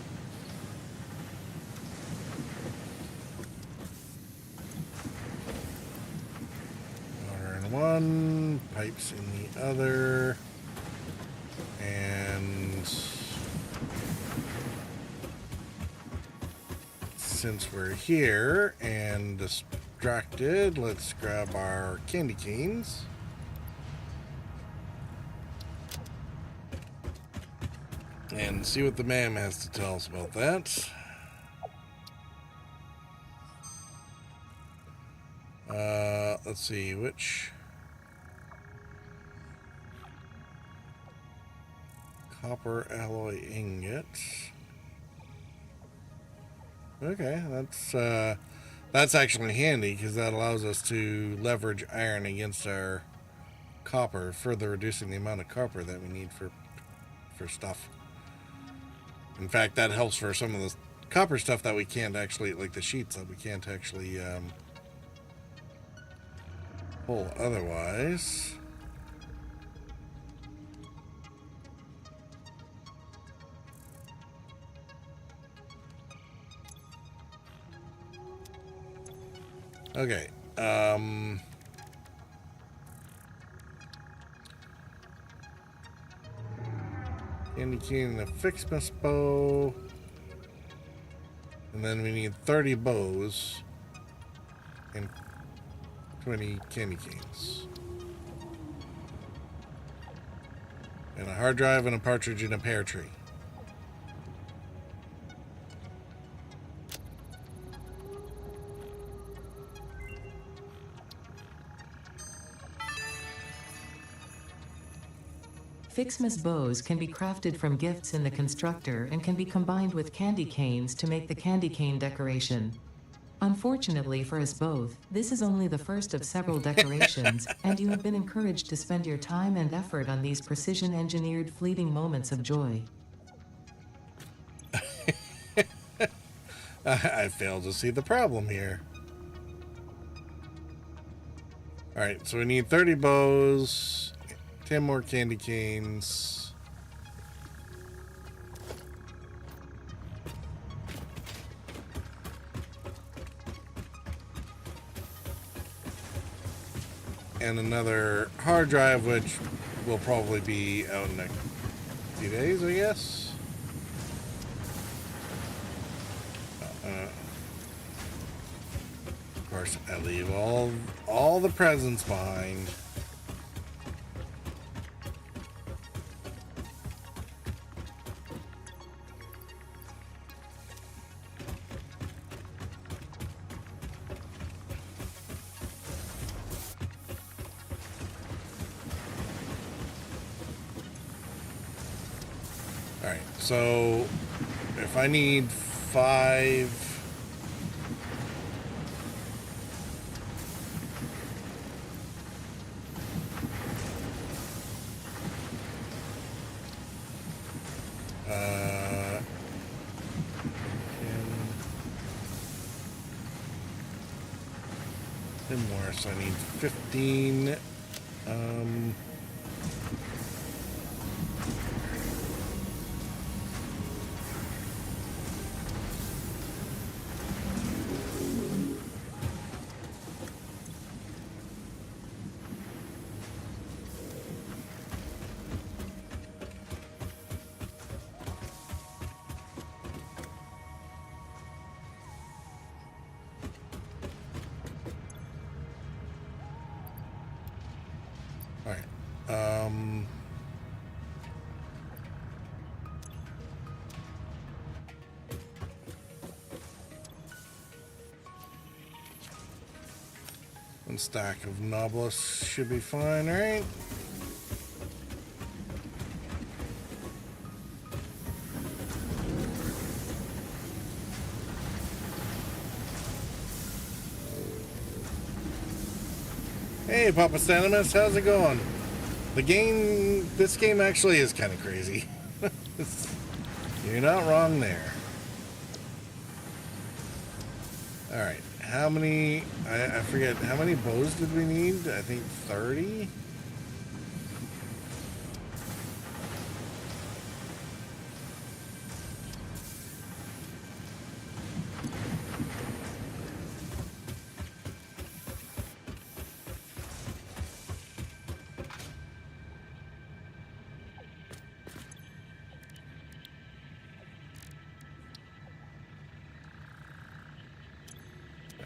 Water in one, pipes in the other, and since we're here and distracted, let's grab our candy canes. And see what the ma'am has to tell us about that. Let's see, which... Copper alloy ingot. Okay, that's actually handy because that allows us to leverage iron against our copper, further reducing the amount of copper that we need for stuff. In fact, that helps for some of the copper stuff that we can't actually, like the sheets that we can't actually pull otherwise. Okay. Candy cane and a FICSMAS bow. And then we need 30 bows and 20 candy canes. And a hard drive and a partridge in a pear tree. FICSMAS bows can be crafted from gifts in the constructor and can be combined with candy canes to make the candy cane decoration. Unfortunately for us both, this is only the first of several decorations, and you have been encouraged to spend your time and effort on these precision-engineered fleeting moments of joy. I fail to see the problem here. Alright, so we need 30 bows, 10 more candy canes. And another hard drive, which will probably be out in a few days, I guess. Of course, I leave all the presents behind. All right, so if I need 5. More, so I need 15. One stack of Noblus should be fine, right? Hey, Papa Stanimus, how's it going? This game actually is kind of crazy. You're not wrong there. Alright, how many, I forget, how many bows did we need? I think 30?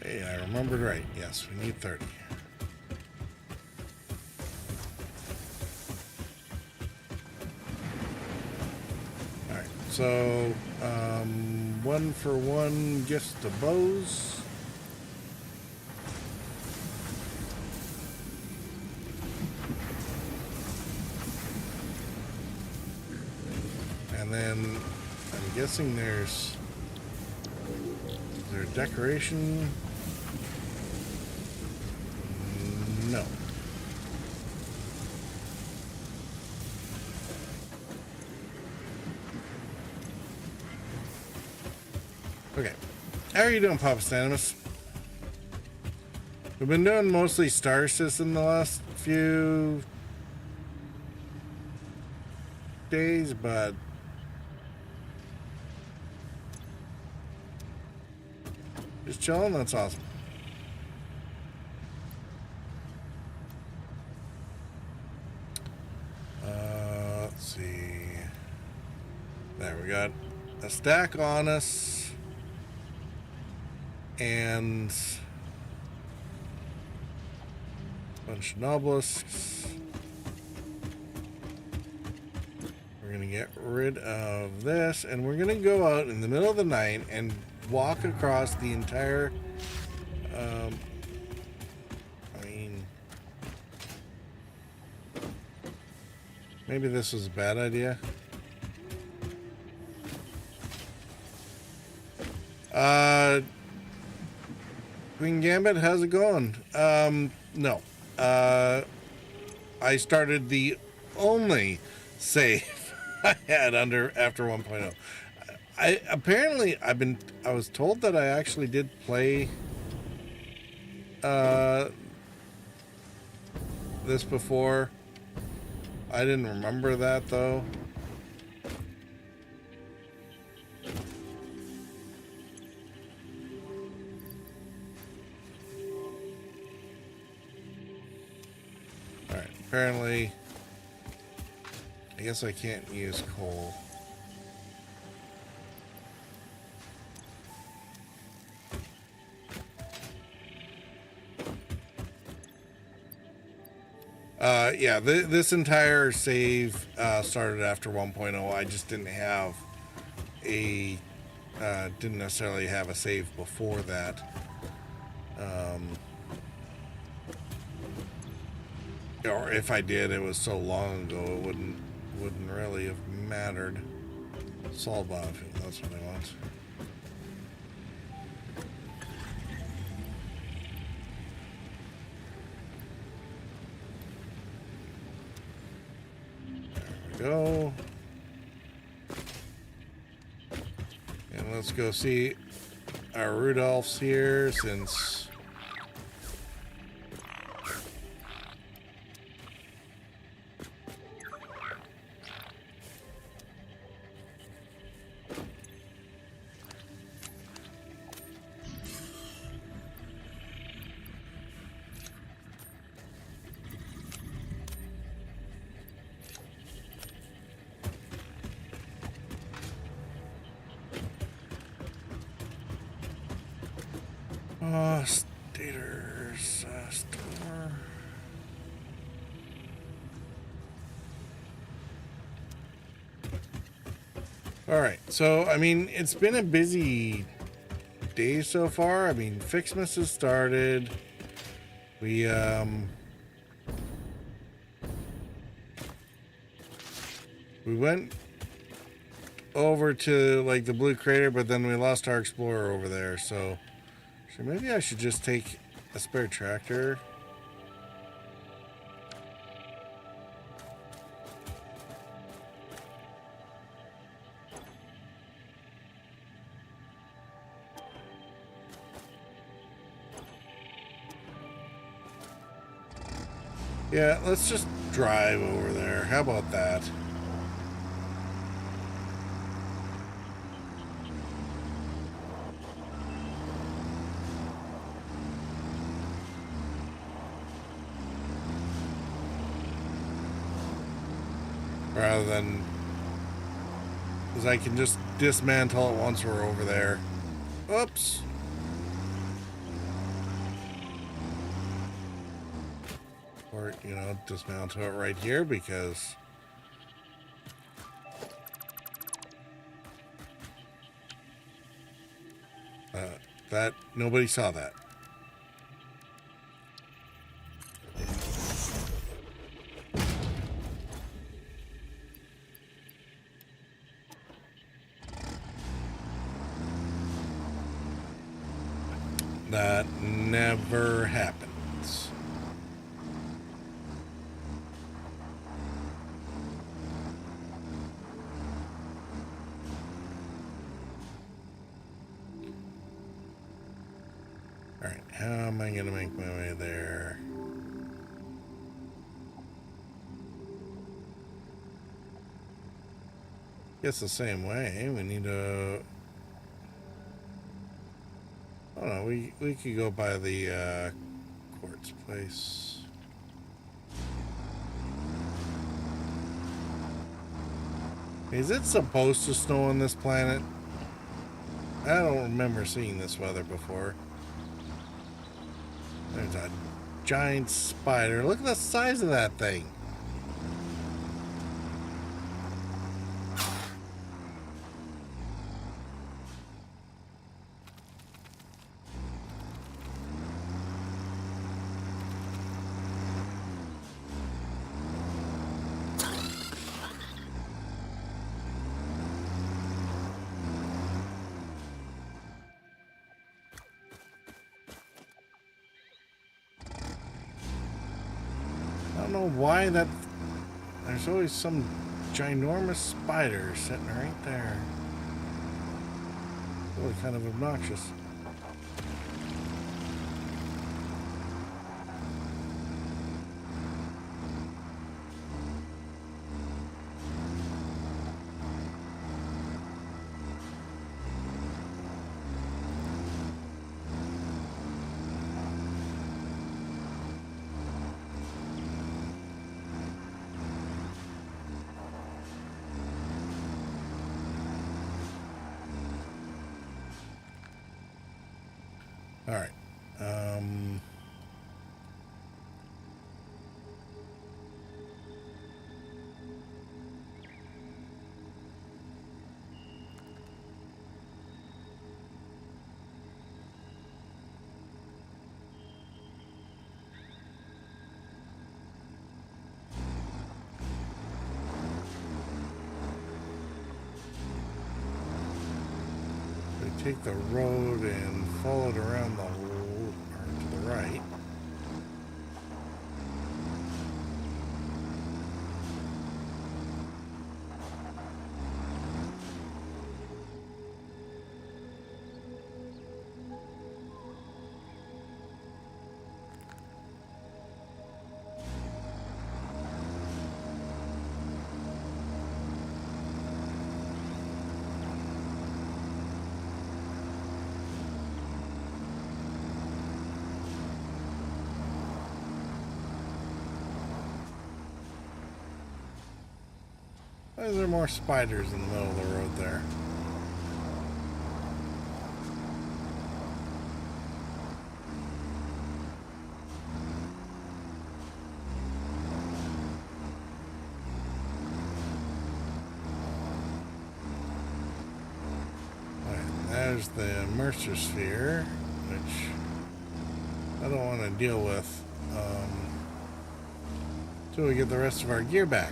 Hey, I remembered right. Yes, we need 30. Alright, so 1-for-1 gifts to bows. And then I'm guessing is there a decoration? No. Okay. How are you doing, Papa Stanimus? We've been doing mostly Star System the last few days, but just chilling, that's awesome. Let's see. There, we got a stack on us. And a bunch of Nobelisks. We're going to get rid of this, and we're going to go out in the middle of the night and walk across the entire Maybe this was a bad idea. Queen Gambit, how's it going? No. I started the only save I had after 1.0. I was told that I actually did play this before. I didn't remember that though. Alright, apparently I guess I can't use coal. Yeah, this entire save started after 1.0. I just didn't have didn't necessarily have a save before that. Or if I did, it was so long ago it wouldn't really have mattered. Solve biofuel, that's what I want. Go. And let's go see our Rudolphs here since Staters store. All right, so I mean, it's been a busy day so far. I mean, FICSMAS has started. We went over to like the blue crater, but then we lost our explorer over there, so maybe I should just take a spare tractor. Yeah, let's just drive over there. How about that? Rather than, because I can just dismantle it once we're over there. Oops. Or, you know, dismantle it right here because that nobody saw that. That never happens. All right, how am I going to make my way there? Guess the same way. We need to... Oh no, we could go by the quartz place. Is it supposed to snow on this planet? I don't remember seeing this weather before. There's a giant spider. Look at the size of that thing. don't know why that... There's always some ginormous spider sitting right there. Really kind of obnoxious. All right. We take the road and follow it around the whole, or to the right. Why is there more spiders in the middle of the road there? Alright, there's the Mercer sphere, which I don't want to deal with until we get the rest of our gear back.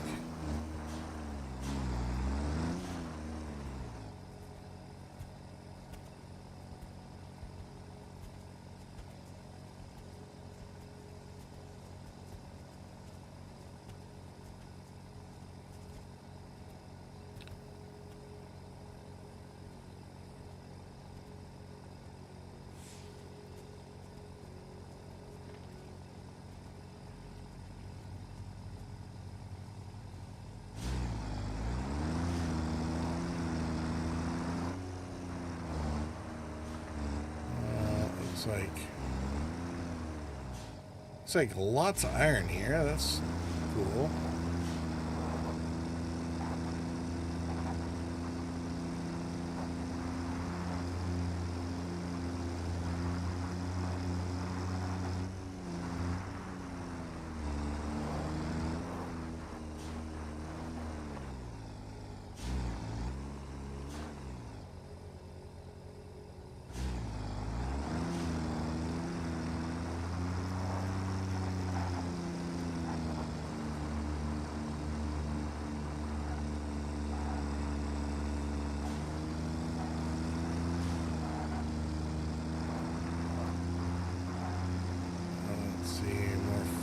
Looks like lots of iron here. That's cool.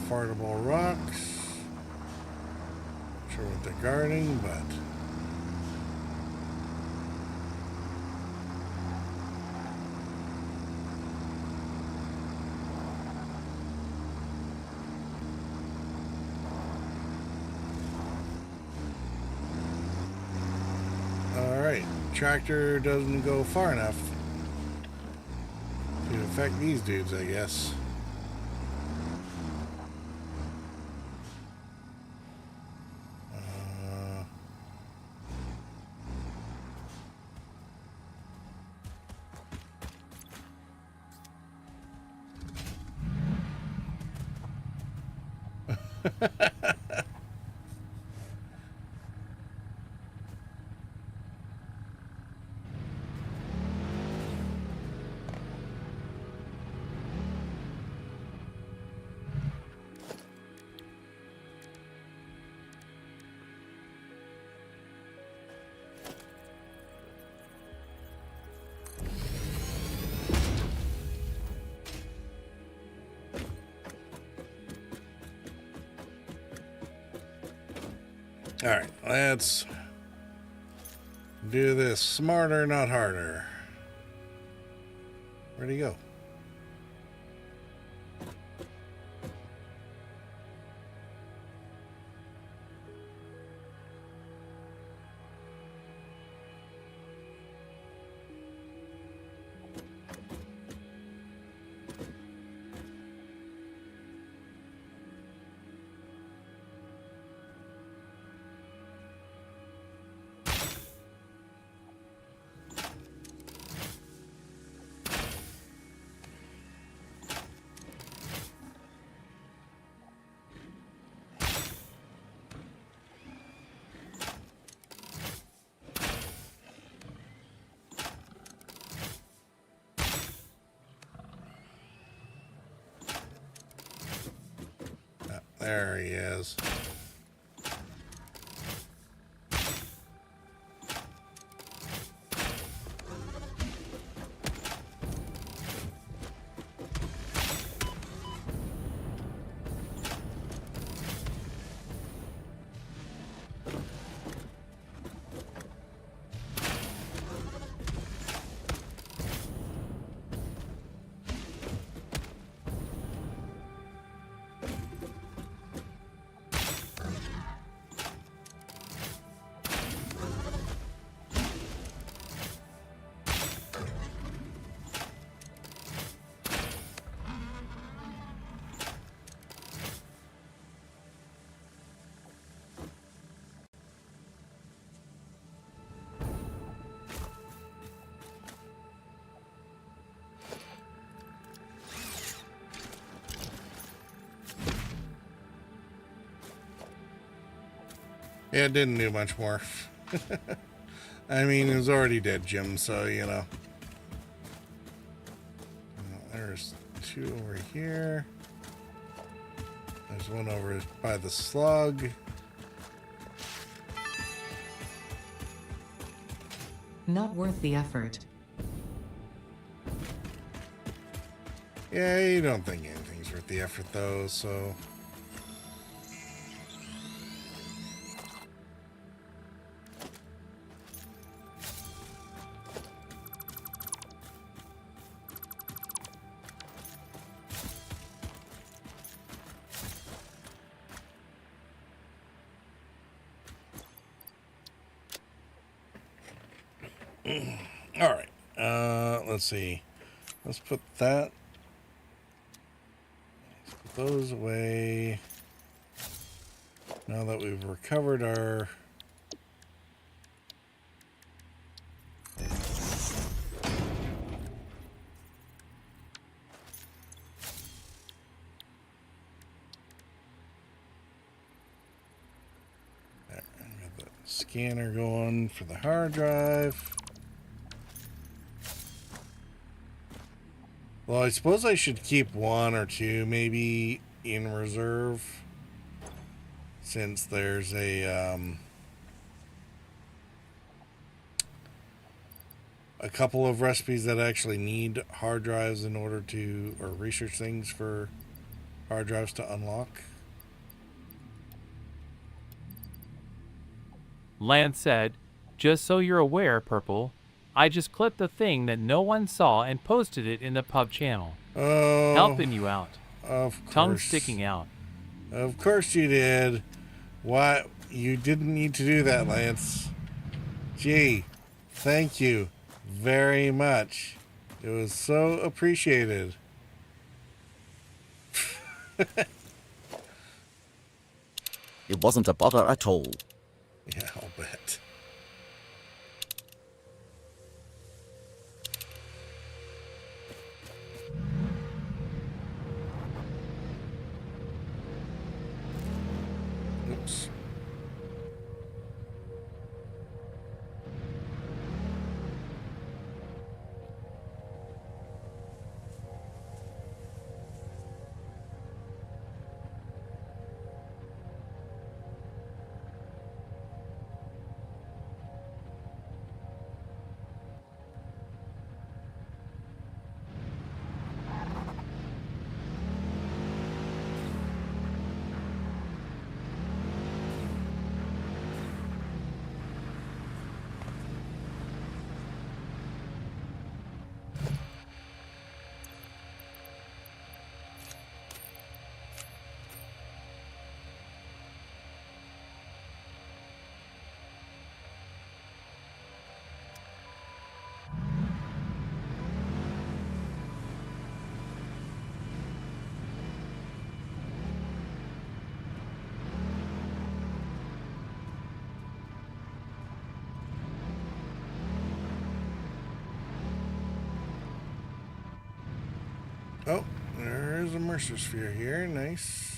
Fartable rocks. Not sure what they're guarding, but all right. Tractor doesn't go far enough to affect these dudes, I guess. All right, let's do this smarter, not harder. Where'd he go? There he is. Yeah, it didn't do much more. I mean, it was already dead, Jim, so, you know. There's two over here. There's one over by the slug. Not worth the effort. Yeah, you don't think anything's worth the effort, though, so... All right, let's see. Let's put that. Let's put those away. Now that we've recovered our... There, I got the scanner going for the hard drive. Well, I suppose I should keep one or two maybe in reserve, since there's a couple of recipes that actually need hard drives in order to, or research things for hard drives to unlock. Lance said, "Just so you're aware, Purple, I just clipped the thing that no one saw and posted it in the pub channel. Oh, Helping you out. Of course. Tongue sticking out." Of course you did. Why? You didn't need to do that, Lance. Gee, thank you very much. It was so appreciated. It wasn't a bother at all. Yeah, I'll bet. Oops. Oh, there's a Mercer sphere here. Nice.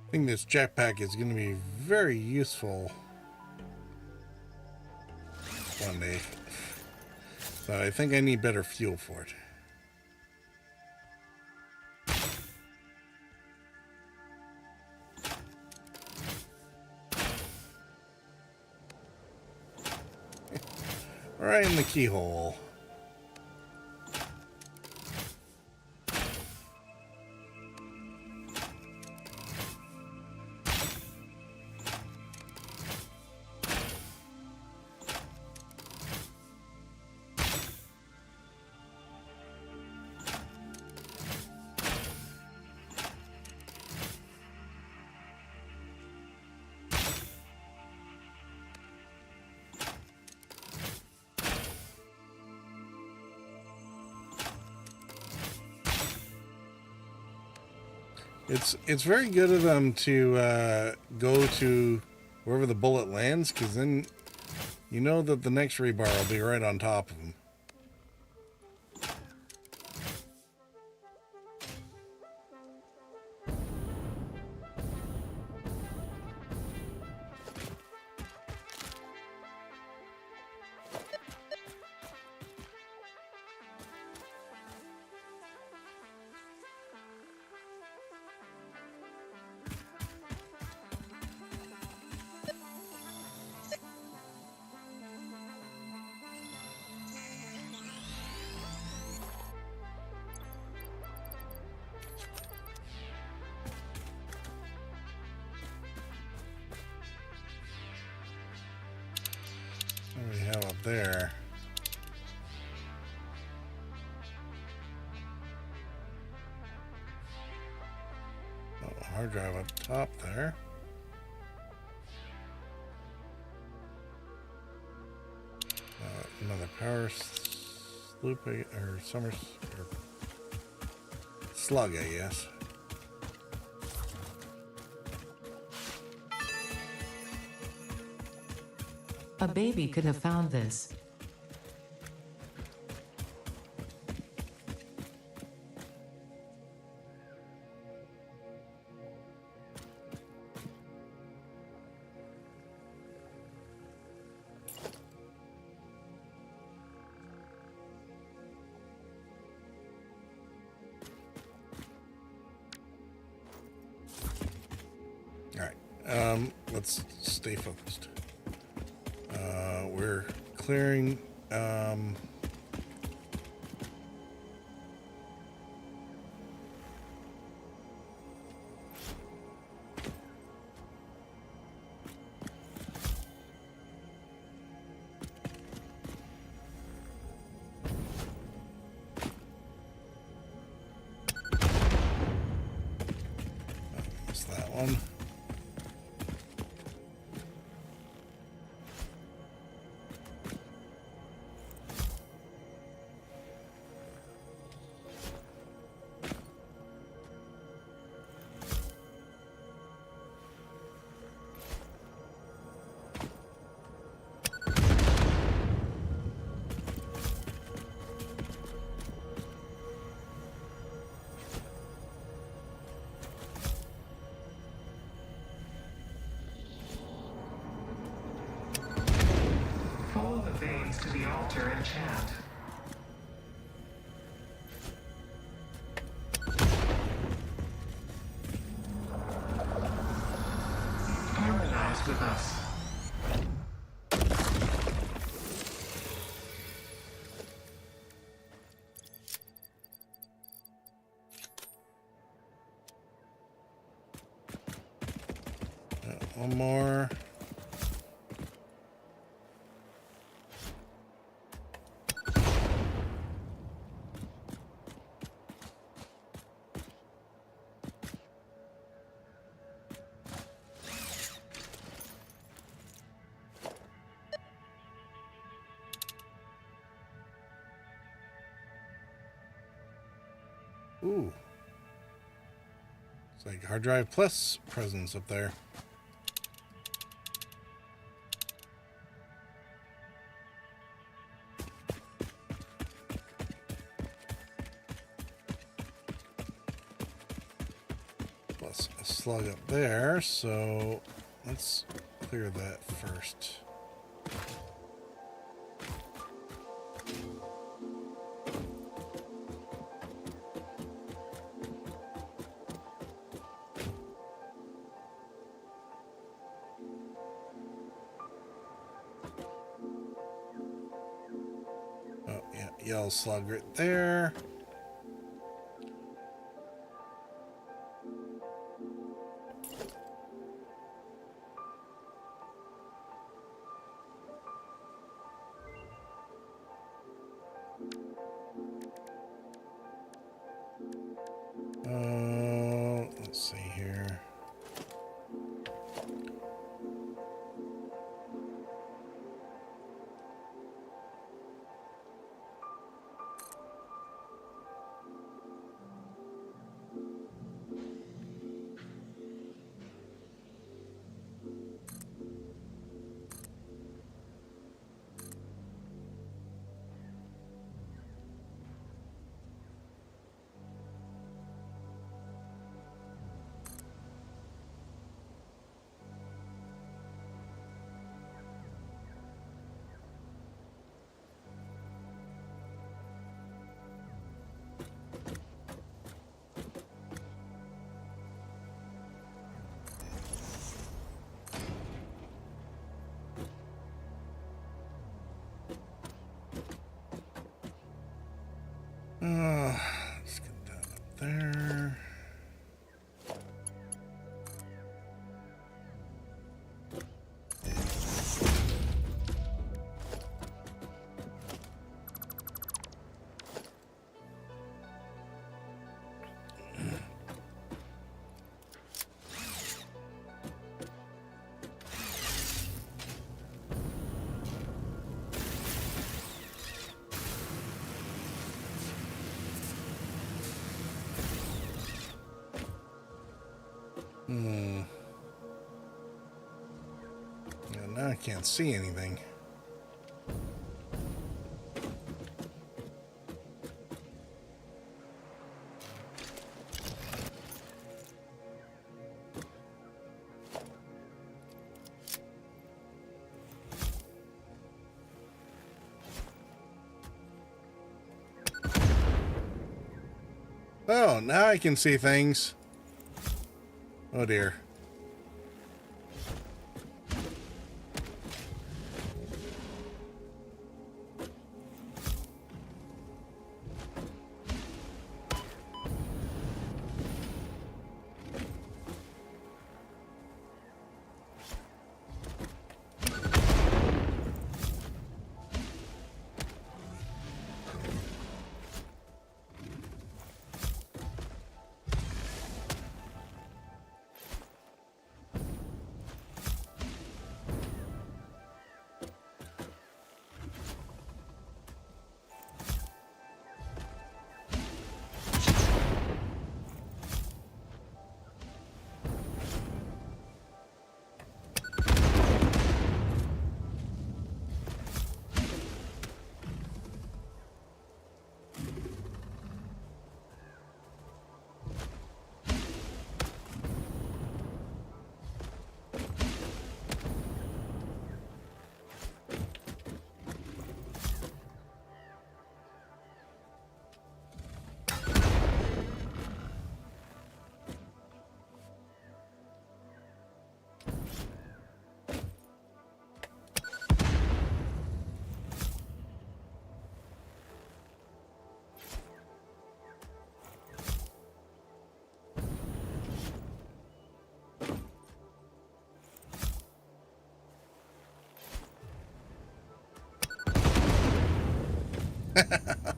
I think this jetpack is going to be very useful one day. But I think I need better fuel for it. Right in the keyhole. It's very good of them to go to wherever the bullet lands, because then you know that the next rebar will be right on top of them. What do we have up there? Oh, hard drive up top there. Another power loop or summer or slug, I guess. A baby could have found this. Let's stay focused. We're clearing. one. Follow the veins to the altar and chant. Harmonize with us. One more. Ooh. It's like hard drive plus presence up there. Plus a slug up there, so let's clear that first. Oh, yeah, yellow slug right there. Let's see here. Let's get that up there. Yeah, now I can't see anything. Oh, now I can see things. Oh dear.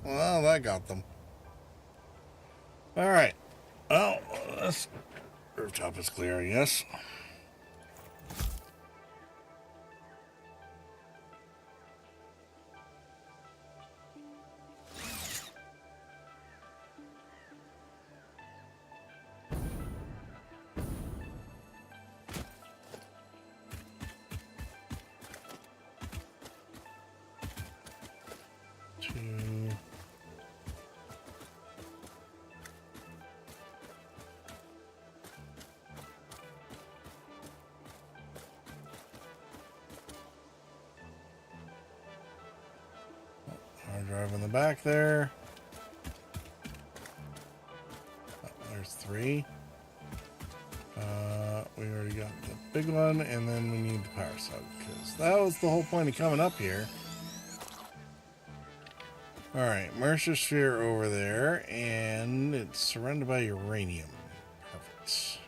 Well, that got them. All right. Well, this rooftop is clear, I guess. Hard drive in the back there. Oh, there's 3. We already got the big one, and then we need the power socket, because that was the whole point of coming up here. Alright, Mercer Sphere over there, and it's surrounded by uranium. Perfect.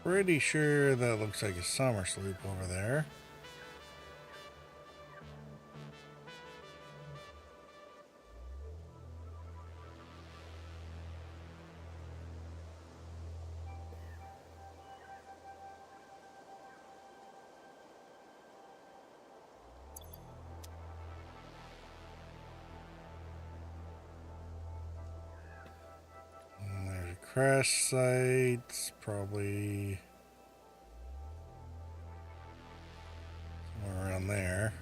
Pretty sure that looks like a summer sloop over there. And there's a crash site, probably somewhere around there.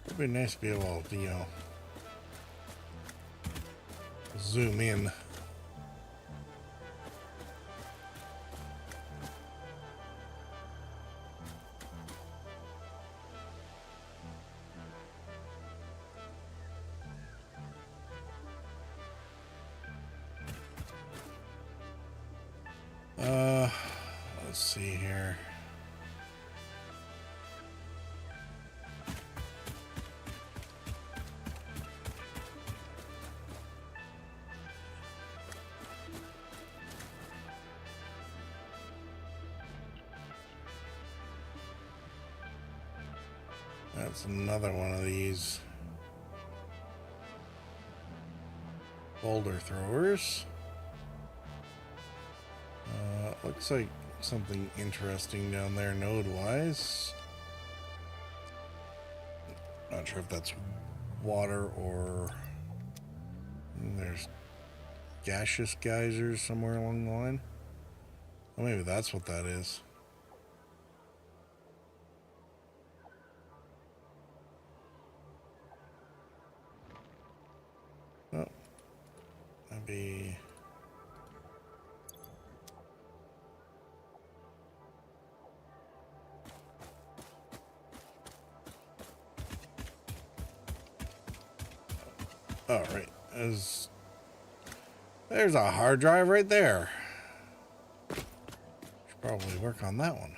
It'd be nice to be able to, you know, zoom in. Let's see here. That's another one of these boulder throwers. Looks like something interesting down there node-wise. Not sure if that's water or there's gaseous geysers somewhere along the line. Well, maybe that's what that is. Oh, maybe. Oh, right. There's a hard drive right there. Should probably work on that one.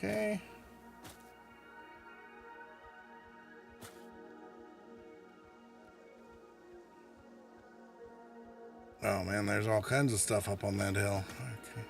Okay. Oh man, there's all kinds of stuff up on that hill. Okay.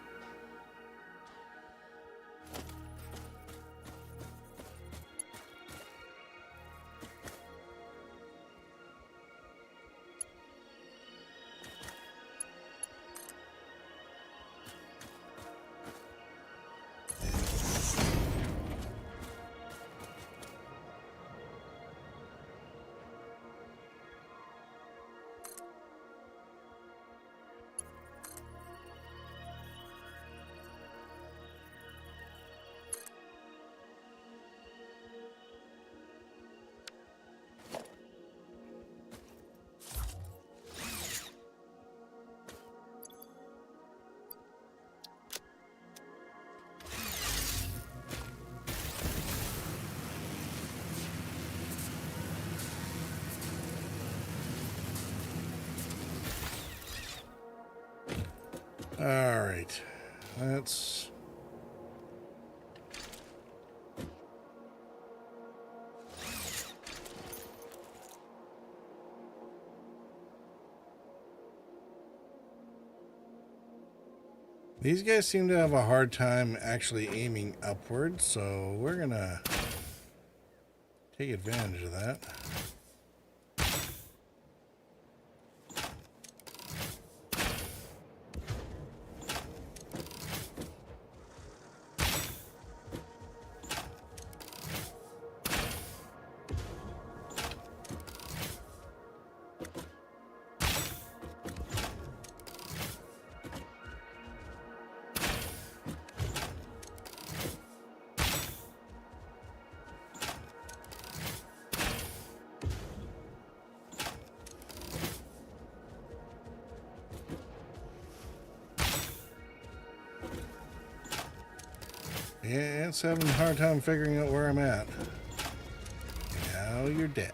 All right, let's. These guys seem to have a hard time actually aiming upwards, so we're gonna take advantage of that. Yeah, it's having a hard time figuring out where I'm at. Now you're dead.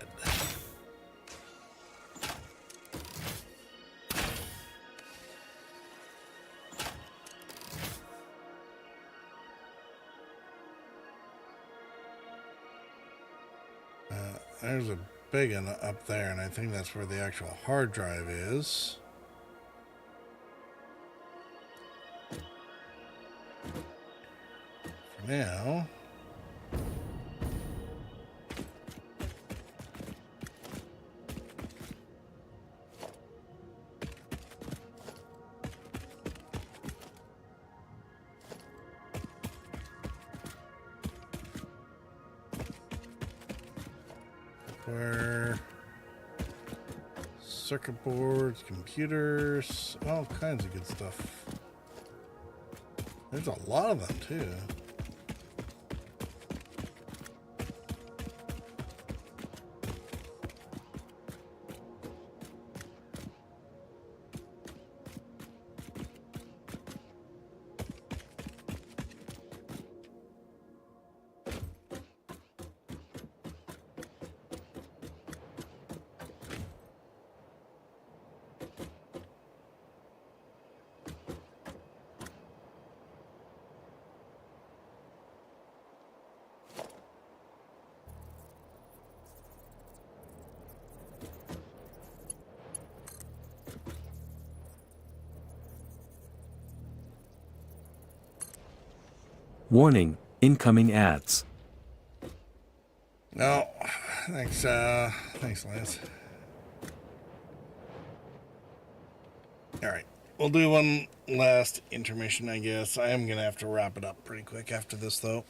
There's a big one up there, and I think that's where the actual hard drive is. For now. Where circuit boards, computers, all kinds of good stuff. There's a lot of them too. Warning, incoming ads. No, thanks, Lance. Alright, we'll do one last intermission, I guess. I am gonna have to wrap it up pretty quick after this, though.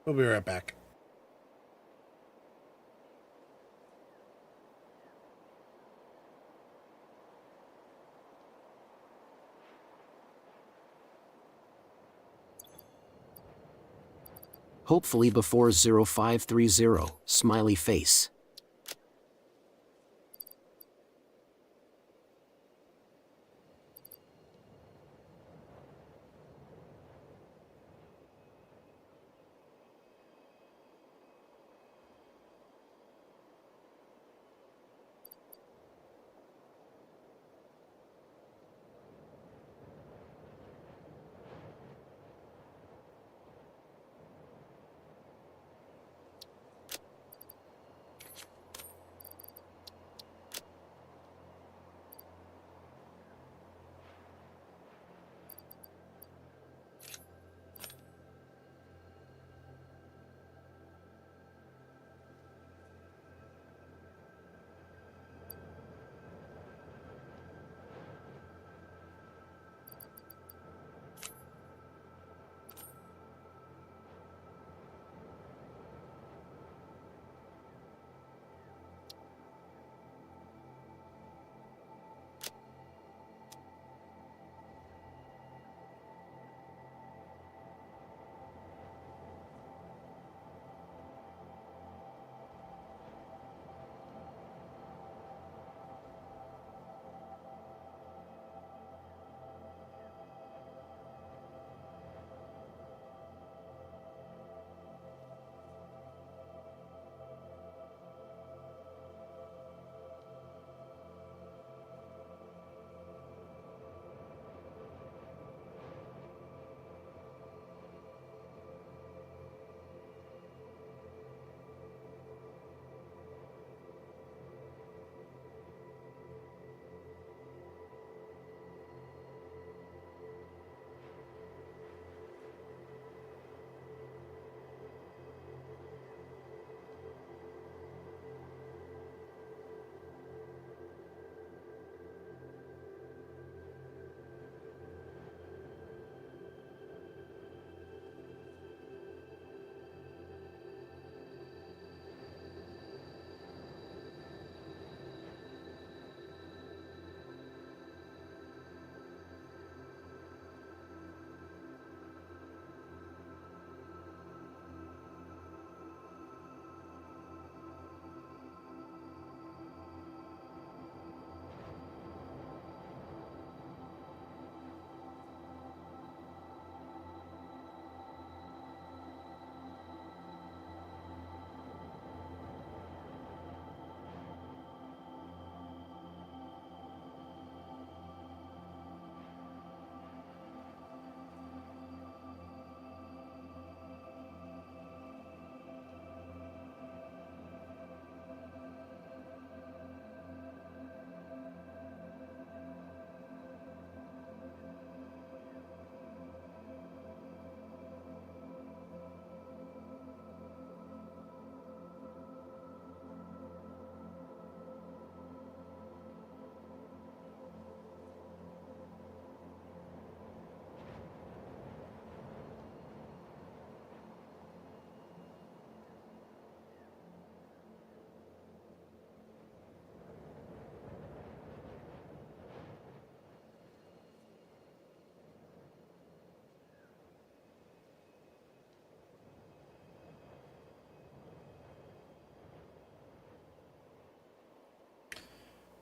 We'll be right back. Hopefully before 0530, smiley face.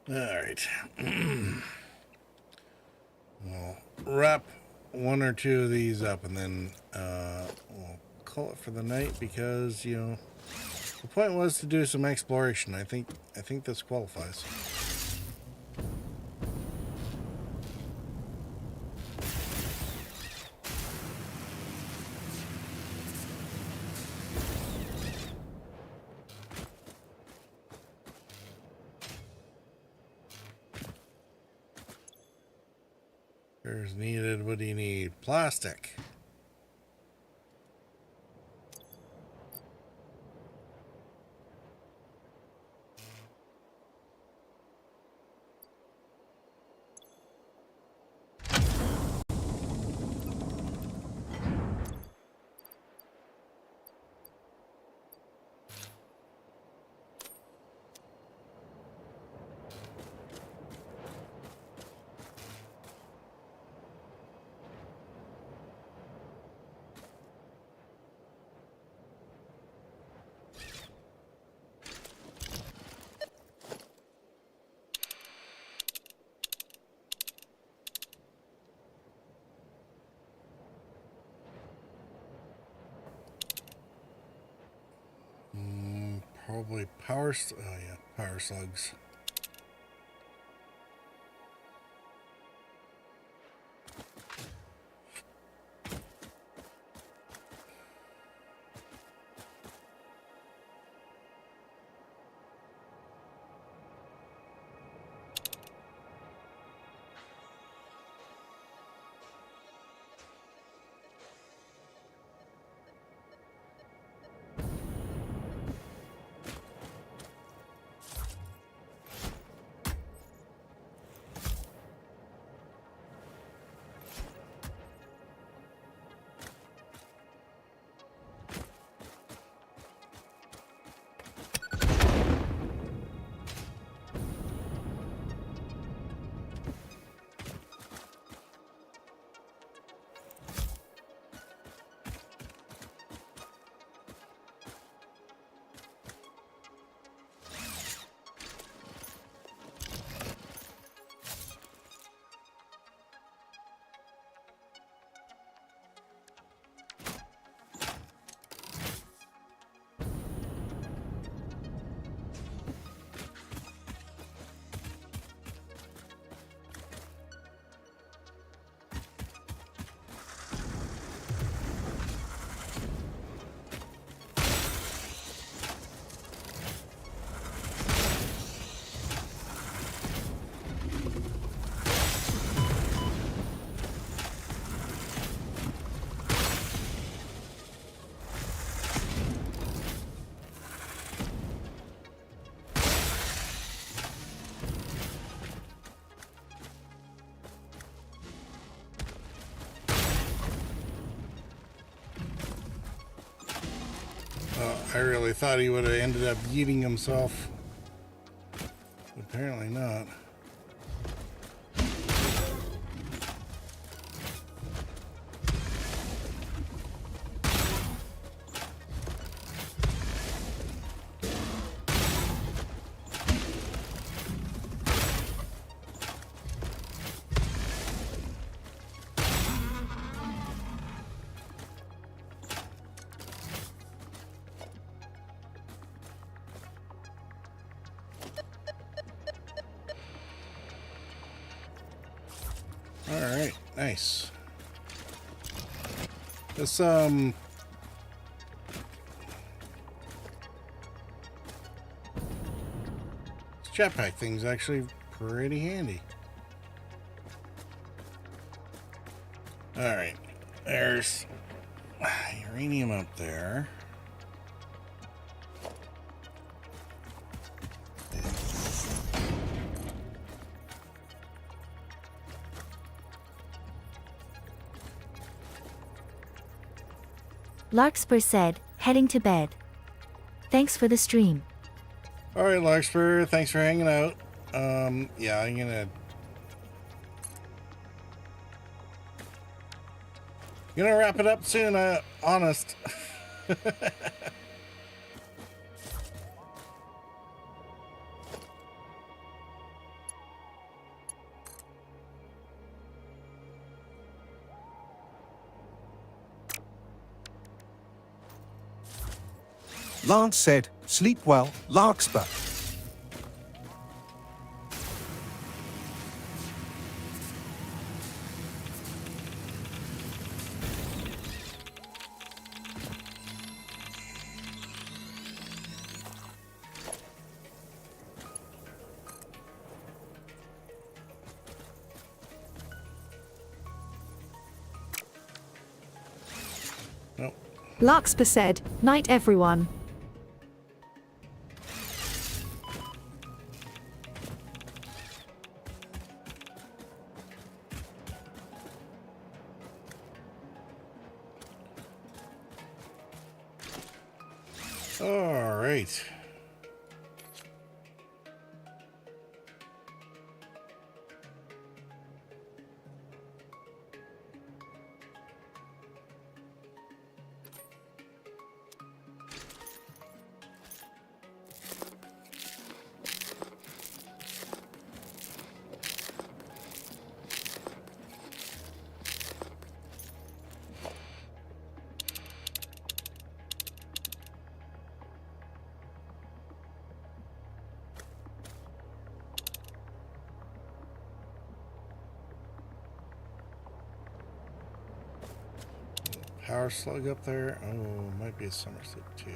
All right. We'll wrap one or two of these up, and then we'll call it for the night because the point was to do some exploration. I think this qualifies. Repairs needed. What do you need? Plastic. Probably power slugs. I really thought he would have ended up yeeting himself. Apparently not. Alright, nice. This jetpack thing's actually pretty handy. Alright, there's uranium up there. Larkspur said, heading to bed. Thanks for the stream. Alright, Larkspur, thanks for hanging out. Yeah, I'm gonna wrap it up soon, honest. Lance said, sleep well, Larkspur. Nope. Larkspur said, night everyone. All right. Power slug up there. Oh, might be a Somerset too.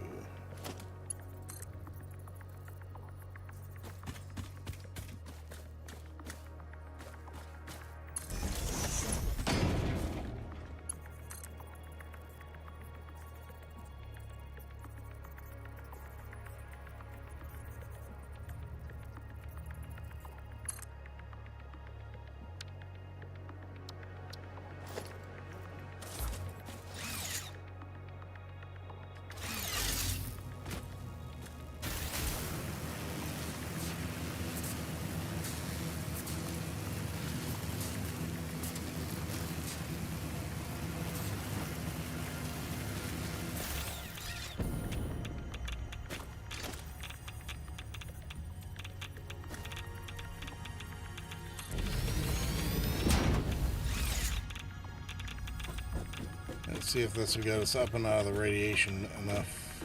Let's see if this will get us up and out of the radiation enough.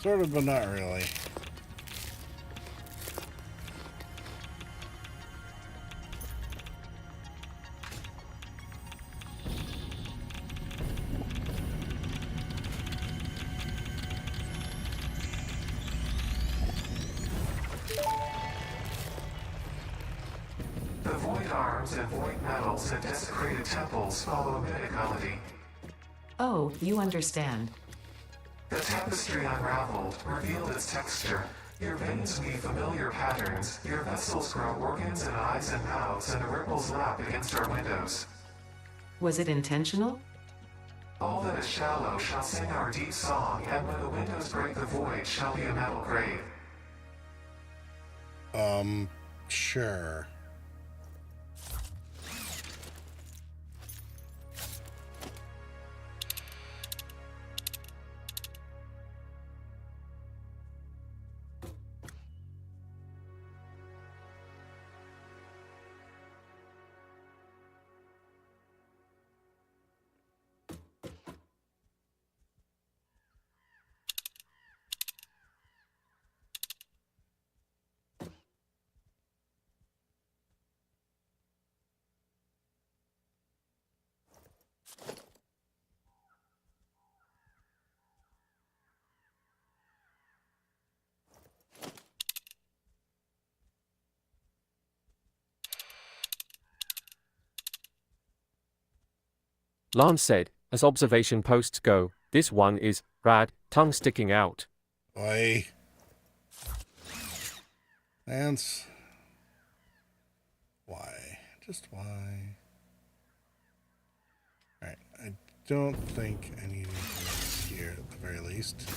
Sort of, but not really. The void arms and void metals and desecrated temples follow a mythic melody. Oh, you understand. The tapestry unraveled, revealed its texture. Your veins weave familiar patterns. Your vessels grow organs and eyes and mouths, and the ripples lap against our windows. Was it intentional? All that is shallow shall sing our deep song, and when the windows break the void shall be a metal grave. Sure. Lance said, as observation posts go, this one is rad, tongue sticking out. Oi. Lance. Why? Just why? Alright, I don't think I need anything else here at the very least.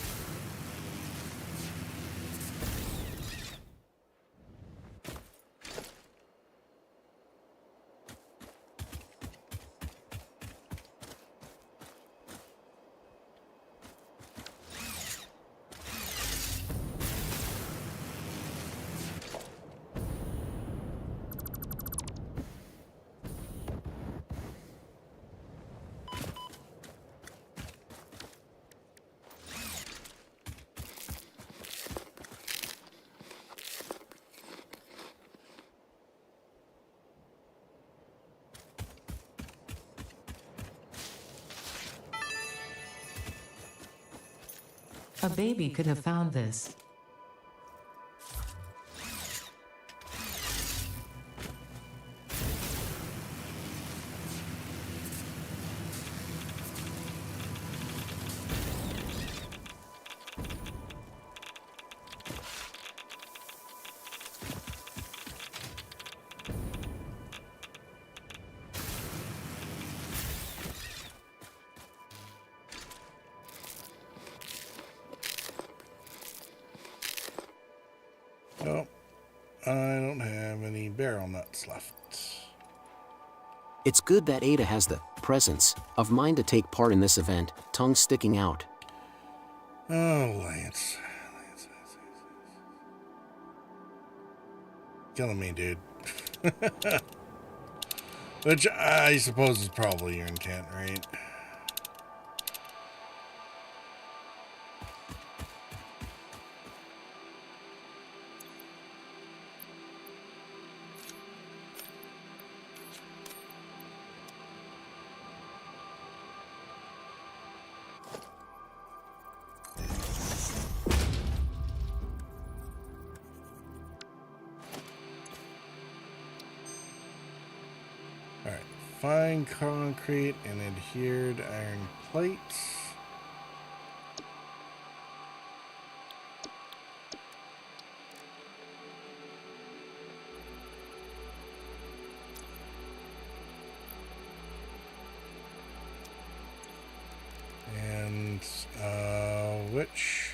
A baby could have found this. Oh, I don't have any barrel nuts left. It's good that Ada has the presence of mind to take part in this event, tongue sticking out. Oh, Lance. Killing me, dude. Which I suppose is probably your intent, right? Alright, fine concrete and adhered iron plates. And, which?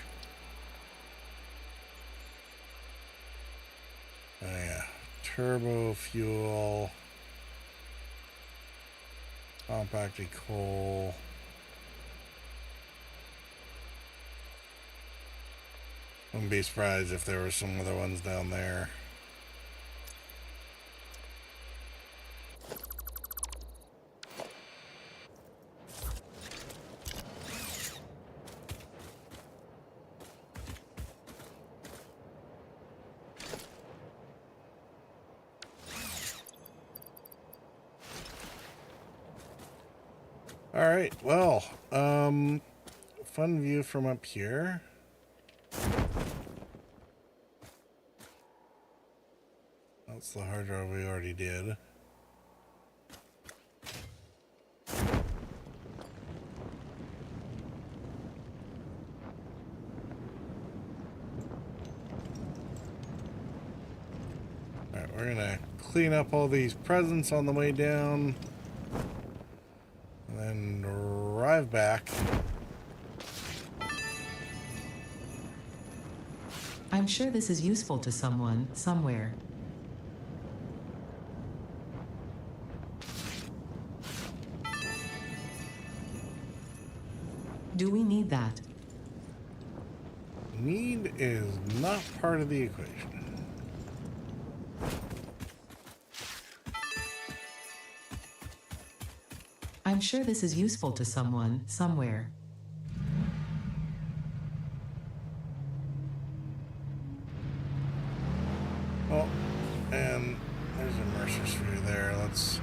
Oh yeah, turbo fuel. Compacted coal. Wouldn't be surprised if there were some other ones down there. All right, well, fun view from up here. That's the hard drive we already did. All right, we're gonna clean up all these presents on the way down. And then drive back. I'm sure this is useful to someone, somewhere. Do we need that? Need is not part of the equation. I'm sure this is useful to someone, somewhere. Oh, and there's a Mercer screw there. Let's...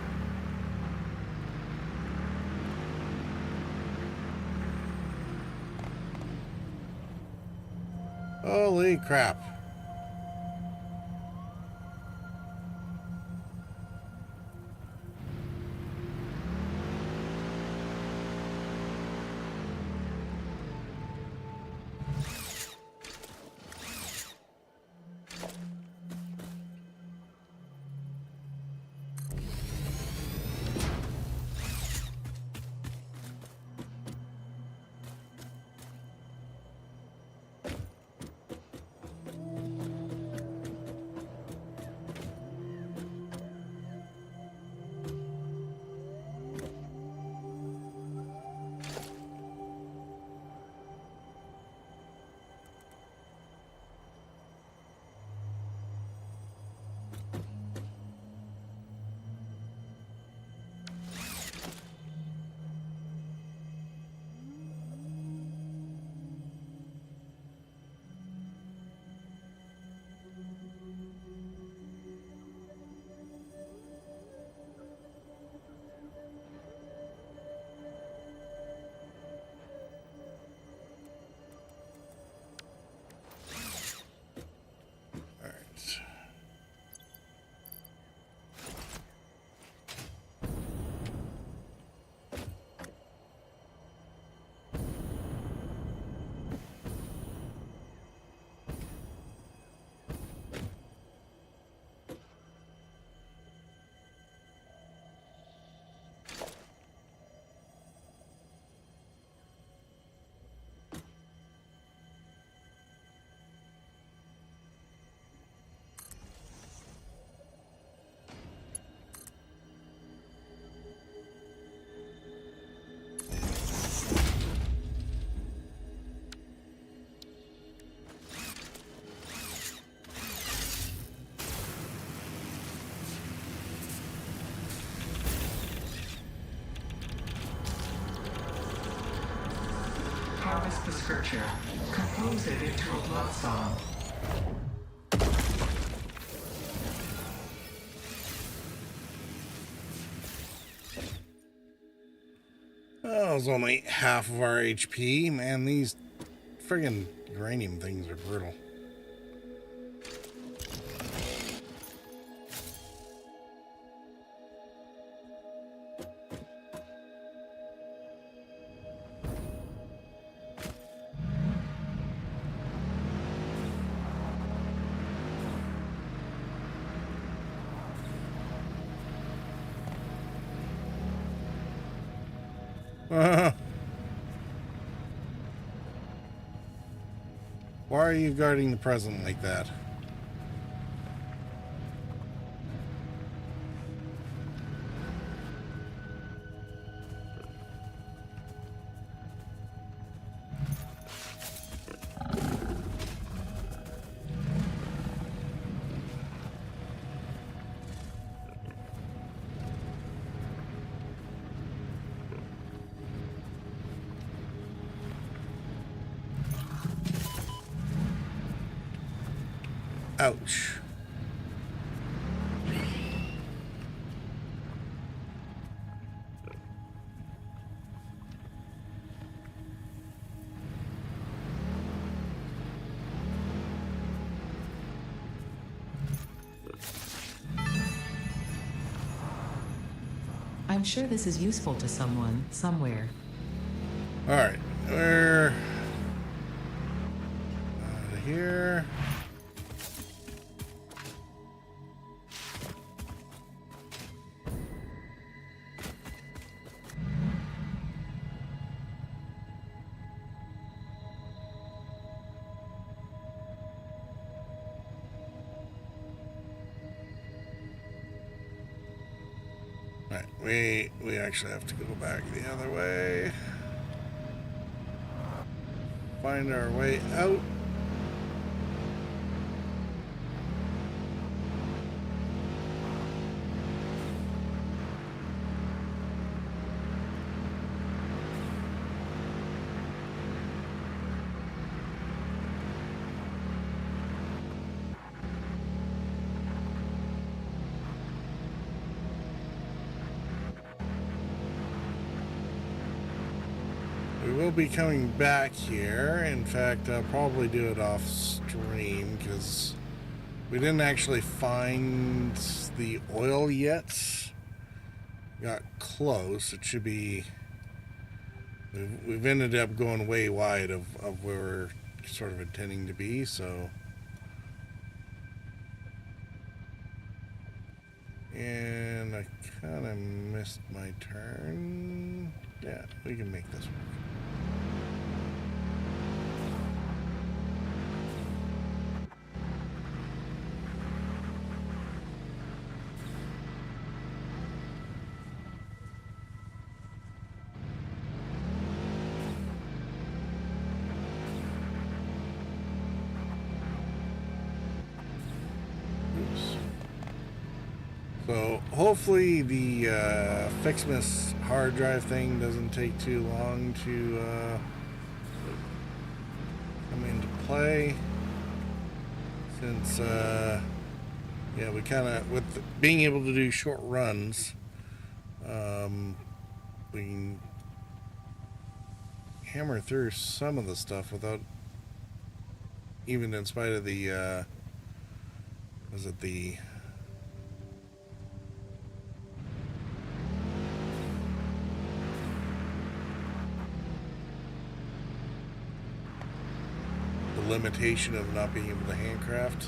Holy crap. harvest the scripture. Compose it into a blood song. Oh, it was only half of our HP. Man, these friggin' uranium things are brutal. Why are you guarding the present like that? Ouch. I'm sure this is useful to someone, somewhere. Alright, we're out of here. Right, we actually have to go back the other way. Find our way out. We will be coming back here. In fact, I'll probably do it off stream because we didn't actually find the oil yet. Got close. It should be... We've ended up going way wide of where we're sort of intending to be, so... And I kind of missed my turn. Yeah, we can make this work. So hopefully the FICSMAS hard drive thing doesn't take too long to come into play, since yeah, we kind of, with being able to do short runs, we can hammer through some of the stuff without, even in spite of the was it the limitation of not being able to handcraft.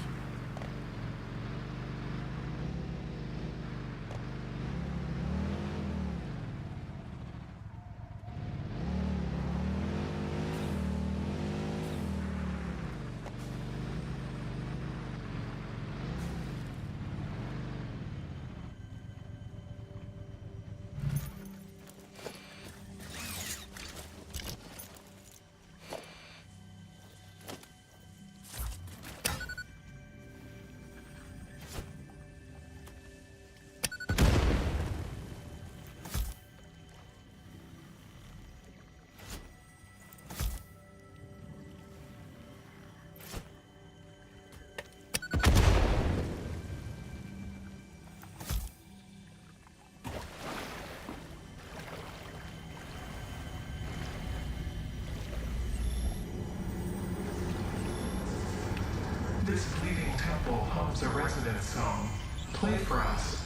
temple, home to residence home. Play for us.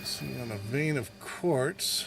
See, on a vein of quartz.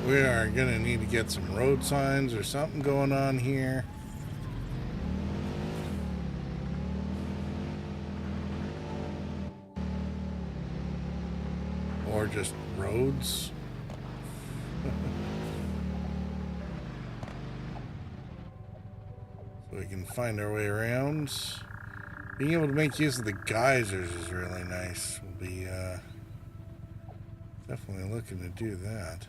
We are going to need to get some road signs or something going on here. Or just roads. So we can find our way around. Being able to make use of the geysers is really nice. We'll be definitely looking to do that.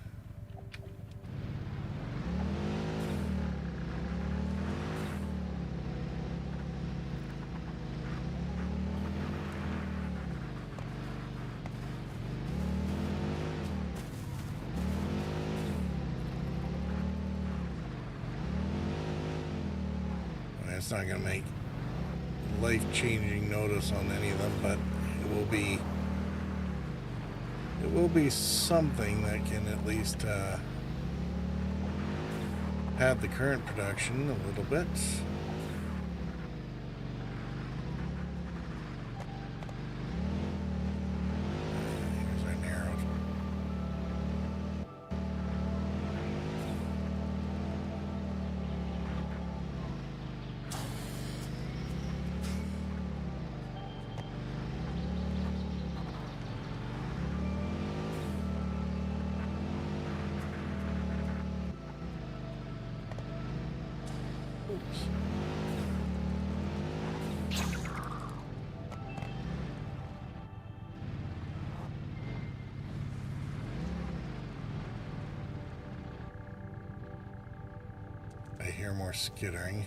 It's not going to make life-changing notice on any of them, but it will be something that can at least pad the current production a little bit. Here's our narrows. I hear more skittering.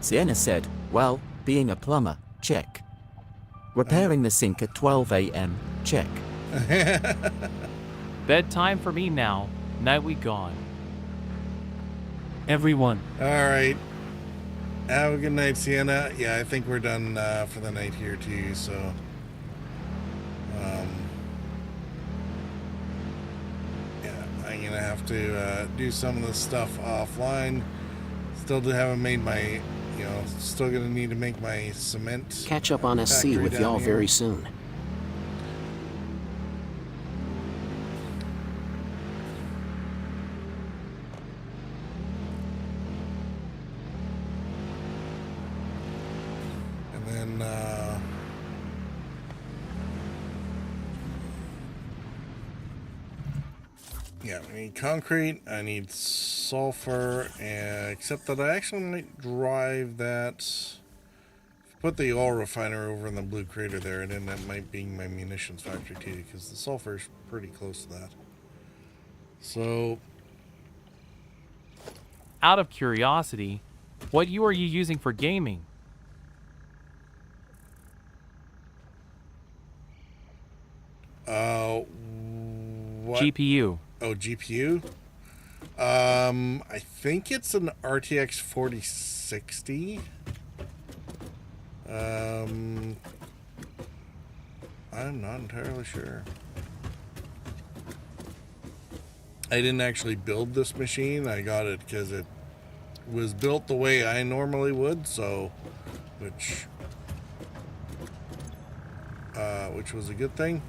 Sienna said, well, being a plumber, check. Repairing the sink at 12 a.m., check. Bedtime for me now. Night we gone. Everyone. All right. Have a good night, Sienna. Yeah, I think we're done for the night here too. So, yeah, I'm gonna have to do some of this stuff offline. Still haven't made my, still gonna need to make my cement. Catch up on SC with y'all very soon. Yeah, we need concrete, I need sulfur, except that I actually might drive that, put the oil refiner over in the blue crater there, and then that might be my munitions factory too, because the sulfur is pretty close to that. So, Out of curiosity, what are you using for gaming? what? GPU. Oh, GPU? I think it's an RTX 4060. I'm not entirely sure. I didn't actually build this machine. I got it because it was built the way I normally would, so which was a good thing.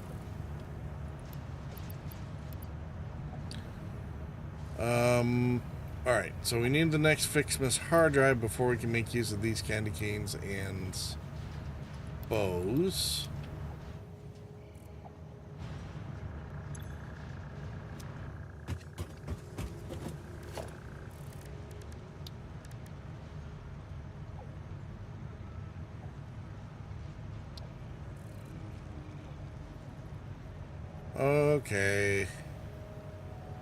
Alright, so we need the next FICSMAS hard drive before we can make use of these candy canes and bows. Okay.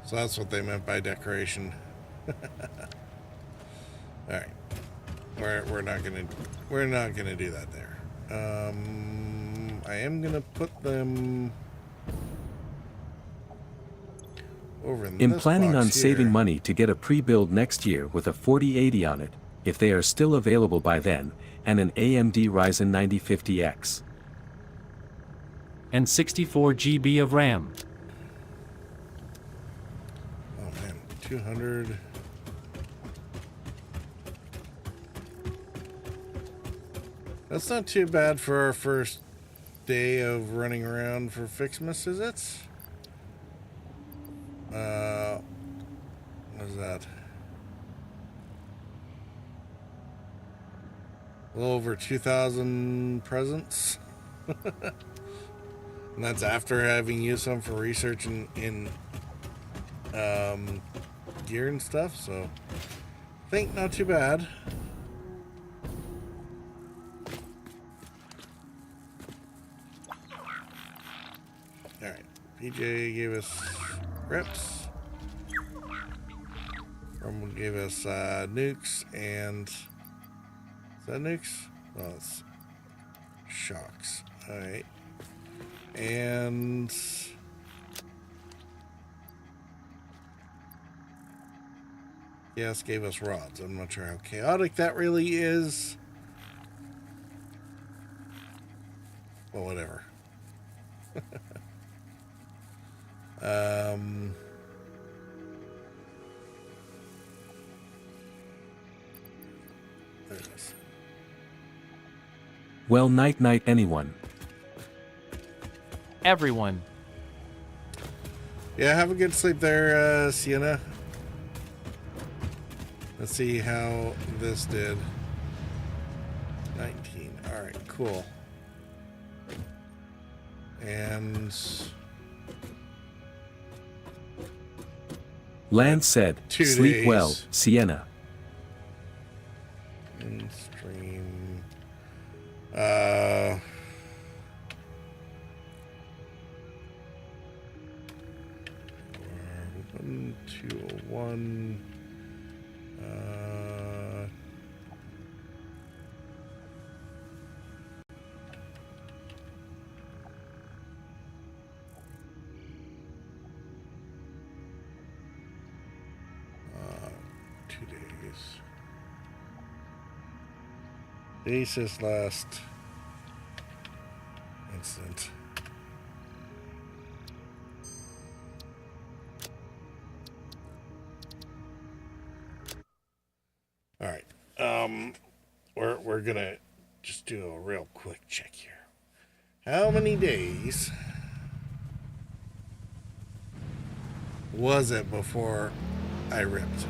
So that's what they meant by decoration. All right. We're not gonna do that there. I am gonna put them over in I'm this planning box on saving here. money to get a pre-build next year with a 4080 on it, if they are still available by then, and an AMD Ryzen 9050X. And 64 GB of RAM. Oh man, 200. That's not too bad for our first day of running around for FICSMAS, is it? What is that? A little over 2,000 presents. And that's after having used some for research in gear and stuff, so I think not too bad. Alright, PJ gave us reps. Rumble gave us nukes and... Is that nukes? Oh, it's shocks. Alright. And... Yes, gave us rods. I'm not sure how chaotic that really is. Well, whatever. There it is. Well, night anyone. Everyone. Yeah, have a good sleep there, Sienna. Let's see how this did. 19. Alright, cool. And... Lance said, 2 sleep well, days. Sienna. In stream. 201. Basis last incident. All right. We're gonna just do a real quick check here. How many days was it before I ripped?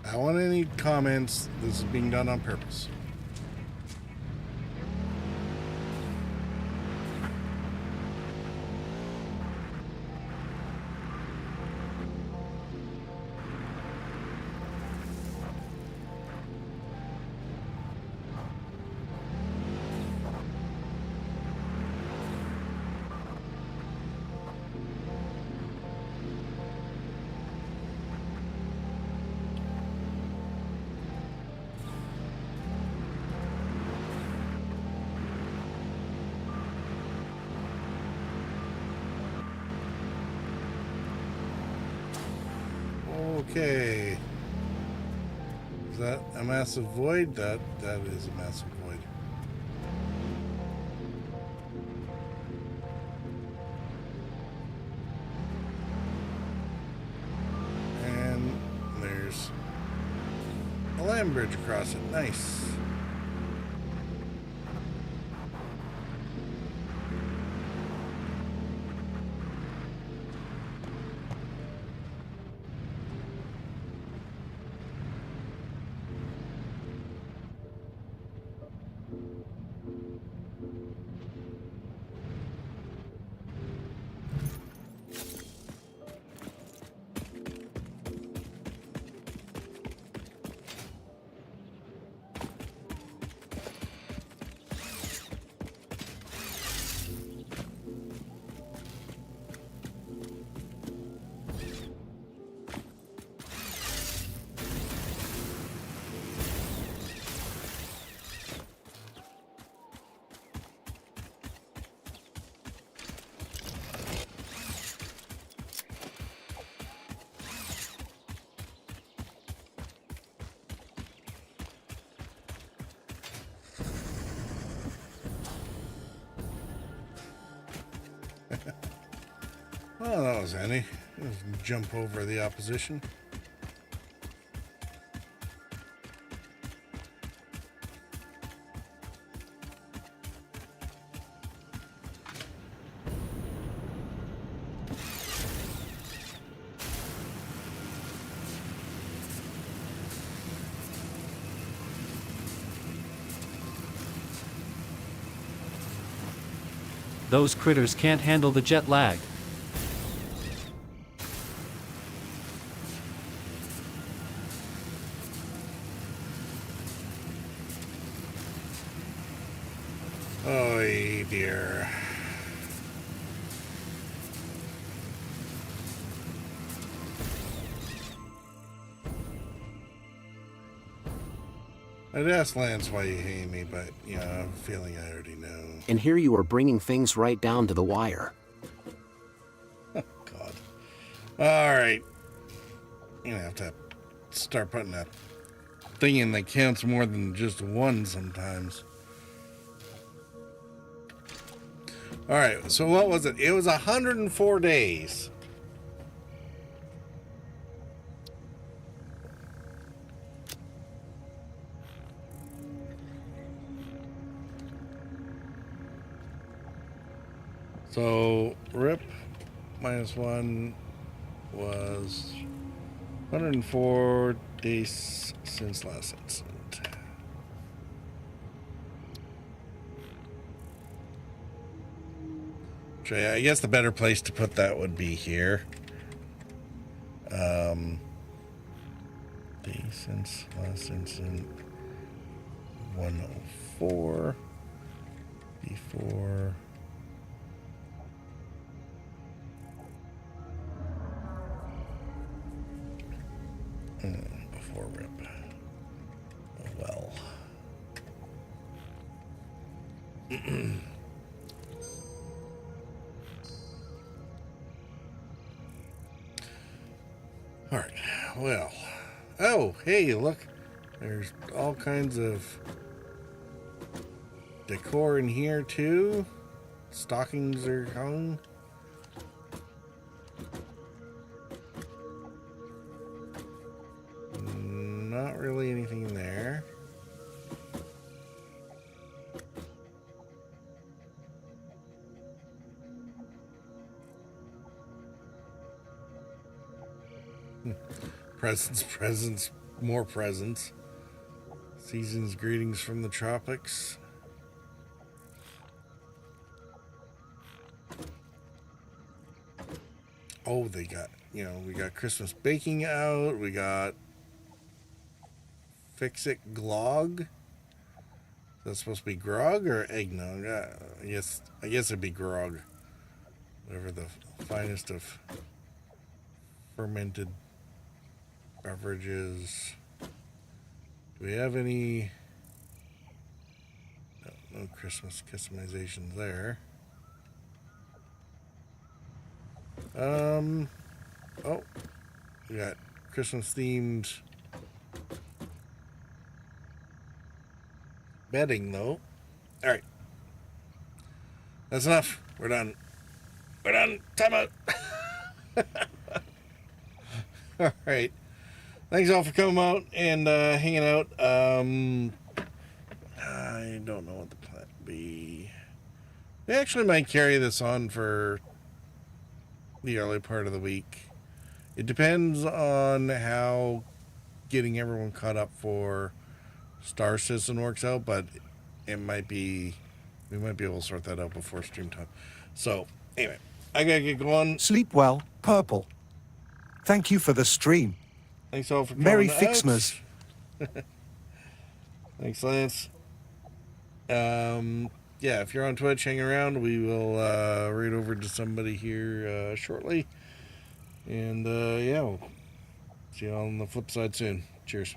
I want any comments. This is being done on purpose. Okay. Is that a massive void? That is a massive void. And there's a land bridge across it. Nice. Well, that was handy. Just jump over the opposition. Those critters can't handle the jet lag. Oh dear. I'd ask Lance why you hate me, but, you know, I have a feeling I already know. And here you are bringing things right down to the wire. Oh, God. Alright. You're gonna have to start putting that thing in that counts more than just one sometimes. Alright, so what was it? It was 104 days. So, RIP -1 was 104 days since last incident. So yeah, I guess the better place to put that would be here. Days since last incident 104 before. Before RIP. Oh well. Alright, well. Oh, hey, look. There's all kinds of decor in here, too. Stockings are hung. Not really anything in there. Presents, more presents. Season's greetings from the tropics. Oh, they got, you know, we got Christmas baking out. We got Fix It Glog. That's supposed to be grog or eggnog? I guess it'd be grog. Whatever the finest of fermented beverages. Do we have any? No Christmas customizations there. Oh, we got Christmas themed bedding, though. All right. That's enough. We're done. We're done. Time out. All right. Thanks all for coming out and hanging out. I don't know what the plan be. We actually might carry this on for the early part of the week. It depends on how getting everyone caught up for Star Citizen works out, but it might be, we might be able to sort that out before stream time. So, anyway, I gotta get going. Sleep well, Purple. Thank you for the stream. Thanks all for coming Merry out. FICSMAS. Thanks, Lance. Yeah, if you're on Twitch, hang around. We will read over to somebody here shortly. And yeah, we'll see you all on the flip side soon. Cheers.